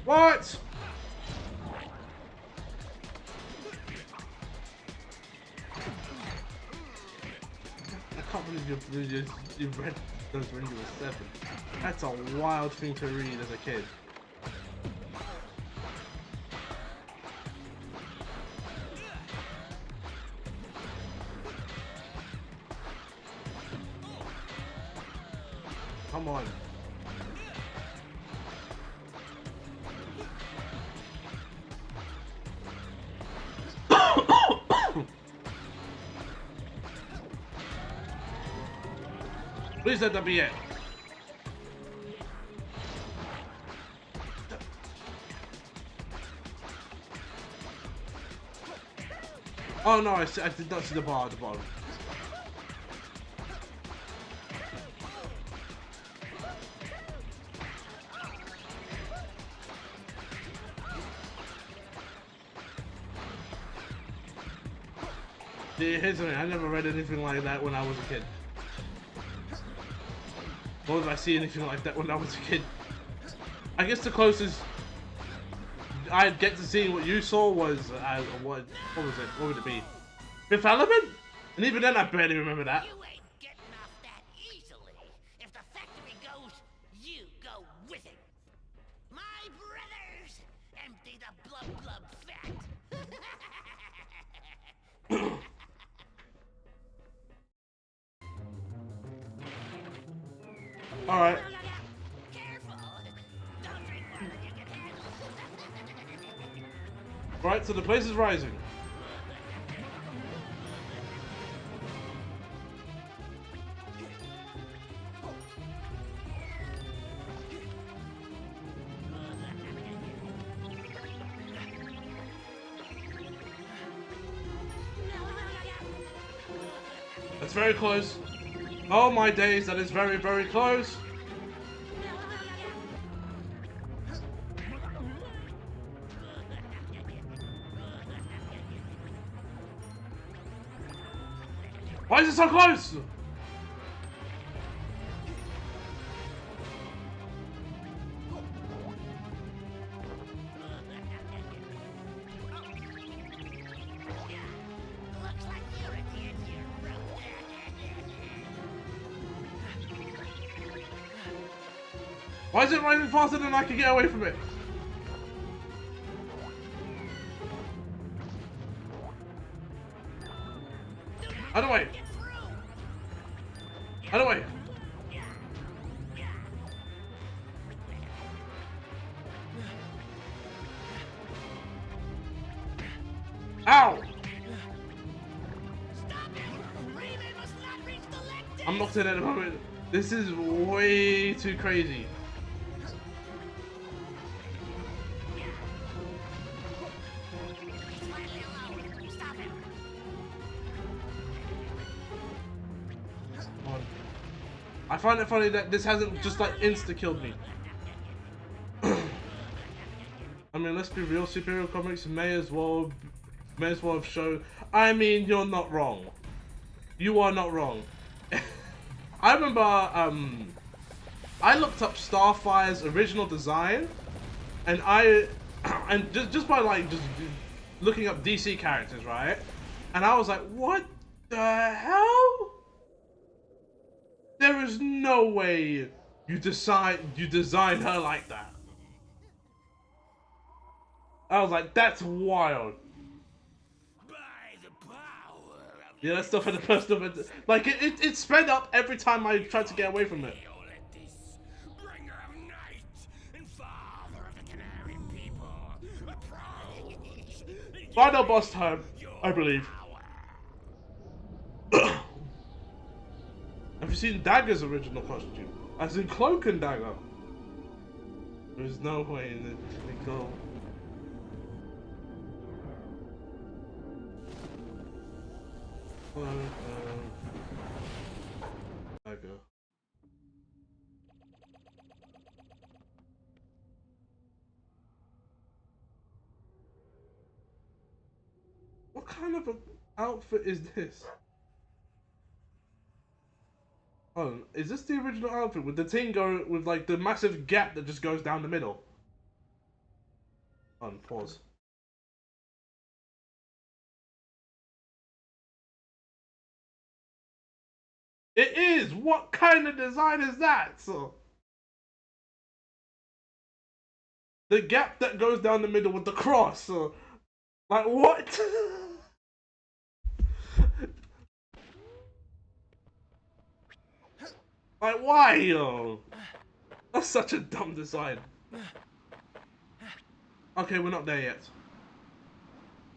S1: What? I can't believe you read those when you were 7. That's a wild thing to read as a kid. Come on. Please let that be it. Oh no, I did not see the bar at the bottom. See, here's the thing, I never read anything like that when I was a kid. Nor did I see anything like that when I was a kid. I guess the closest I'd get to seeing what you saw was, what was it? What would it be? Fifth Element? And even then I barely remember that.
S4: You ain't getting off that easily. If the factory goes, you go with it. My brothers, empty the blub blub fat.
S1: Alright.
S4: Careful. Don't drink more than you can handle.
S1: Right, so the place is rising. That's very close. Oh my days, that is very, very close. Why is it so close?
S4: Looks like you're at the end of your rope.
S1: Why is it rising faster than I can get away from it? Out of the way! Out of the way! Ow! I'm knocked in at the moment. This is way too crazy. I find it funny that this hasn't just like insta-killed me. I mean, let's be real, superhero comics may as well have shown. I mean, you're not wrong. You are not wrong. I remember, I looked up Starfire's original design, and and just by like just looking up DC characters, right? And I was like, what the hell? There is no way you design her like that. I was like, that's wild.
S6: By the power of
S1: Yeah, that stuff had a personal, like it sped up every time I tried to get away from it.
S6: Ulysses, bringer of night and father of the Canary people, approach.
S1: Final boss time, I believe. Have you seen Dagger's original costume? As in Cloak and Dagger. There's no way in it we go. Dagger. What kind of an outfit is this? Oh, is this the original outfit with the thing going with like the massive gap that just goes down the middle? On pause. It is. What kind of design is that? So the gap that goes down the middle with the cross. So, like what? Like why, yo? That's such a dumb design. Okay, we're not there yet.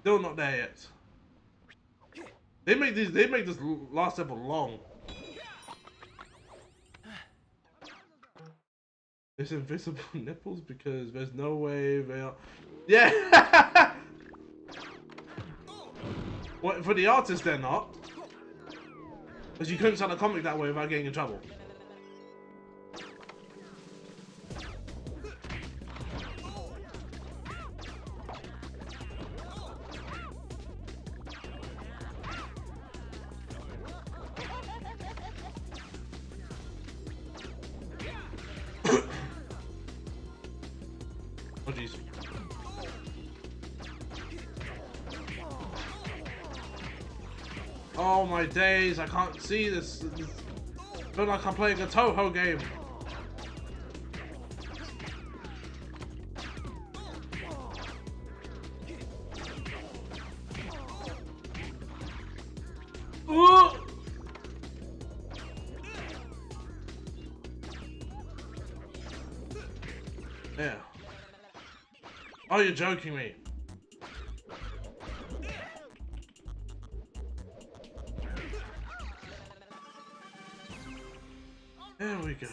S1: Still not there yet. They make this last level long. It's invisible nipples because there's no way they are. Yeah. What for the artist they're not? Because you couldn't sell a comic that way without getting in trouble. Oh jeez. Oh my days, I can't see this. I feel like I'm playing a Toho game. Ooh! Yeah. Oh, you're joking me. There we go.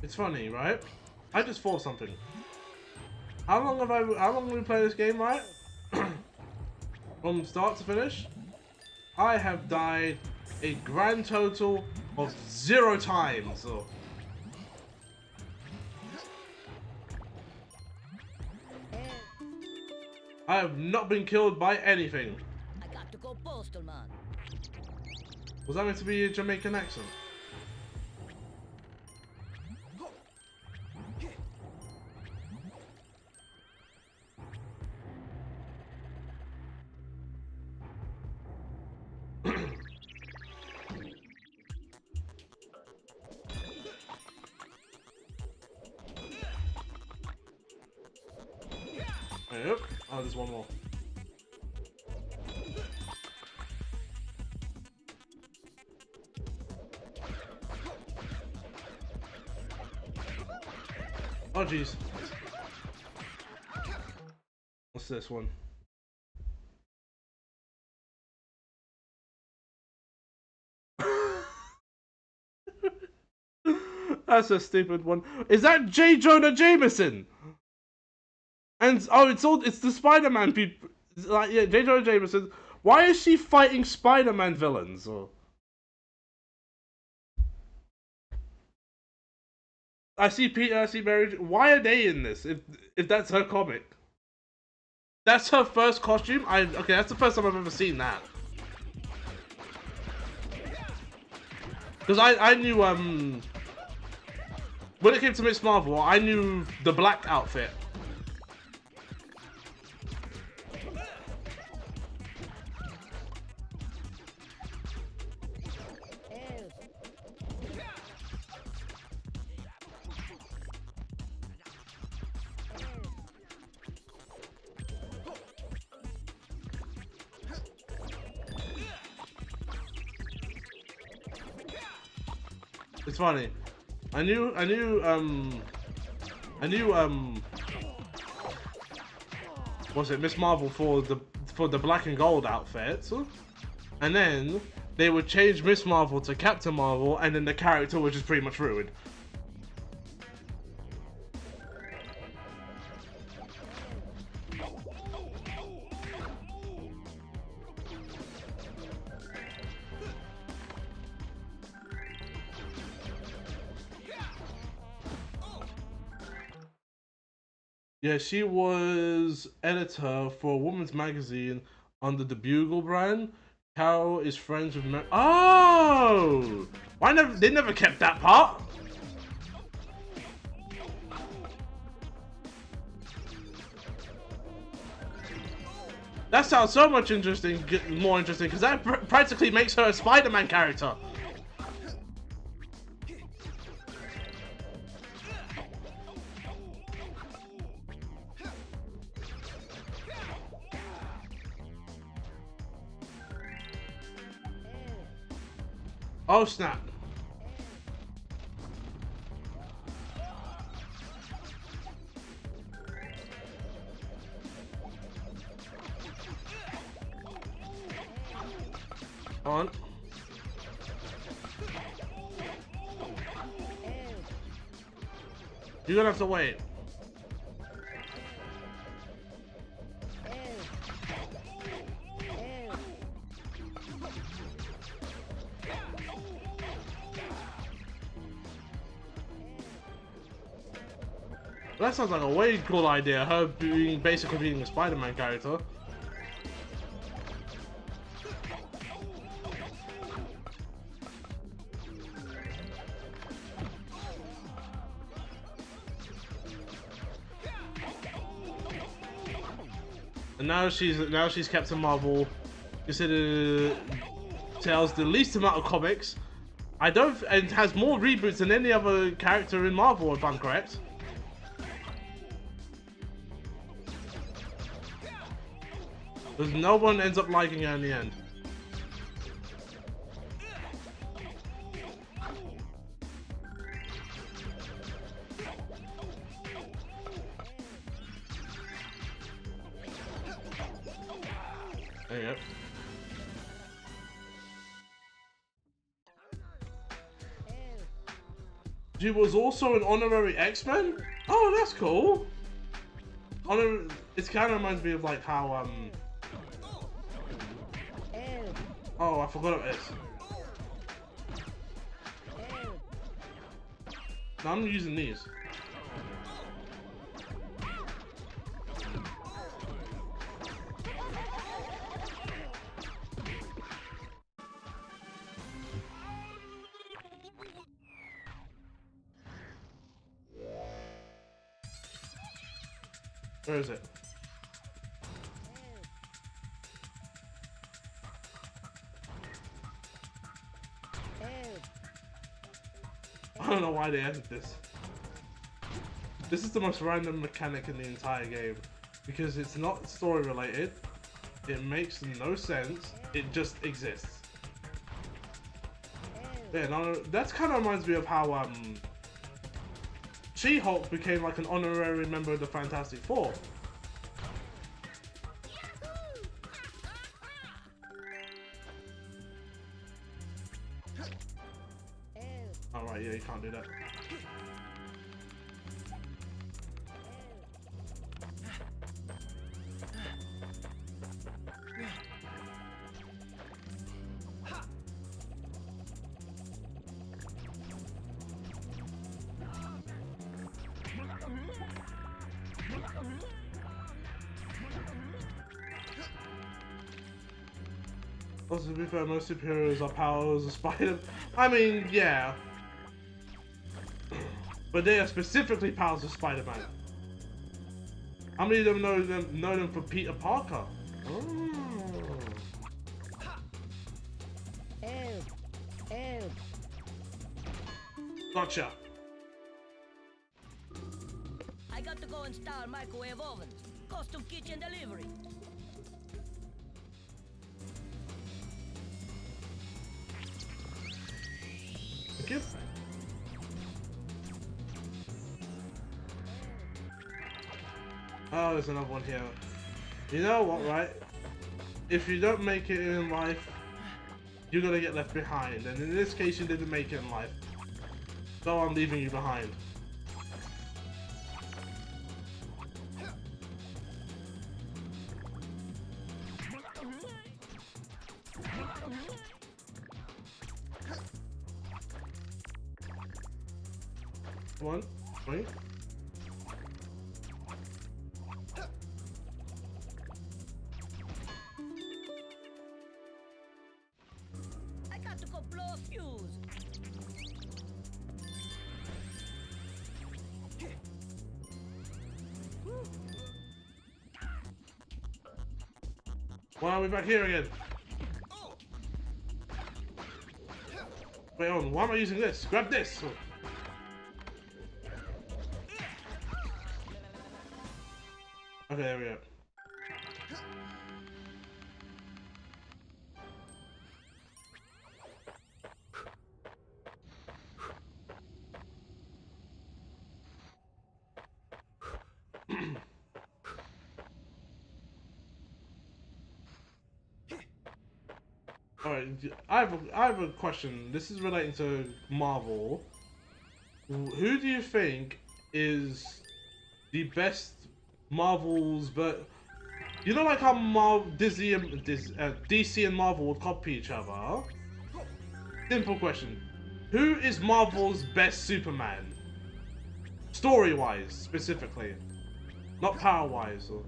S1: It's funny, right? I just thought something. How long have we played this game, right? From start to finish? I have died a grand total of 0 times. So. I have not been killed by anything.
S3: I got to go postal, man.
S1: Was that meant to be a Jamaican accent? Yep. Oh, there's one more. Oh, jeez. What's this one? That's a stupid one. Is that J. Jonah Jameson? And oh, it's the Spider-Man people. Like yeah, J. Jonah Jameson. Why is she fighting Spider-Man villains? Or I see Peter. I see Mary. Why are they in this? If that's her comic, that's her first costume. Okay. That's the first time I've ever seen that. Because I knew when it came to Miss Marvel, I knew the black outfit. It's funny. I knew was it Miss Marvel for the black and gold outfit, and then they would change Miss Marvel to Captain Marvel, and then the character was just pretty much ruined. Yeah, she was editor for a woman's magazine under the Bugle brand. Carol is friends with Oh! Why never? They never kept that part. That sounds so much interesting, more interesting, because that practically makes her a Spider-Man character. Oh snap. On. You're gonna have to wait. That sounds like a way cool idea, her basically being a Spider-Man character. And now she's Captain Marvel. Considered sells the least amount of comics. And has more reboots than any other character in Marvel, if I'm correct. Because no one ends up liking her in the end. There you go. She was also an honorary X-Men? Oh, that's cool. It kind of reminds me of like how oh, I forgot about this. No, I'm using these. Where is it? I don't know why they added this. This is the most random mechanic in the entire game. Because it's not story related. It makes no sense. It just exists. Yeah, no, that kind of reminds me of how She-Hulk became like an honorary member of the Fantastic Four. Alright, yeah, you can't do that. Also, to be fair, most superheroes are powers of Spider. I mean, yeah. But they are specifically powers of Spider-Man. How many of them know them for Peter Parker? Oh. Gotcha.
S3: I got to go install microwave ovens. Custom kitchen delivery.
S1: Thank you. Oh, there's another one here. You know what, right? If you don't make it in life, you're gonna get left behind. And in this case, you didn't make it in life. So I'm leaving you behind. One, wait.
S3: got to go blow a fuse.
S1: Why are we back here again? Wait on, why am I using this? Grab this! Okay, there we go. Alright, I have a question. This is relating to Marvel. Who do you think is the best Marvels, but you know, like how DC and Marvel would copy each other? Simple question. Who is Marvel's best Superman? Story-wise, specifically. Not power-wise. Or...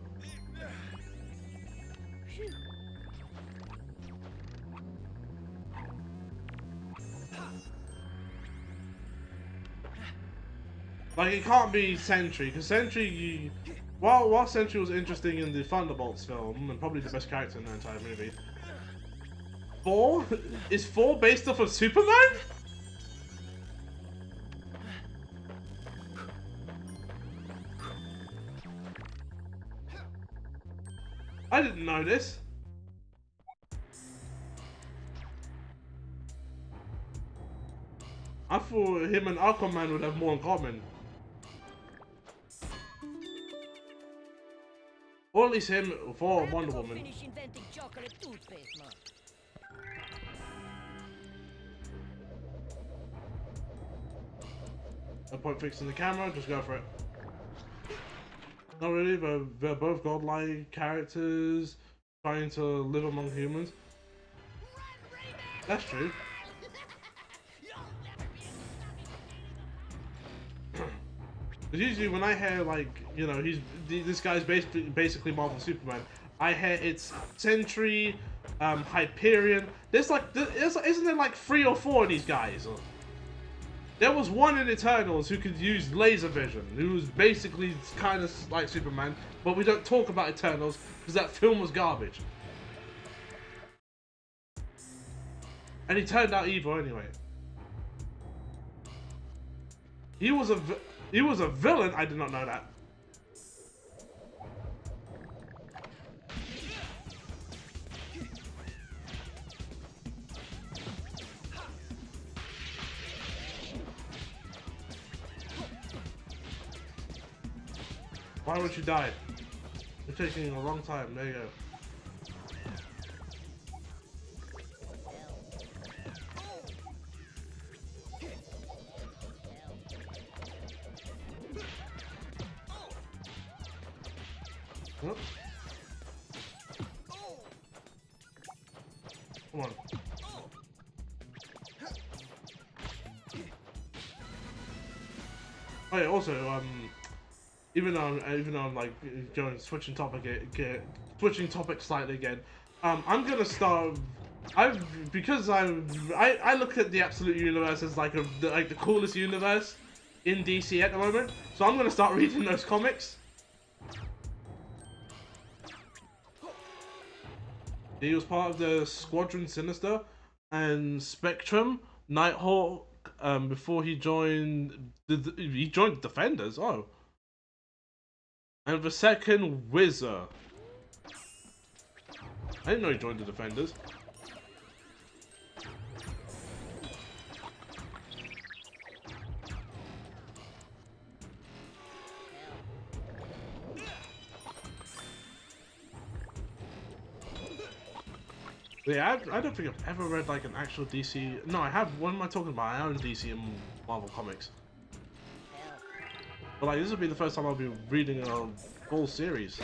S1: Like, it can't be Sentry, because Sentry, while Sentry was interesting in the Thunderbolts film, and probably the best character in the entire movie, Thor? Is Thor based off of Superman? I didn't know this. I thought him and Aquaman would have more in common. Or at least him for Wonder Woman.
S3: Finish inventing chocolate toothpaste, man.
S1: No point fixing the camera, just go for it. Not really, they're both godlike characters trying to live among humans. That's true. Because usually when I hear, like, you know, this guy's basically Marvel Superman, I hear it's Sentry, Hyperion. Isn't there like 3 or 4 of these guys? There was one in Eternals who could use laser vision, who was basically kind of like Superman, but we don't talk about Eternals because that film was garbage. And he turned out evil anyway. He was a villain. I did not know that. Why would you die? You're taking a long time. There you go. Huh? Come on. Oh yeah, also, even though I'm like switching topic slightly again, I'm gonna start. I look at the Absolute Universe as like the coolest universe in DC at the moment, so I'm gonna start reading those comics. He was part of the Squadron Sinister and Spectrum, Nighthawk. Before he joined Defenders. Oh, and the second Wizard. I didn't know he joined the Defenders. Yeah, I don't think I've ever read like an actual DC. No, I have. What am I talking about? I own DC and Marvel comics. But like, this will be the first time I'll be reading a full series.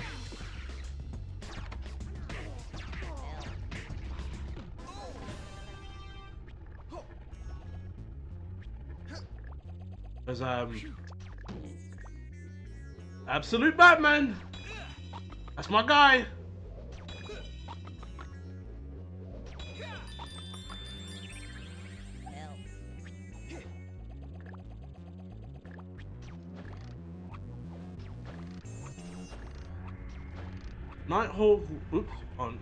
S1: There's Absolute Batman. That's my guy. Nighthawk. Oops. On.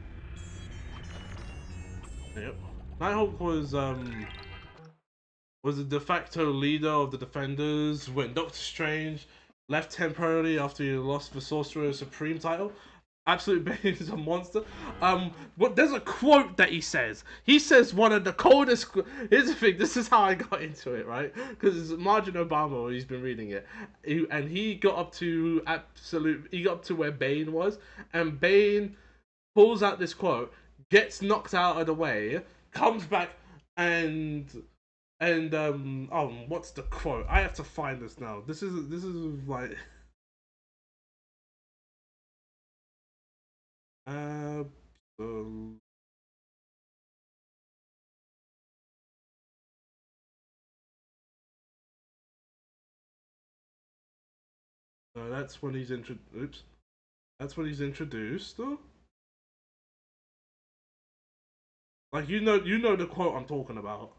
S1: Yep. Nighthawk was the de facto leader of the Defenders when Doctor Strange left temporarily after he lost the Sorcerer Supreme title. Absolute Bane is a monster. But there's a quote that he says. He says one of the coldest. Here's the thing. This is how I got into it, right? Because it's Margin Obama. He's been reading it, and he got up to absolute. He got up to where Bane was, and Bane pulls out this quote, gets knocked out of the way, comes back, and what's the quote? I have to find this now. This is like uh, no, that's when he's Oops, that's when he's introduced. Like you know the quote I'm talking about.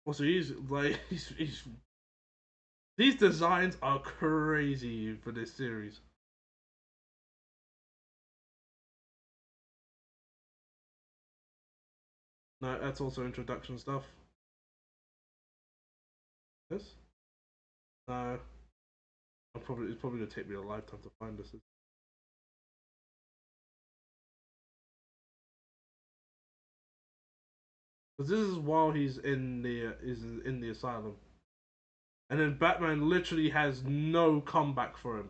S1: Also, he's like he's these designs are crazy for this series. No, that's also introduction stuff. Yes. No, it's probably gonna take me a lifetime to find this. Because this is while he's in the asylum, and then Batman literally has no comeback for him.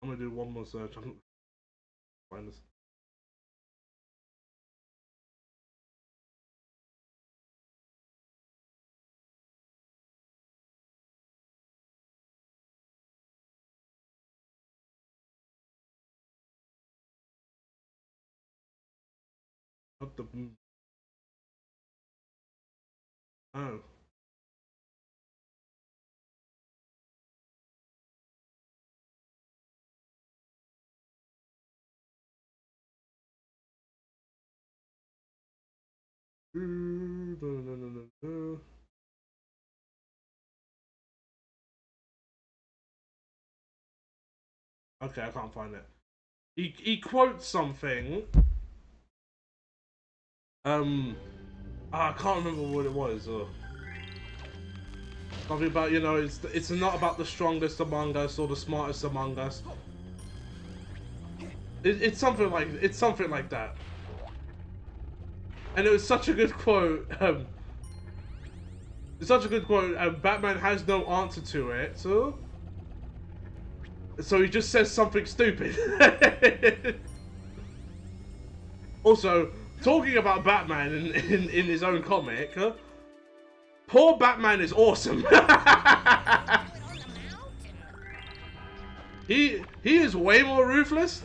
S1: I'm gonna do one more search. I'm find this. Not the oh. Okay, I can't find it. He quotes something. I can't remember what it was. Something about it's not about the strongest among us or the smartest among us. It's something like that. And it was such a good quote. It's such a good quote. Batman has no answer to it, so he just says something stupid. Also, talking about Batman in his own comic, poor Batman is awesome. he is way more ruthless,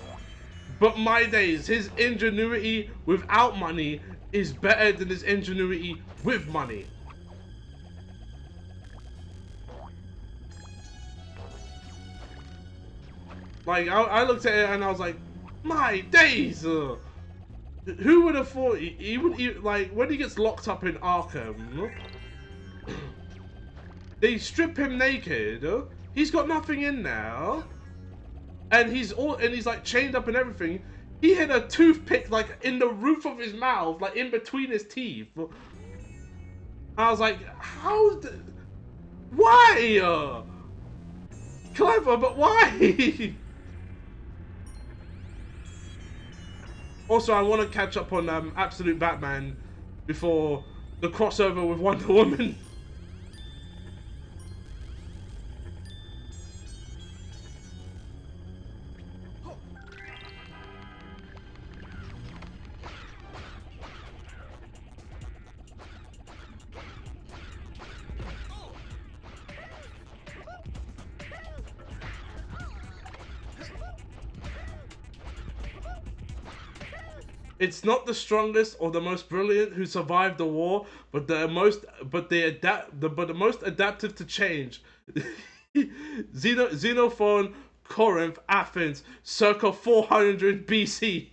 S1: but my days, his ingenuity without money is better than his ingenuity with money. Like, I looked at it and I was like, my days! Who would have thought he would, like, when he gets locked up in Arkham, they strip him naked, he's got nothing in there, and he's like chained up and everything. He had a toothpick like in the roof of his mouth, like in between his teeth. I was like, why? Clever, but why? Also, I want to catch up on Absolute Batman before the crossover with Wonder Woman. It's not the strongest or the most brilliant who survived the war, but the most adaptive to change. Xenophon, Corinth, Athens, circa 400 BC.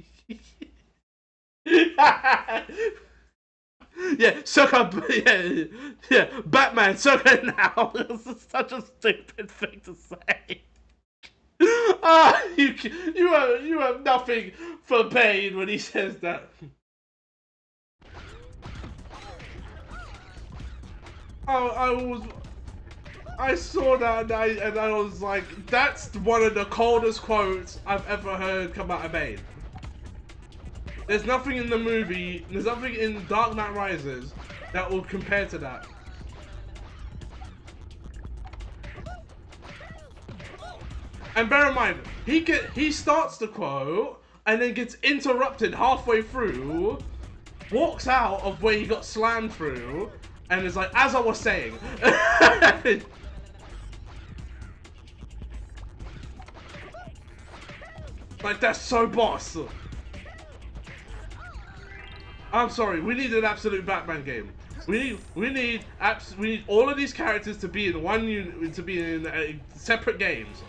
S1: Yeah, suck up. Yeah, yeah. Batman, suck it now. This is such a stupid thing to say. Ah, you have nothing for pain when he says that. I saw that and I was like, that's one of the coldest quotes I've ever heard come out of Bane. There's nothing in the movie, there's nothing in Dark Knight Rises that will compare to that. And bear in mind, he starts the quote and then gets interrupted halfway through, walks out of where he got slammed through, and is like, as I was saying. Like, that's so boss. I'm sorry, we need an absolute Batman game. We need all of these characters to be in one unit, to be in separate games.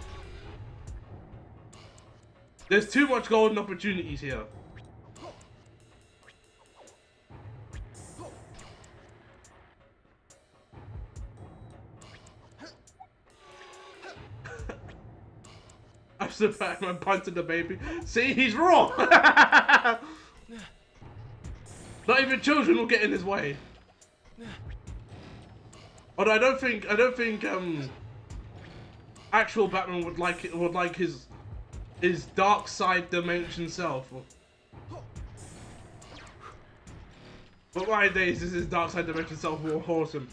S1: There's too much golden opportunities here. Absolute Batman punted the baby. See, he's wrong. Not even children will get in his way. Although I don't think actual Batman would like his dark side dimension self. But my days, this is dark side dimension self will haunt him.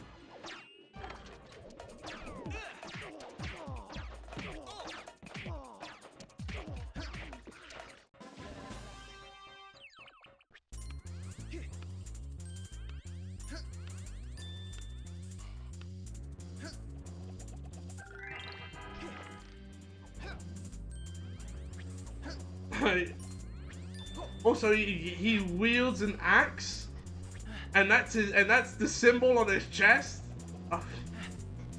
S1: Also, he wields an axe, and that's the symbol on his chest.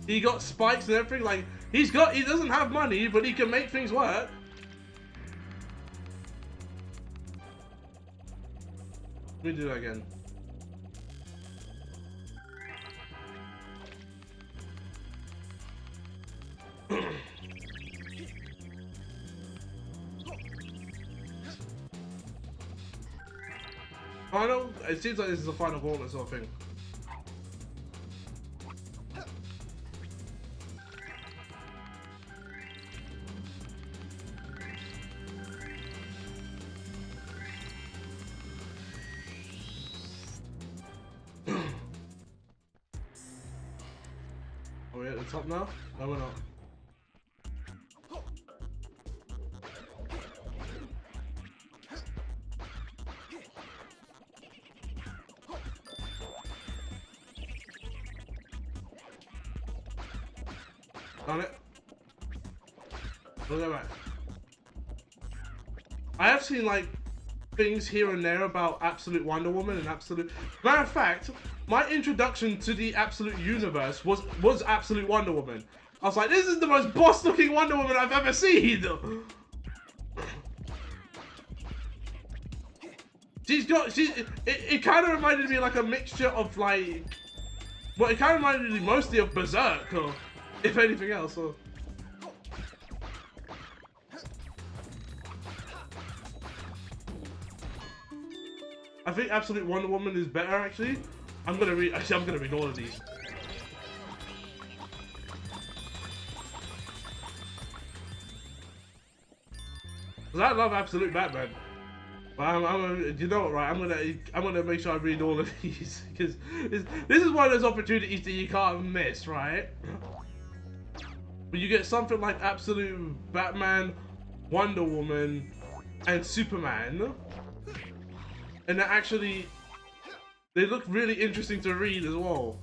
S1: He got spikes and everything. Like he doesn't have money, but he can make things work. Let me do that again. Final? It seems like this is the final gauntlet sort of thing. Are we at the top now? No, we're not. Done it. Look at that. I have seen like things here and there about Absolute Wonder Woman and Absolute. Matter of fact, my introduction to the Absolute Universe was Absolute Wonder Woman. I was like, this is the most boss-looking Wonder Woman I've ever seen. It kind of reminded me like a mixture of like, well, it kind of reminded me mostly of Berserk, or if anything else. Or... I think Absolute Wonder Woman is better actually. I'm gonna read all of these. Cause I love Absolute Batman. But you know what, right? I'm gonna make sure I read all of these because this is one of those opportunities that you can't miss, right? But you get something like Absolute Batman, Wonder Woman, and Superman, and they look really interesting to read as well.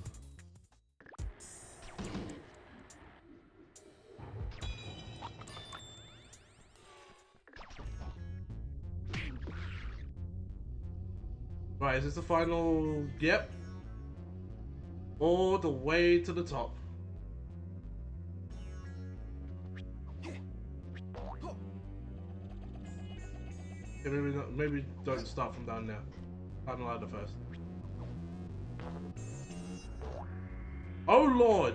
S1: Right, is this the final? Yep. All the way to the top. Okay, maybe don't start from down there. Start on the ladder first. Oh Lord.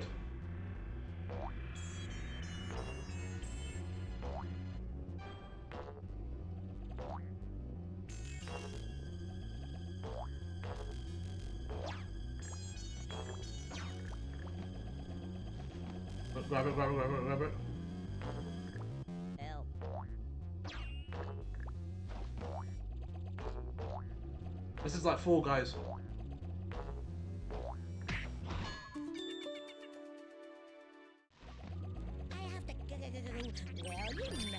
S1: Grab it, grab it, grab it, grab it.
S3: Help.
S1: This is like Fall Guys.
S4: I have to well, you know.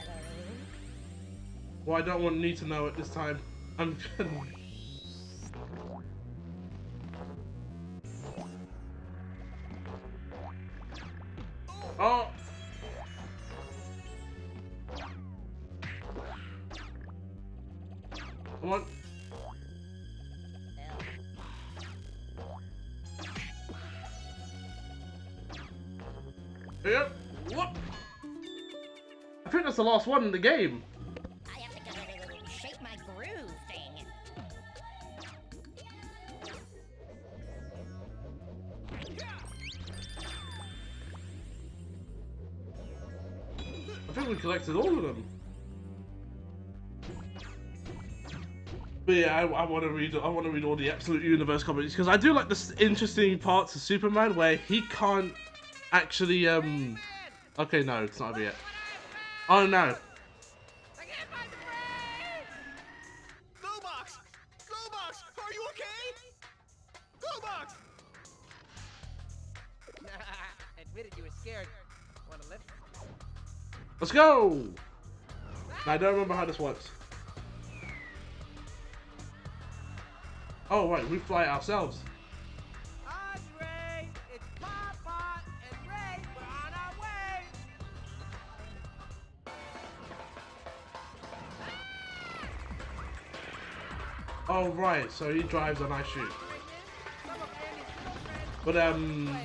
S1: Well, I don't need to know at this time. I'm Oh! Come on.
S3: Help.
S1: Yep. What? I think that's the last one in the game.
S4: I have to shape my groove thing.
S1: I think we collected all of them. But yeah, I want to read. I want to read all the Absolute Universe comics because I do like the interesting parts of Superman where he can't actually. Okay, no, it's not over yet. Oh no.
S2: I can't find the brain! Glowbox! Glowbox! Are you okay? Glowbox! Admitted you were scared. Want to lift?
S1: Let's go. I don't remember how this works. Oh right, we fly ourselves.
S2: Andre! It's Papa and Ray! We're on our way!
S1: Oh right, so he drives and I shoot.
S2: Some of Andy's girlfriends.
S1: But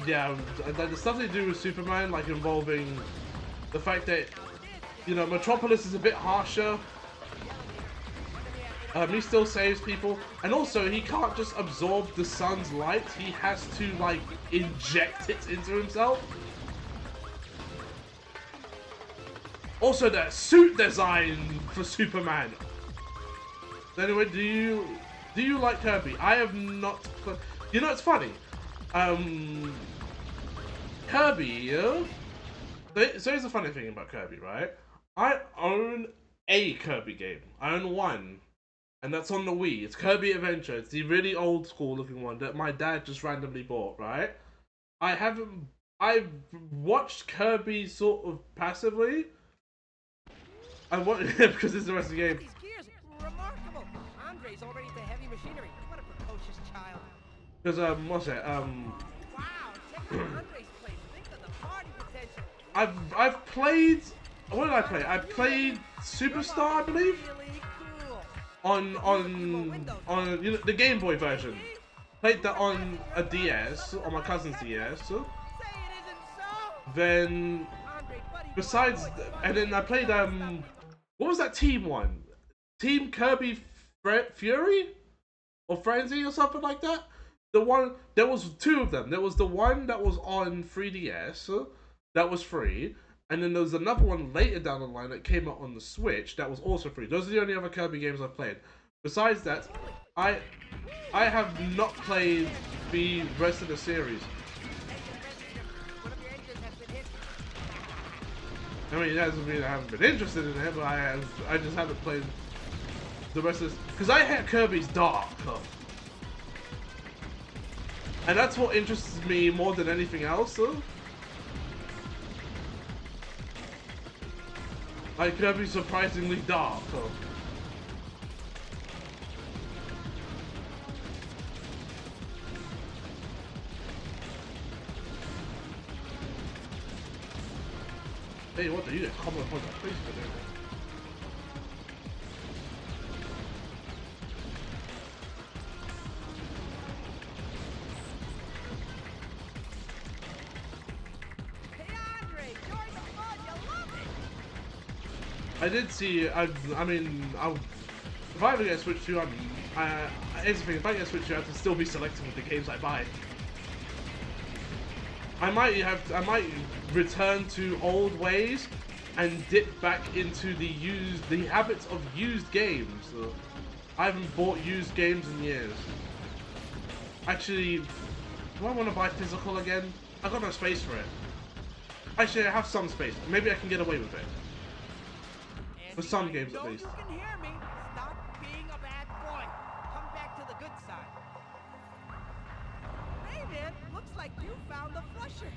S1: yeah, the stuff they do with Superman, like involving the fact that, you know, Metropolis is a bit harsher. He still saves people, and also he can't just absorb the sun's light. He has to like inject it into himself. Also, that suit design for Superman. Anyway, do you like Kirby? I have not. You know, it's funny. Kirby. So here's the funny thing about Kirby, right? I own a Kirby game. I own one. And that's on the Wii. It's Kirby Adventure. It's the really old school looking one that my dad just randomly bought, right? I've watched Kirby sort of passively. I watched it because it's the rest of the game.
S2: These gears, remarkable. Andre's already into heavy machinery. What a precocious child.
S1: Because what's it?
S2: Wow, check out Andre's place. Think of the party potential.
S1: I've played. What did I play? I played Superstar, I believe.
S2: Really cool.
S1: On you know, the Game Boy version. Played that on a DS, on my cousin's DS.
S2: Say it isn't so.
S1: Then
S2: Andre, buddy,
S1: besides, and then I played what was that team one? Team Kirby Fury or Frenzy or something like that. The one, there was two of them. There was the one that was on 3DS that was free. And then there was another one later down the line that came out on the Switch that was also free. Those are the only other Kirby games I've played. Besides that, I have not played the rest of the series.
S2: one of your engines has been hit.
S1: I mean, it doesn't mean I haven't been interested in it, but I just haven't played the rest of this. Because I had Kirby's Dark. And that's what interests me more than anything else. Like Kirby's surprisingly dark. Hey, what the you get common point of face for there?
S2: Hey, Andre, join the fun. You love it.
S1: I did see. I mean, if I ever get Switch 2, here's the thing: if I get Switch 2, I have to still be selective with the games I buy. I might return to old ways and dip back into the habits of used games. So I haven't bought used games in years. Actually, do I want to buy physical again? I got no space for it. Actually, I have some space. Maybe I can get away with it. For some games at least.
S2: You can hear me. Stop being a bad boy. Come back to the good side. Hey man, looks like you found the flusher.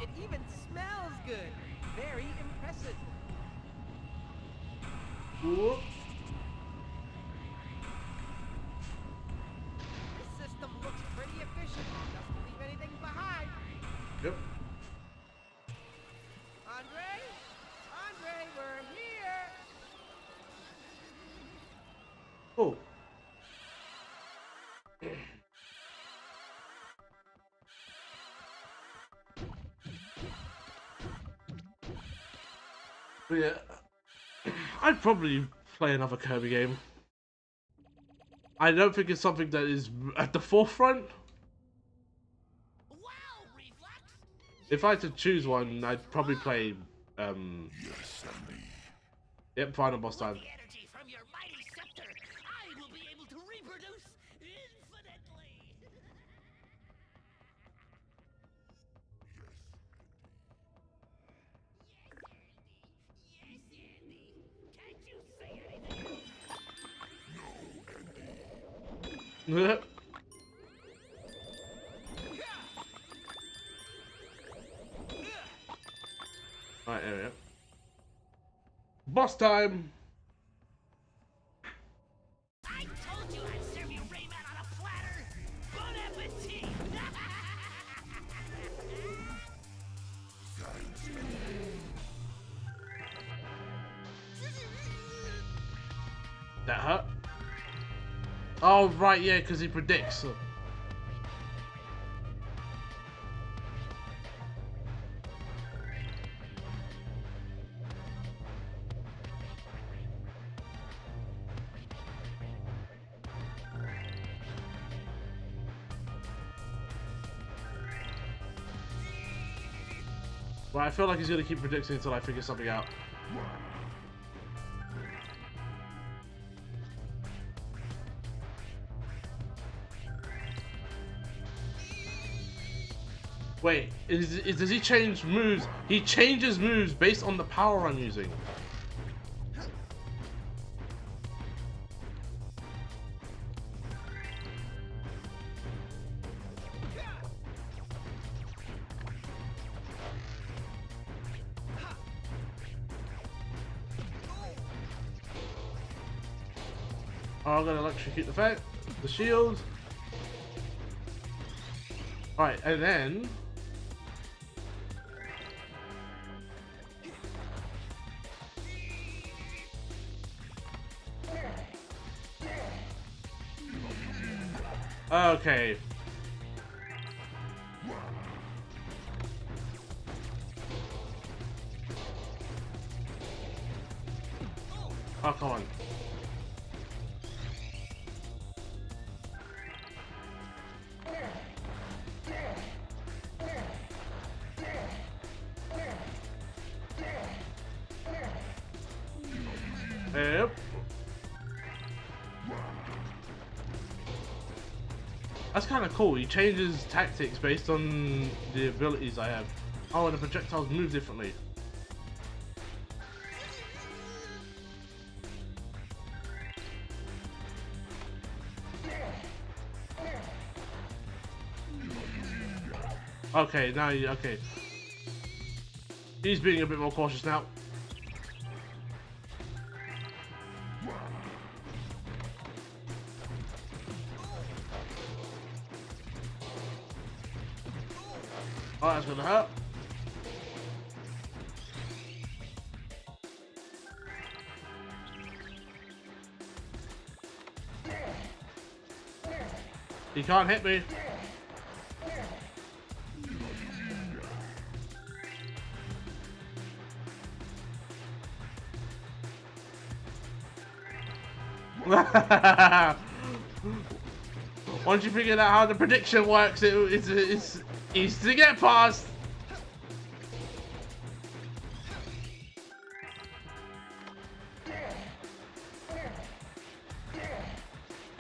S2: It even smells good. Very impressive.
S1: Whoop.
S2: This system looks pretty efficient. Doesn't leave anything behind.
S1: Yep.
S2: Andre, we're here.
S1: Oh. But yeah, I'd probably play another Kirby game. I don't think it's something that is at the forefront.
S4: Wow, Reflex!
S1: If I had to choose one, I'd probably play, yep, Final Boss Time.
S4: The energy from your mighty scepter, I will be able to reproduce infinitely. Yes, Andy. Can't you say anything?
S1: Alright, there we go. Boss time!
S4: I told you I'd serve you Rayman on a platter. Bon appetit.
S1: That hurt? Oh, right, yeah, because he predicts. Well, I feel like he's going to keep predicting until I figure something out. Wait, does he change moves? He changes moves based on the power I'm using. Oh, I'm gonna electrocute the shield. Alright, and then okay. Oh, come on. Yep. That's kind of cool. He changes tactics based on the abilities I have. Oh, and the projectiles move differently. Okay, now you okay. He's being a bit more cautious now. Oh, that's gonna hurt. He can't hit me. Once you figured out how the prediction works, it's easy to get past.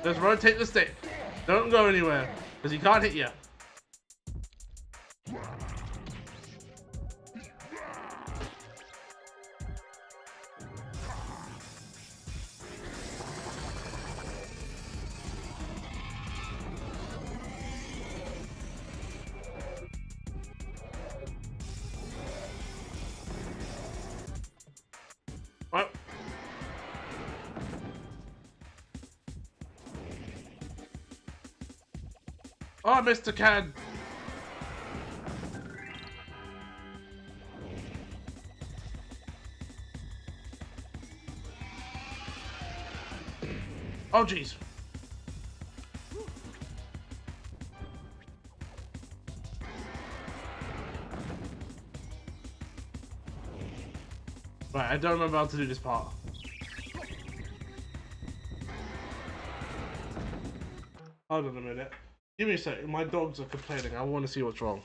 S1: Just rotate the stick. Don't go anywhere, because he can't hit you. Well. Oh, Mr. Can. Oh, jeez. Right, I don't remember how to do this part. Hold on a minute. Give me a second. My dogs are complaining. I want to see what's wrong.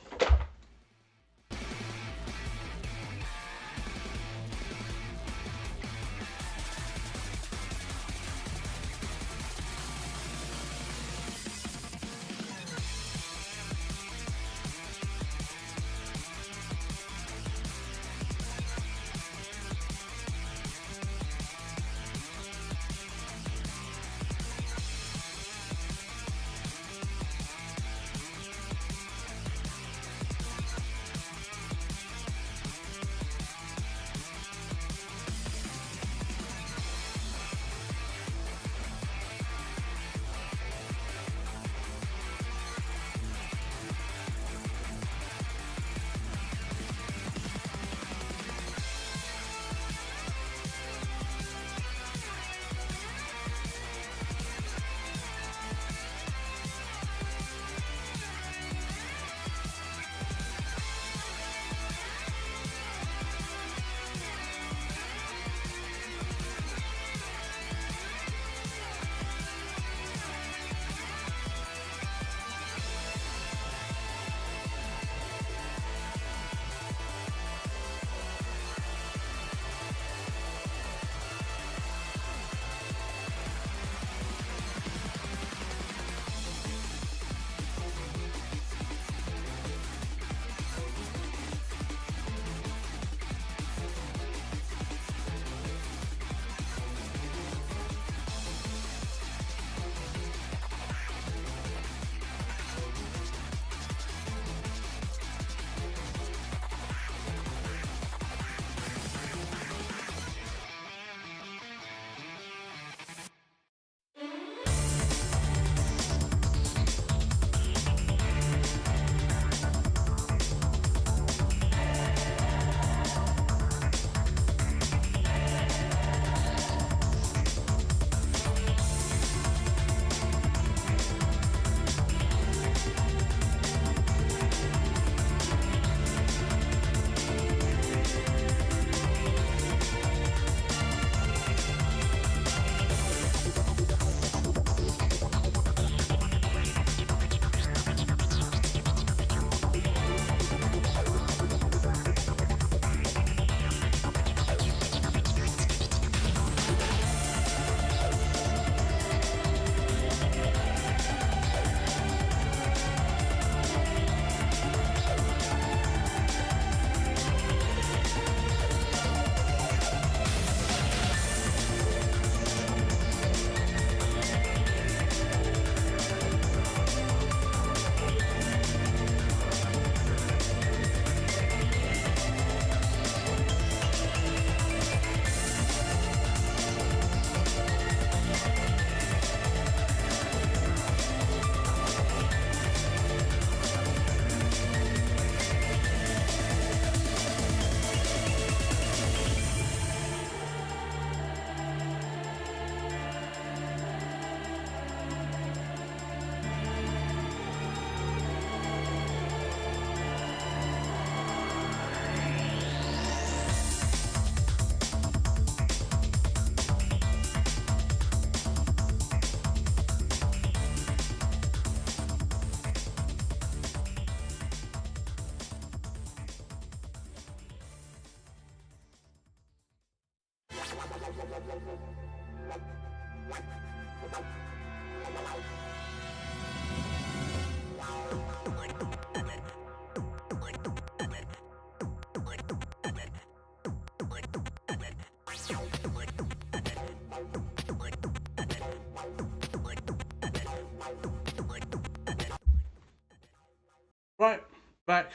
S1: Right, back.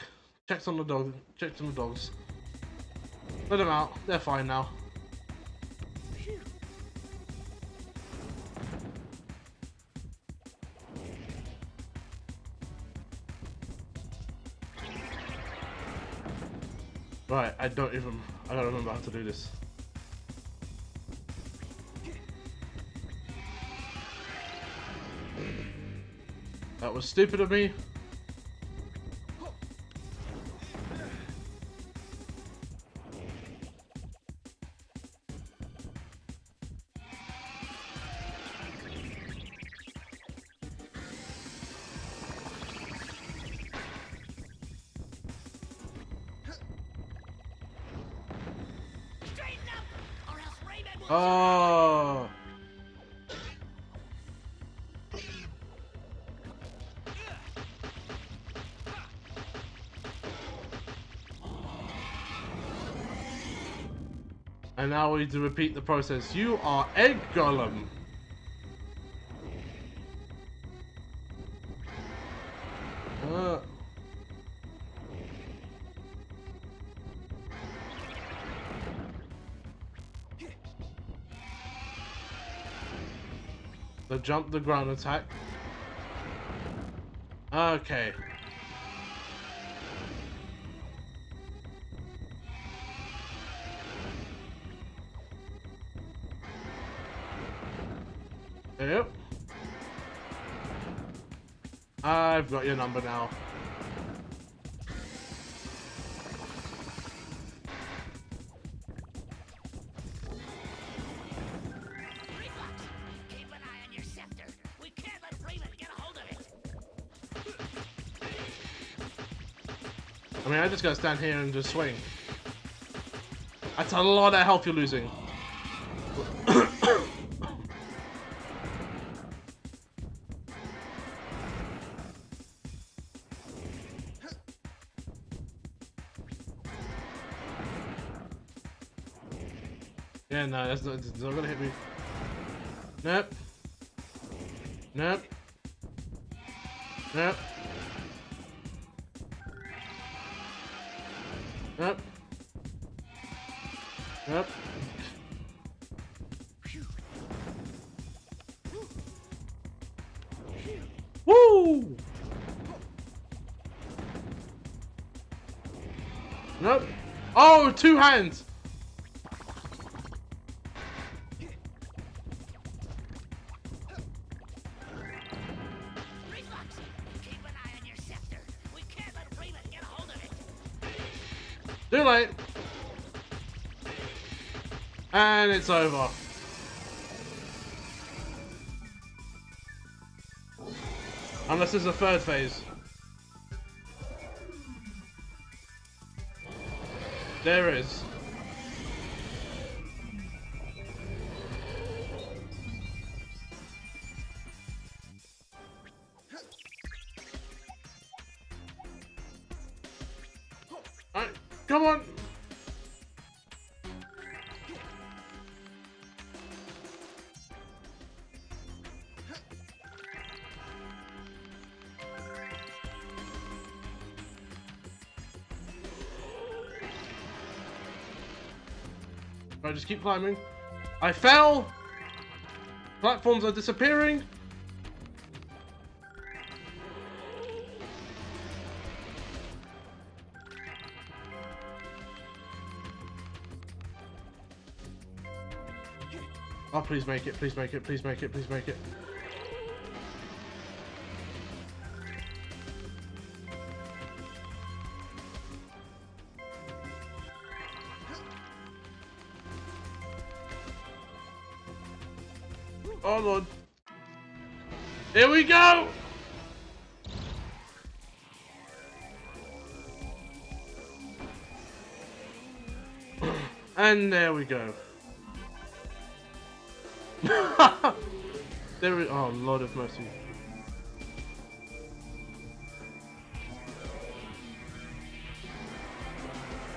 S1: Checked on the dog. Checked on the dogs. Let them out. They're fine now. Right, I don't remember how to do this. That was stupid of me.
S4: Straighten up, or else Rayman will...
S1: Oh. And now we need to repeat the process. You are Egg Golem. The jump, the ground attack. Okay. Yep. I've got your number now.
S4: Keep an eye on your scepter. We can't let Rayman get a hold of it.
S1: I mean, I just gotta stand here and just swing. That's a lot of health you're losing. Yeah, no, it's not gonna hit me. Nope. Nope. Nope. Nope. Nope. Woo! Nope. Oh, two hands! Too late. And it's over. Unless there's a third phase. There is. Alright, come on. Right, just keep climbing. I fell! Platforms are disappearing. Oh, please make it, please make it, please make it, please make it. Oh Lord. Here we go! And there we go. There is, oh Lord of mercy.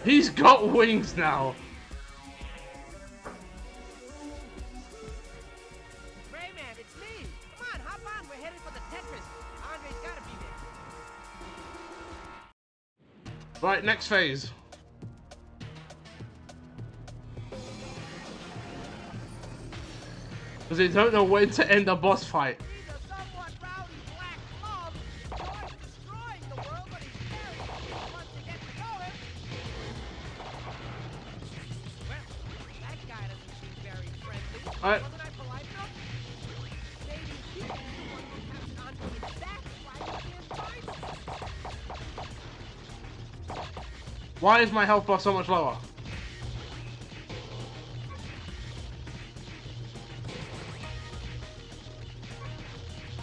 S1: He's got wings now.
S2: Rayman, it's me. Come on, hop on. We're headed for the Tetris. Andre's gotta be there.
S1: Right, next phase. Because they don't know when to end a boss fight.
S2: He's a somewhat rowdy black mob. Enjoys destroying the world, but he's very easy once you get to know him. Well, that guy doesn't seem very friendly.
S1: Alright.
S2: Wasn't I polite enough? Maybe he's the one who captured Andre, and that's why we can't find him.
S1: Why is my health bar so much lower?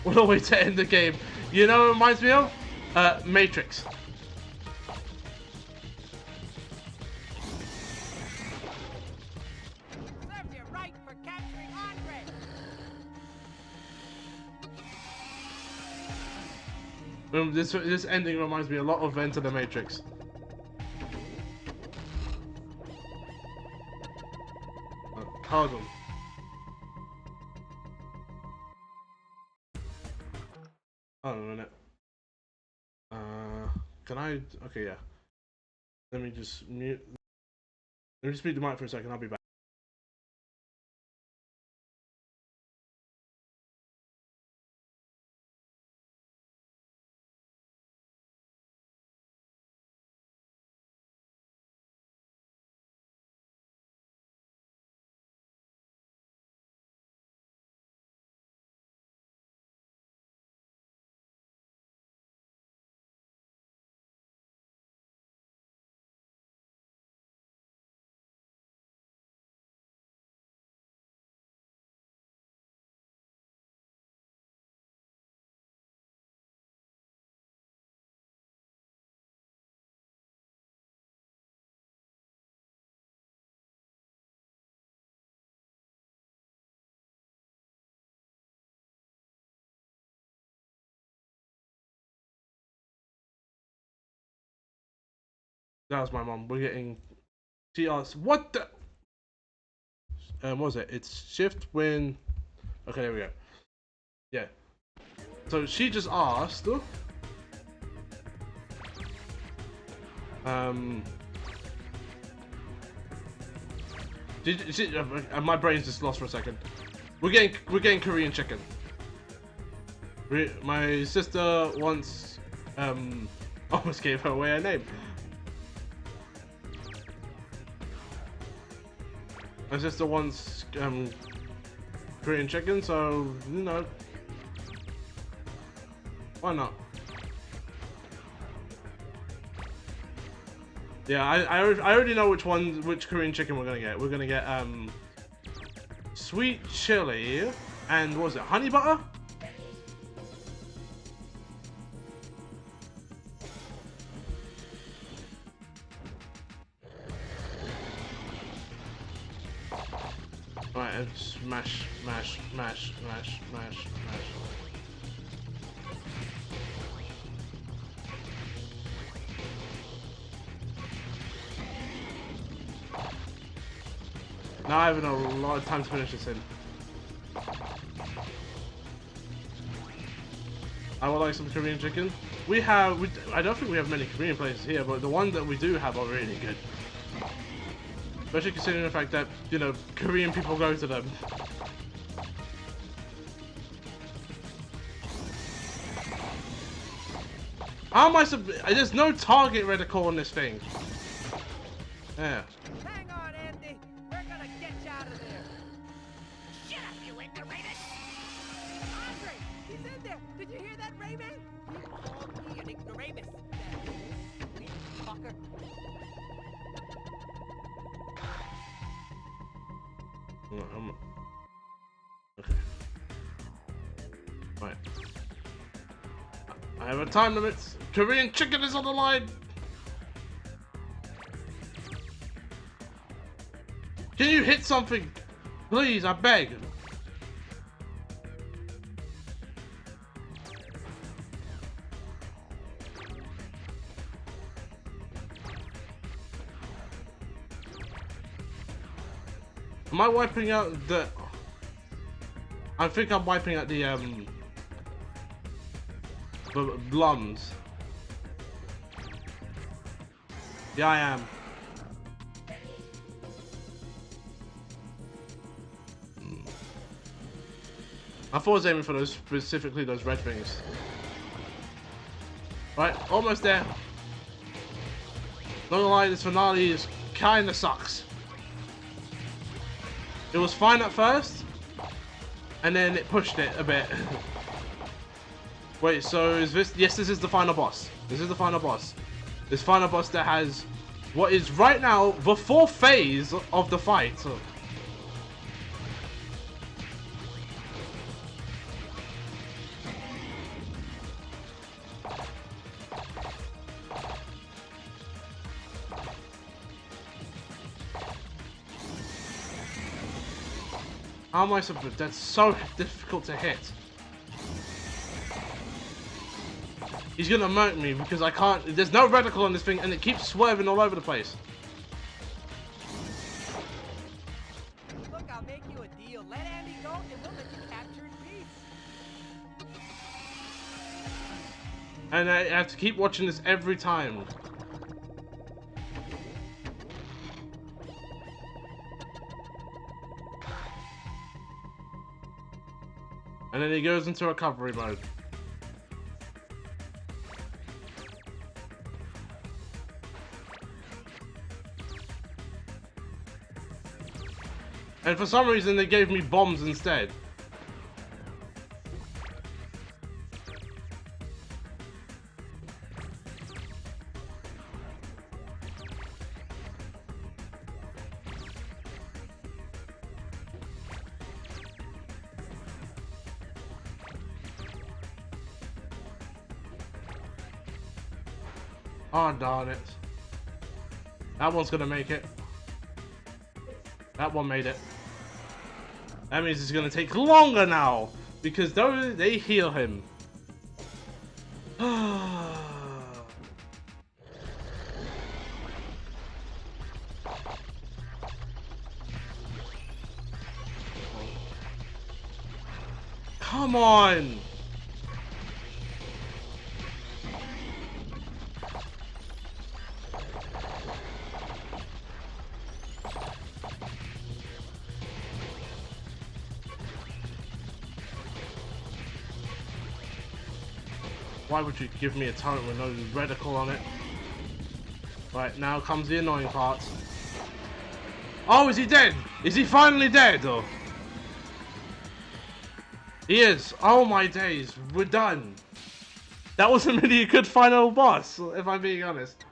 S1: What a way to end the game. You know what it reminds me of? Matrix.
S2: Serves you right for capturing Andre.
S1: This ending reminds me a lot of Enter the Matrix. Pardon. Hold on a minute. Can I? Okay, yeah. Let me just mute. Let me just mute the mic for a second. I'll be back. That was my mom. We're getting. She asked, "What the?" What was it? It's shift when. Okay, there we go. Yeah. So she just asked. My brain's just lost for a second. We're getting Korean chicken. My sister once almost gave her away her name. My sister wants Korean chicken, so you know, why not? Yeah, I already know which Korean chicken we're gonna get. We're gonna get sweet chili and what was it, honey butter? Right, and smash, mash, mash, mash, mash, mash. Now I have a lot of time to finish this in. I would like some Korean chicken. I don't think we have many Korean places here, but the ones that we do have are really good. Especially considering the fact that, you know, Korean people go to them. How am I there's no target reticle on this thing. Yeah.
S2: Hang on, Andy. We're gonna get you out of there.
S4: Shut up, you ignoramus!
S2: Andre, he's in there. Did you hear that, Rayman? He called me an ignoramus. That fucker.
S1: Okay. Right. I have a time limit. Korean chicken is on the line. Can you hit something? Please, I beg. Am I wiping out the... I think I'm wiping out the blums. Yeah, I am. I thought I was aiming for those, specifically those red things. Right, almost there. Not gonna lie, this finale is kinda sucks. It was fine at first, and then it pushed it a bit. Wait, so is this... Yes, this is the final boss. This is the final boss. This final boss that has what is right now the fourth phase of the fight. How am I supposed? That's so difficult to hit. He's gonna murk me because I can't. There's no reticle on this thing, and it keeps swerving all over the place.
S2: Look, I'll make you a deal. Let Andy go, and we'll let you capture in peace.
S1: And I have to keep watching this every time. And then he goes into recovery mode. And for some reason they gave me bombs instead. Oh, darn it. That one's gonna make it. That one made it. That means it's gonna take longer now, because those, they heal him. Come on! Why would you give me a turret with no reticle on it? Right, now comes the annoying part. Oh, is he dead? Is he finally dead? Oh. He is. Oh my days, we're done. That wasn't really a good final boss, if I'm being honest.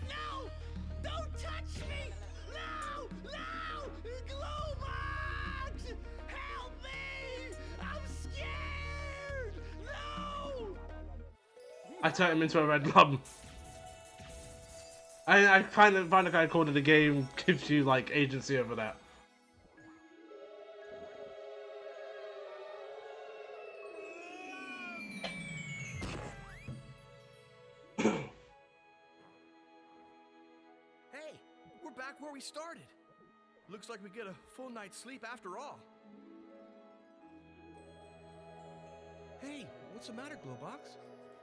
S2: No! Don't touch me! No! No! Globox! Help me! I'm scared! No!
S1: I turned him into a red lump. I kind of called it a game gives you like agency over that.
S9: Hey, we're back where we started. Looks like we get a full night's sleep after all. Hey, what's the matter, Glowbox?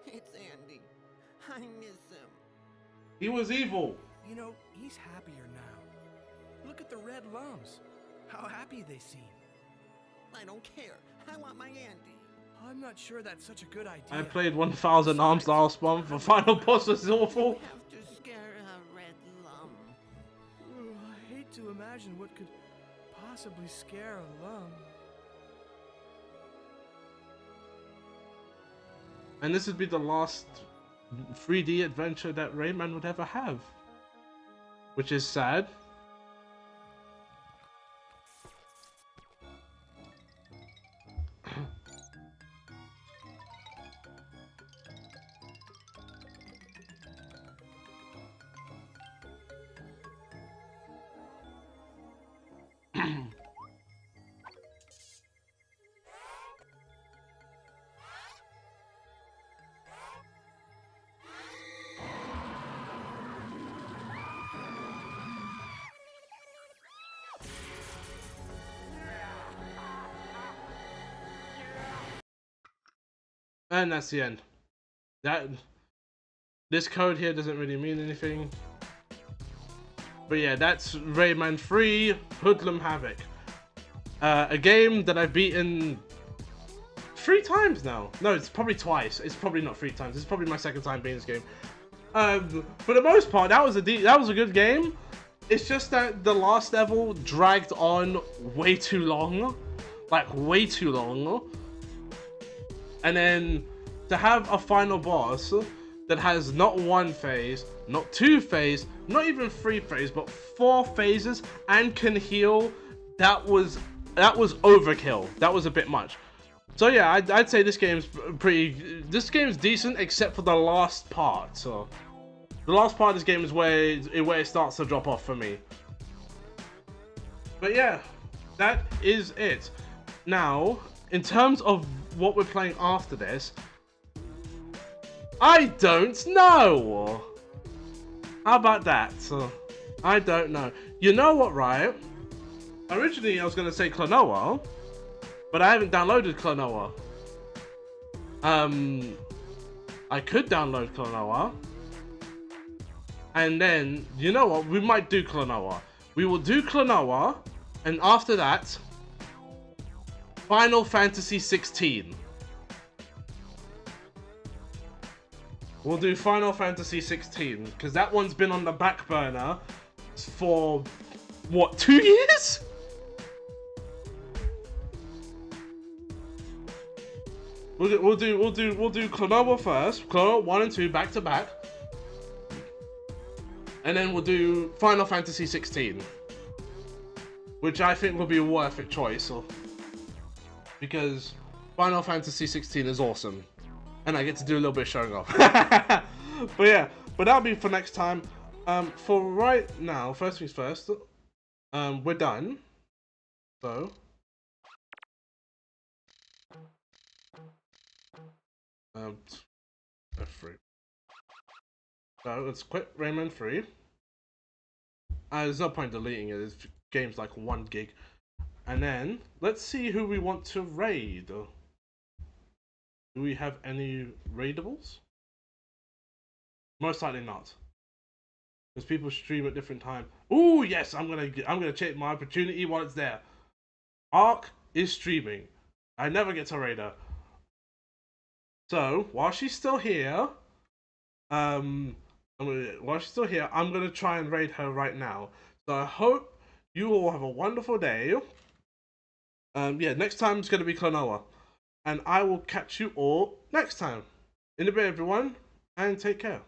S2: It's Andy. I miss him.
S1: He was evil.
S9: You know, he's happier now. Look at the red lumps. How happy they seem.
S2: I don't care. I want my Andy.
S9: I'm not sure that's such a good idea.
S1: I played 1000 Arms last month. The final boss was awful.
S2: Have to scare a red lump.
S9: I hate to imagine what could possibly scare a lump.
S1: And this would be the last 3D adventure that Rayman would ever have. Which is sad. And that's the end. This code here doesn't really mean anything. But yeah, that's Rayman 3 Hoodlum Havoc. A game that I've beaten 3 times now. No, it's probably twice. It's probably not 3 times. It's probably my second time beating this game. For the most part, that was a good game. It's just that the last level dragged on way too long. Like, way too long. And then to have a final boss that has not 1 phase, not 2 phase, not even 3 phase, but 4 phases and can heal, that was overkill. That was a bit much. So yeah, I'd say this game's decent except for the last part. So the last part of this game is where it starts to drop off for me. But yeah, that is it. Now, in terms of what we're playing after this, I don't know. How about that? I don't know. You know what, right? Originally, I was going to say Klonoa, but I haven't downloaded Klonoa. I could download Klonoa. And then, you know what? We might do Klonoa. We will do Klonoa, and after that, Final Fantasy 16. We'll do Final Fantasy 16, because that one's been on the back burner for, what, 2 years? We'll do Klonoa first, Klonoa 1 and 2 back to back. And then we'll do Final Fantasy 16. Which I think will be a worth it choice. Because Final Fantasy 16 is awesome. And I get to do a little bit of showing off. But yeah, but that'll be for next time. For right now, first things first, we're done. So F3. So let's quit Rayman 3. There's no point deleting it. This game's like 1 gig. And then let's see who we want to raid. Do we have any raidables? Most likely not, because people stream at different times. Ooh, yes, I'm gonna check my opportunity while it's there. Ark is streaming. I never get to raid her. So while she's still here, I'm gonna try and raid her right now. So I hope you all have a wonderful day. Yeah, next time it's gonna be Klonoa. And I will catch you all next time. In a bit, everyone, and take care.